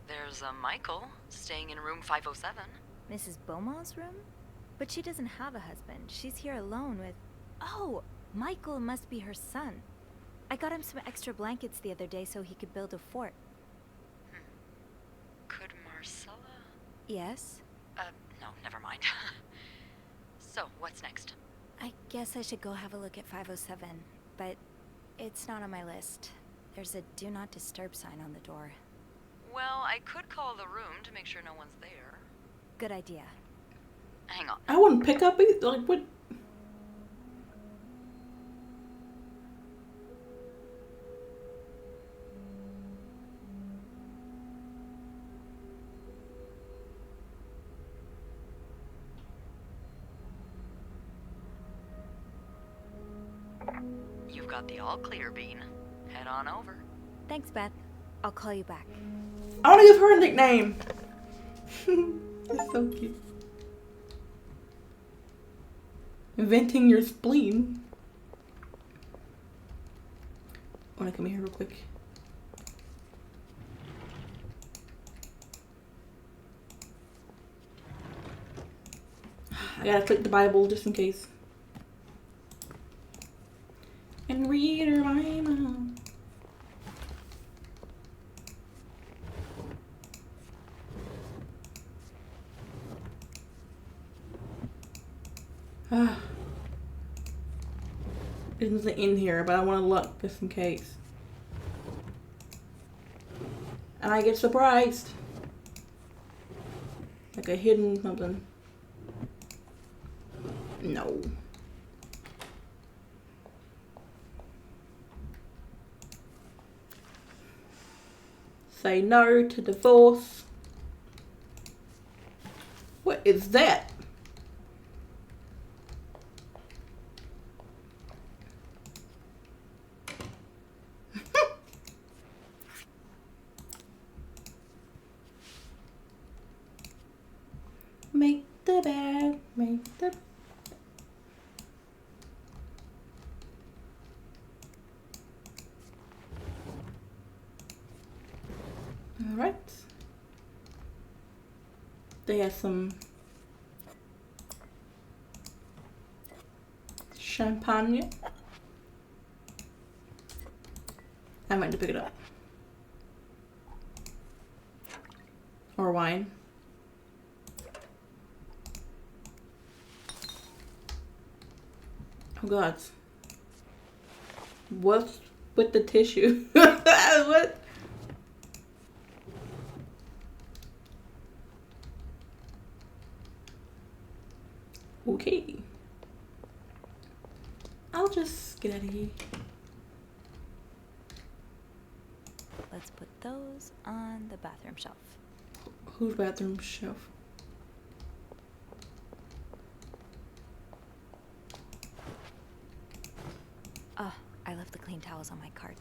There's a Michael staying in room 507. Mrs. Beaumont's room? But she doesn't have a husband. She's here alone with... Oh! Michael must be her son. I got him some extra blankets the other day so he could build a fort. Could Marcella? Yes? No, never mind. So, what's next? I guess I should go have a look at 507, but it's not on my list. There's a do not disturb sign on the door. Well, I could call the room to make sure no one's there. Good idea. Hang on. I wouldn't pick up either. Like, what? You've got the all clear, Bean. Head on over. Thanks, Beth. I'll call you back. I want to give her a nickname. That's so cute. Inventing your spleen. I want to come here real quick. I gotta click the Bible just in case. And read her Bible. There's nothing in here, but I want to look just in case. And I get surprised. Like a hidden something. No. Say no to divorce. What is that? Make the bed, make the... Alright. They have some champagne. I meant to pick it up. Or wine. Oh God. What's with the tissue? What? Okay. I'll just get out of here. Let's put those on the bathroom shelf. Whose bathroom shelf? I left the clean towels on my cart.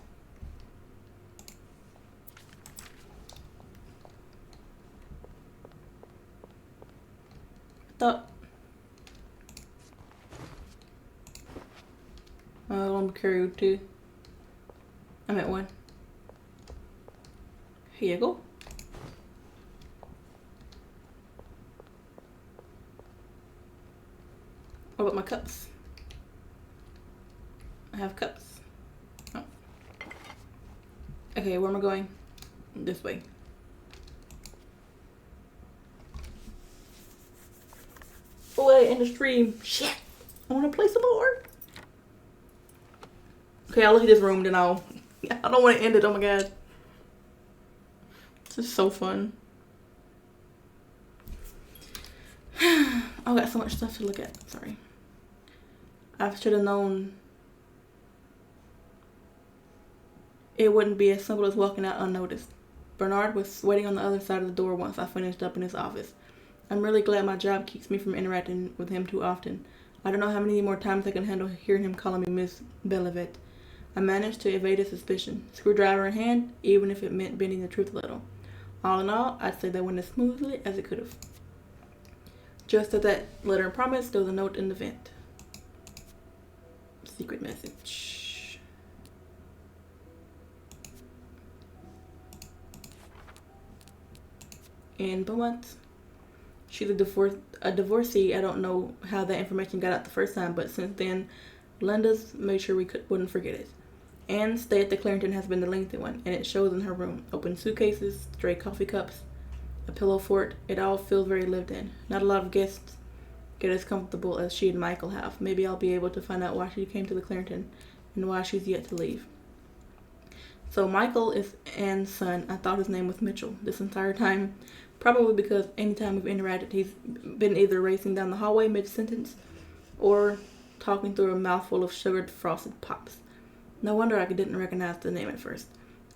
I'm carrying two. I'm at one. Here you go. What about my cups? I have cups. Oh. Okay, where am I going? This way. Away in the stream. Shit. I want to play some more. Okay, I'll look at this room, then I don't want to end it. Oh my God. This is so fun. I've got so much stuff to look at. Sorry. I should have known it wouldn't be as simple as walking out unnoticed. Bernard was waiting on the other side of the door once I finished up in his office. I'm really glad my job keeps me from interacting with him too often. I don't know how many more times I can handle hearing him calling me Miss Belivet. I managed to evade his suspicion, screwdriver in hand, even if it meant bending the truth a little. All in all, I'd say that went as smoothly as it could have. Just as that letter promised, there was a note in the vent. Secret message. In Beaumont. She's a divorcee. I don't know how that information got out the first time, but since then, Linda's made sure we wouldn't forget it. Anne's stay at the Clarington has been the lengthy one, and it shows in her room. Open suitcases, stray coffee cups, a pillow fort. It all feels very lived in. Not a lot of guests get as comfortable as she and Michael have. Maybe I'll be able to find out why she came to the Clarington and why she's yet to leave. So Michael is Anne's son. I thought his name was Mitchell this entire time. Probably because anytime we've interacted, he's been either racing down the hallway mid-sentence or talking through a mouthful of sugared frosted pops. No wonder I didn't recognize the name at first.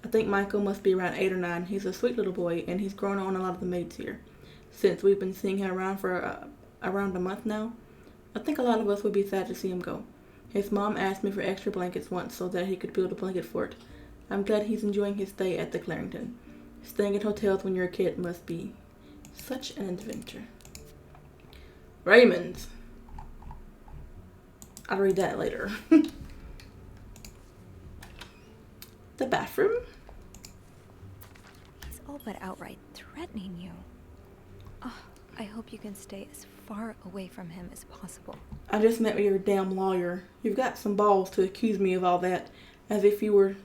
I think Michael must be around 8 or 9. He's a sweet little boy, and he's grown on a lot of the maids here. Since we've been seeing him around for around a month now, I think a lot of us would be sad to see him go. His mom asked me for extra blankets once so that he could build a blanket fort. I'm glad he's enjoying his stay at the Clarington. Staying in hotels when you're a kid must be such an adventure. Raymond. I'll read that later. The bathroom? He's all but outright threatening you. Oh, I hope you can stay as far away from him as possible. I just met with your damn lawyer. You've got some balls to accuse me of all that, as if you were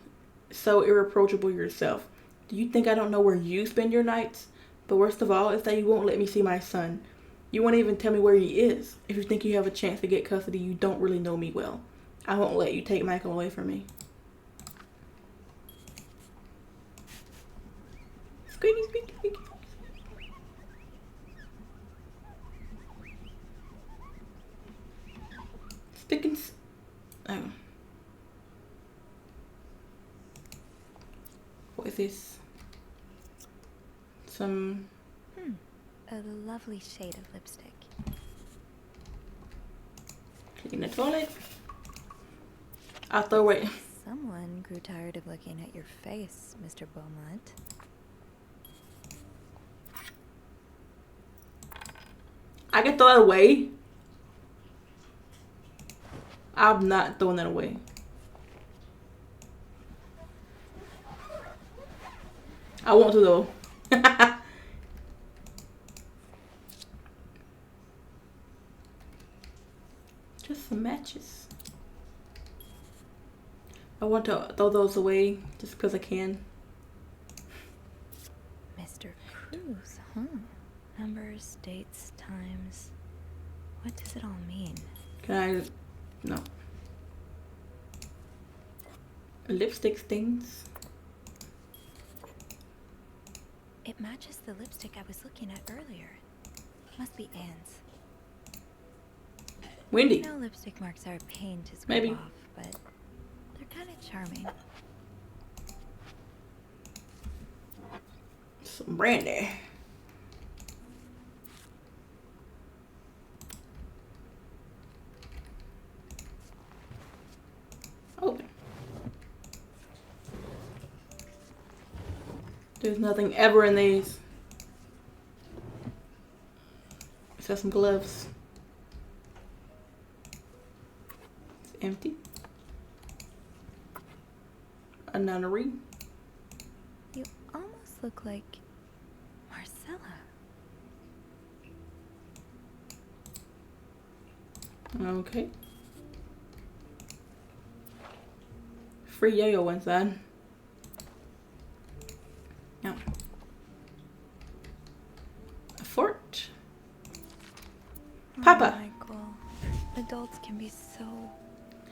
so irreproachable yourself. Do you think I don't know where you spend your nights? But worst of all is that you won't let me see my son. You won't even tell me where he is. If you think you have a chance to get custody, you don't really know me well. I won't let you take Michael away from me. Squeaky, squeaky, squeaky. Stickins. Oh. What is this? Some... A lovely shade of lipstick. Clean the toilet. I'll throw it. Someone grew tired of looking at your face, Mr. Beaumont. I can throw that away. I'm not throwing that away. I want to though. Just some matches. I want to throw those away just because I can. Mr. Cruz, huh? Numbers, dates, times. What does it all mean? Can I? No. Lipstick stains. It matches the lipstick I was looking at earlier. Must be Anne's. Wendy. I know lipstick marks are a pain to scrub Maybe. off, but they're kind of charming. Some brandy. Open. There's nothing ever in these. Except some gloves. It's empty. A nunnery. You almost look like Marcella. Okay. Free yo-yo inside. No. A fort. Papa. Michael, adults can be so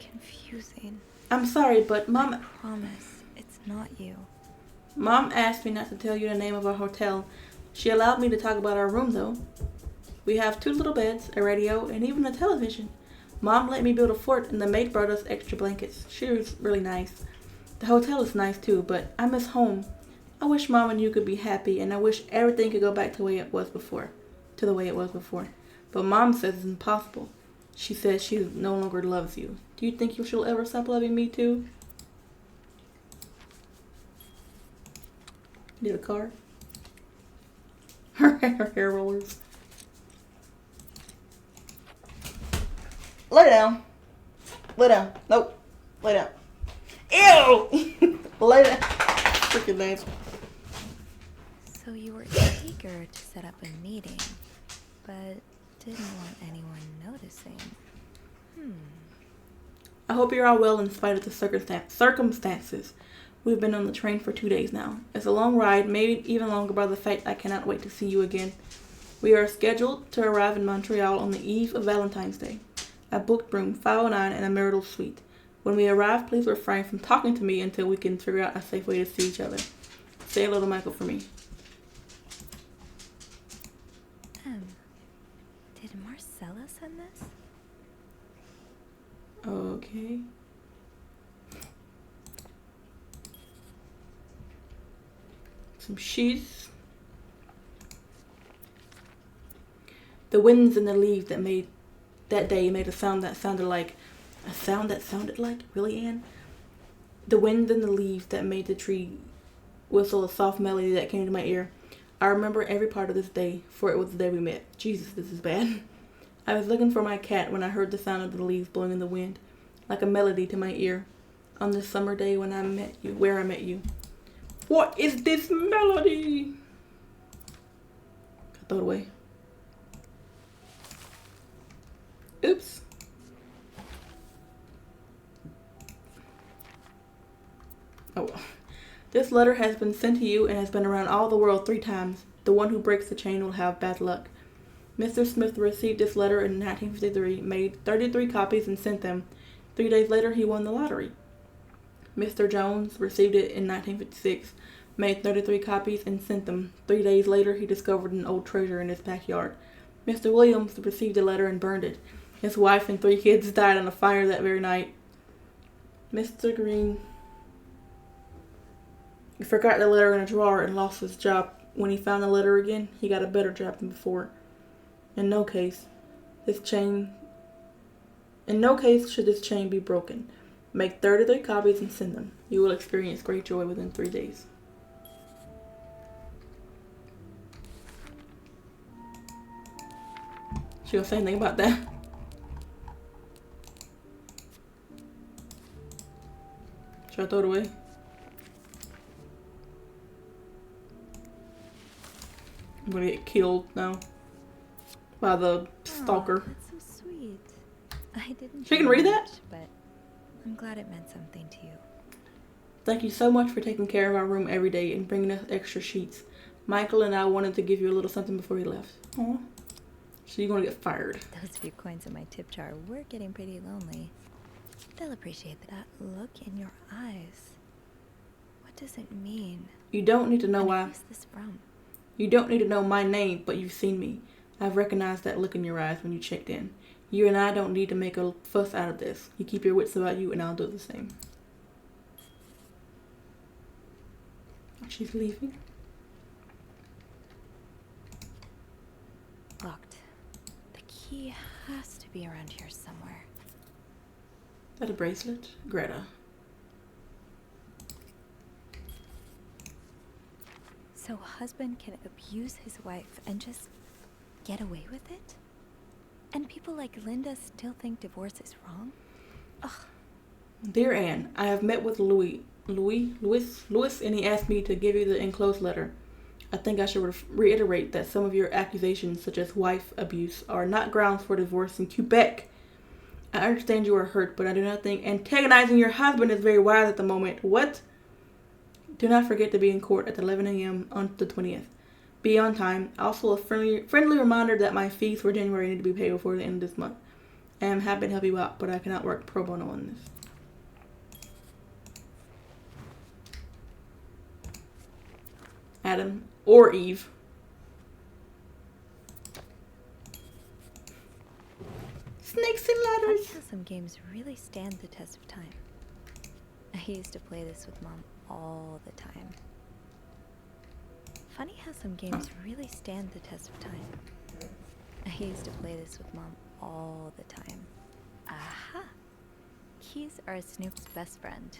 confusing. I'm sorry, but Mom... I promise, it's not you. Mom asked me not to tell you the name of our hotel. She allowed me to talk about our room, though. We have 2 little beds, a radio, and even a television. Mom let me build a fort, and the maid brought us extra blankets. She was really nice. The hotel is nice, too, but I miss home. I wish Mom and you could be happy, and I wish everything could go back to the way it was before. But Mom says it's impossible. She says she no longer loves you. Do you think she'll ever stop loving me, too? Need a car? Her hair rollers. Lay down. Lay down. Nope. Lay down. Ew! Lay down. Freaking nice. So you were eager to set up a meeting, but didn't want anyone noticing. I hope you're all well in spite of the circumstances. We've been on the train for 2 days now. It's a long ride, maybe even longer by the fact I cannot wait to see you again. We are scheduled to arrive in Montreal on the eve of Valentine's Day. I booked room 509 in a marital suite. When we arrive, please refrain from talking to me until we can figure out a safe way to see each other. Say hello to Michael for me. Did Marcella send this? Okay. Some sheets. The winds and the leaves that day made a sound that sounded like... A sound that sounded like? Really, Anne? The wind and the leaves that made the tree whistle a soft melody that came to my ear. I remember every part of this day, for it was the day we met. Jesus, this is bad. I was looking for my cat when I heard the sound of the leaves blowing in the wind, like a melody to my ear, on this summer day when I met you, where I met you. What is this melody? Throw it away. Oops. Oh, this letter has been sent to you and has been around all the world 3 times. The one who breaks the chain will have bad luck. Mr. Smith received this letter in 1953, made 33 copies and sent them. 3 days later, he won the lottery. Mr. Jones received it in 1956, made 33 copies and sent them. 3 days later, he discovered an old treasure in his backyard. Mr. Williams received the letter and burned it. His wife and 3 kids died in a fire that very night. Mr. Green forgot the letter in a drawer and lost his job. When he found the letter again, he got a better job than before. In no case should this chain be broken. Make 33 copies and send them. You will experience great joy within 3 days. She gonna say anything about that? Should I throw it away? I'm gonna get killed now by the stalker. Oh, that's so sweet. I didn't. She can read that? But I'm glad it meant something to you. Thank you so much for taking care of our room every day and bringing us extra sheets. Michael and I wanted to give you a little something before you left. Aw. So you're gonna get fired. Those few coins in my tip jar were getting pretty lonely. They'll appreciate that look in your eyes. What does it mean? You don't need to know why. Who's this from? You don't need to know my name, but you've seen me. I've recognized that look in your eyes when you checked in. You and I don't need to make a fuss out of this. You keep your wits about you and I'll do the same. She's leaving. Locked. The key has to be around here somewhere. Is that a bracelet? Greta. So husband can abuse his wife and just get away with it? And people like Linda still think divorce is wrong? Ugh. Dear Anne, I have met with Louis, and he asked me to give you the enclosed letter. I think I should reiterate that some of your accusations, such as wife abuse, are not grounds for divorce in Quebec. I understand you are hurt, but I do not think antagonizing your husband is very wise at the moment. What? Do not forget to be in court at 11 a.m. on the 20th. Be on time. Also, a friendly reminder that my fees for January need to be paid before the end of this month. I am happy to help you out, but I cannot work pro bono on this. Adam or Eve. Snakes and ladders. Funny how some games really stand the test of time. I used to play this with Mom all the time. Funny how some games really stand the test of time. I used to play this with Mom all the time. Aha! Keys are Snoop's best friend.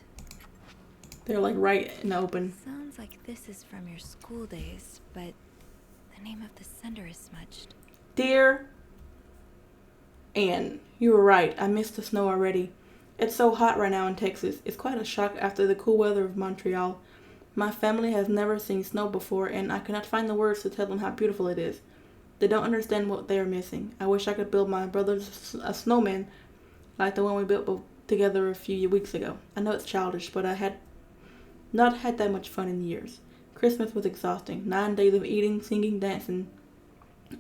They're like right in the open. Sounds like this is from your school days, but the name of the sender is smudged. Dear Anne, you were right. I missed the snow already. It's so hot right now in Texas. It's quite a shock after the cool weather of Montreal. My family has never seen snow before, and I cannot find the words to tell them how beautiful it is. They don't understand what they are missing. I wish I could build my brothers a snowman like the one we built together a few weeks ago. I know it's childish, but I had not had that much fun in years. Christmas was exhausting. 9 days of eating, singing, dancing.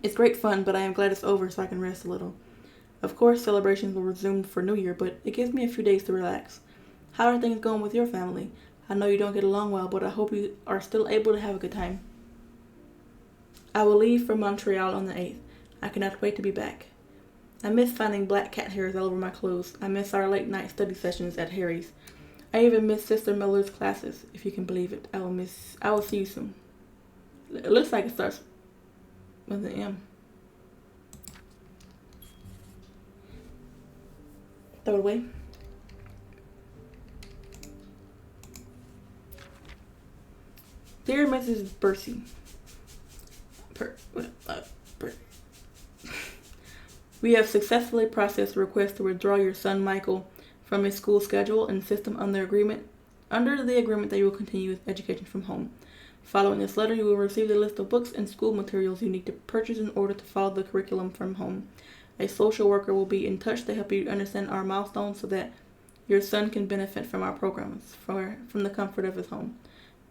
It's great fun, but I am glad it's over so I can rest a little. Of course, celebrations will resume for New Year, but it gives me a few days to relax. How are things going with your family? I know you don't get along well, but I hope you are still able to have a good time. I will leave for Montreal on the 8th. I cannot wait to be back. I miss finding black cat hairs all over my clothes. I miss our late night study sessions at Harry's. I even miss Sister Miller's classes, if you can believe it. I will see you soon. It looks like it starts with an M. Throw it away. Dear Mrs. Bercy, we have successfully processed a request to withdraw your son Michael from his school schedule and system under the agreement that you will continue his education from home. Following this letter, you will receive the list of books and school materials you need to purchase in order to follow the curriculum from home. A social worker will be in touch to help you understand our milestones so that your son can benefit from our programs from the comfort of his home.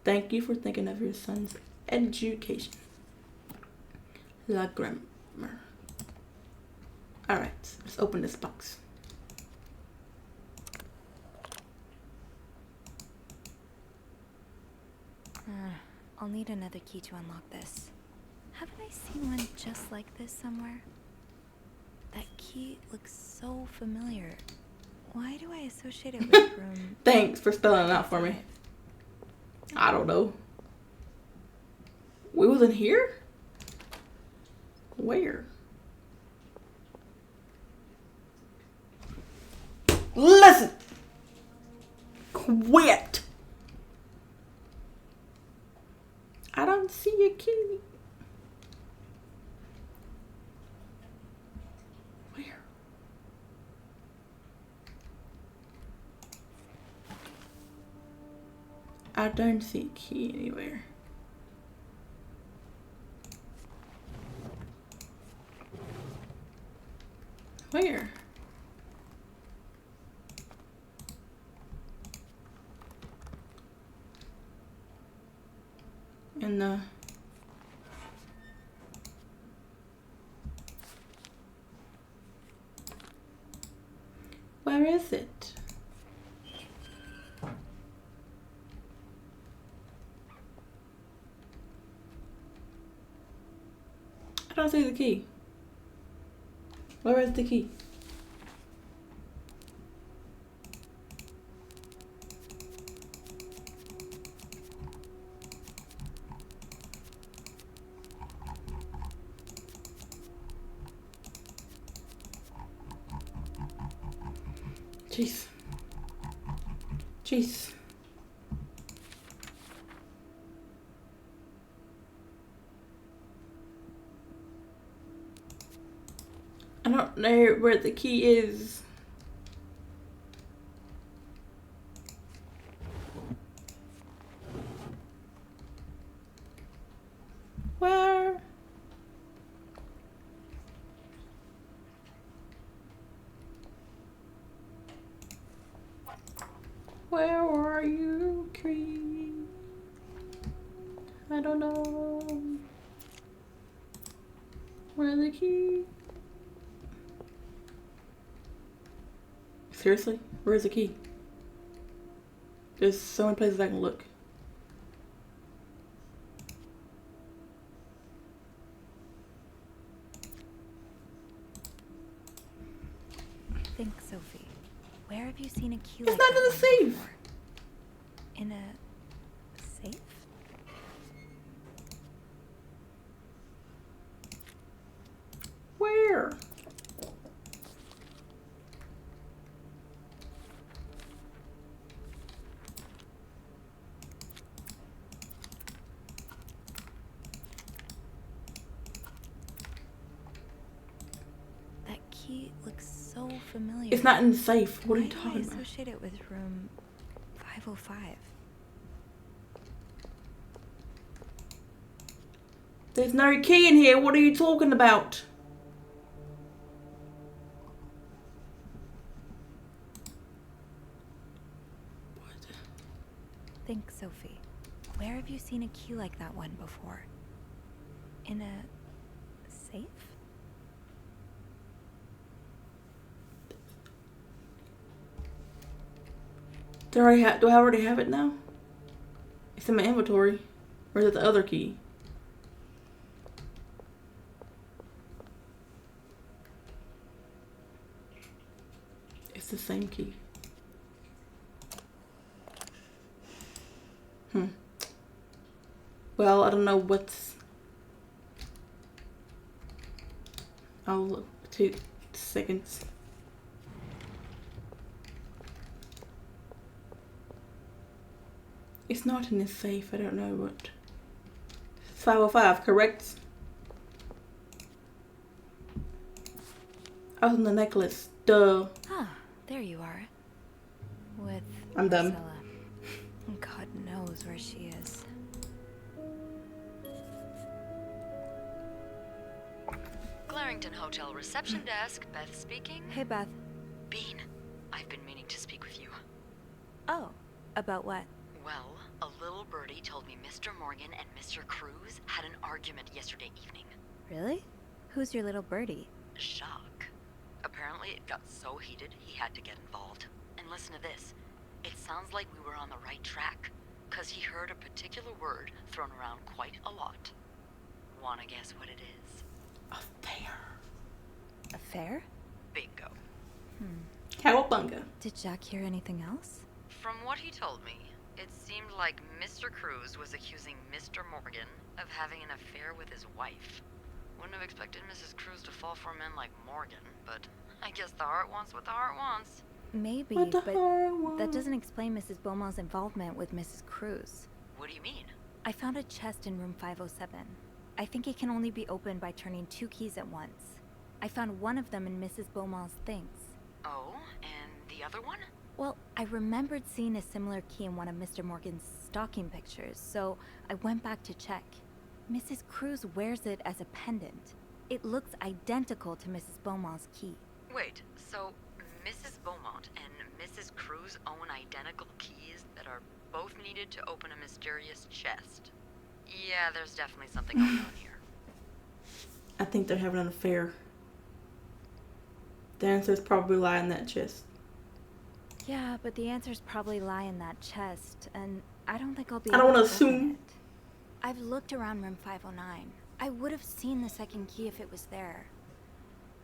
Thank you for thinking of your son's education. La Grammar. Alright, let's open this box. I'll need another key to unlock this. Haven't I seen one just like this somewhere? That key looks so familiar. Why do I associate it with room? Thanks for spelling it out for me. I don't know. We wasn't here? Where? Listen! Quit! I don't see your key. Where? I don't see a key anywhere. Where? in the... Where is it? I don't see the key. Where is the key? Jeez. Jeez. I don't know where the key is. Where? Where are you, key? I don't know. Where's the key? Seriously? Where's the key? There's so many places I can look. Think, Sophie. Where have you seen a key It's like not that in the one safe. before? In a safe? Where? That key looks so familiar. It's not in the safe. What are you Why do talking I about? associate it with room 505? There's no key in here. What are you talking about? Think, Sophie. Where have you seen a key like that one before? In a safe? Do I already have it now? It's in my inventory. Or is it the other key? It's the same key. Well, I don't know what's... I'll look. 2 seconds. It's not in this safe. I don't know what. It's 505, correct? I was in the necklace. Duh. Ah, there you are. With I'm dumb. Marcella. God knows where she is. Clarington Hotel reception desk, Beth speaking. Hey, Beth. Bean, I've been meaning to speak with you. Oh, about what? Well, a little birdie told me Mr. Morgan and Mr. Cruz had an argument yesterday evening. Really? Who's your little birdie? Shock. Apparently it got so heated he had to get involved. And listen to this. It sounds like we were on the right track, 'cause he heard a particular word thrown around quite a lot. Wanna guess what it is? Affair. Affair? Bingo. Cowabunga. Did Jack hear anything else? From what he told me, it seemed like Mr. Cruz was accusing Mr. Morgan of having an affair with his wife. Wouldn't have expected Mrs. Cruz to fall for a man like Morgan, but I guess the heart wants what the heart wants. Maybe, What the but heart that doesn't explain Mrs. Beaumont's involvement with Mrs. Cruz. What do you mean? I found a chest in room 507. I think it can only be opened by turning 2 keys at once. I found one of them in Mrs. Beaumont's things. Oh, and the other one? Well, I remembered seeing a similar key in one of Mr. Morgan's stocking pictures, so I went back to check. Mrs. Cruz wears it as a pendant. It looks identical to Mrs. Beaumont's key. Wait, so Mrs. Beaumont and Mrs. Cruz own identical keys that are both needed to open a mysterious chest. Yeah, there's definitely something going on here. I think they're having an affair. The answers probably lie in that chest. Yeah, but the answers probably lie in that chest, and I don't think I'll be I don't able want to to open assume. it. I've looked around room 509. I would have seen the second key if it was there.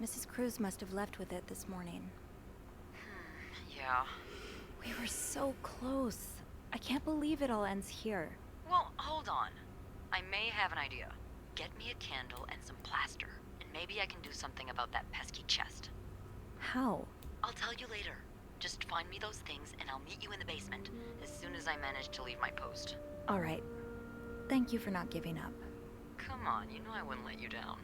Mrs. Cruz must have left with it this morning. Yeah. We were so close. I can't believe it all ends here. Well, hold on. I may have an idea. Get me a candle and some plaster, and maybe I can do something about that pesky chest. How? I'll tell you later. Just find me those things, and I'll meet you in the basement as soon as I manage to leave my post. All right. Thank you for not giving up. Come on, you know I wouldn't let you down.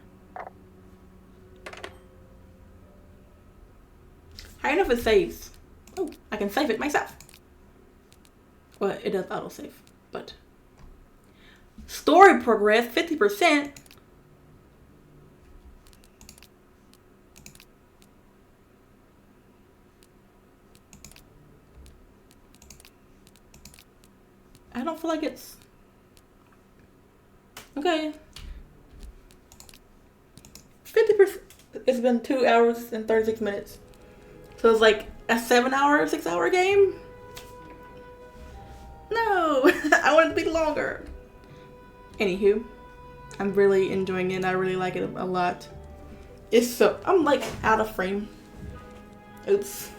How do you know if it saves? Oh, I can save it myself. Well, it does autosave, but story progress 50%. I don't feel like it's okay. 50%. It's been 2 hours and 36 minutes. So it's like a 7-hour, 6-hour game? No, I want it to be longer. Anywho, I'm really enjoying it. I really like it a lot. I'm like out of frame. Oops.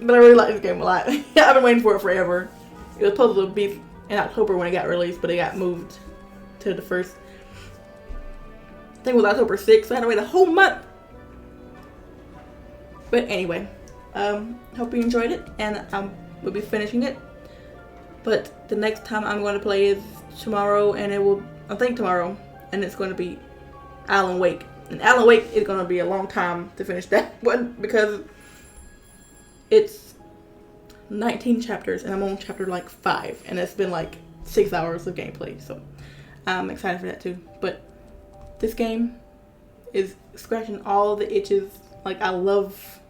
But I really like this game a lot. I've been waiting for it forever. It was supposed to be in October when it got released, but it got moved to the first. I think it was October 6th, so I had to wait a whole month. But anyway, hope you enjoyed it, and we'll be finishing it. But the next time I'm going to play is tomorrow, and I think tomorrow, and it's going to be Alan Wake. And Alan Wake is going to be a long time to finish that one because it's 19 chapters, and I'm on chapter like 5, and it's been like 6 hours of gameplay, so I'm excited for that too. But this game is scratching all the itches. Like, I love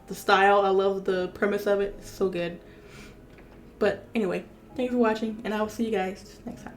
the style, I love the premise of it. It's so good. But anyway, thanks for watching, and I will see you guys next time.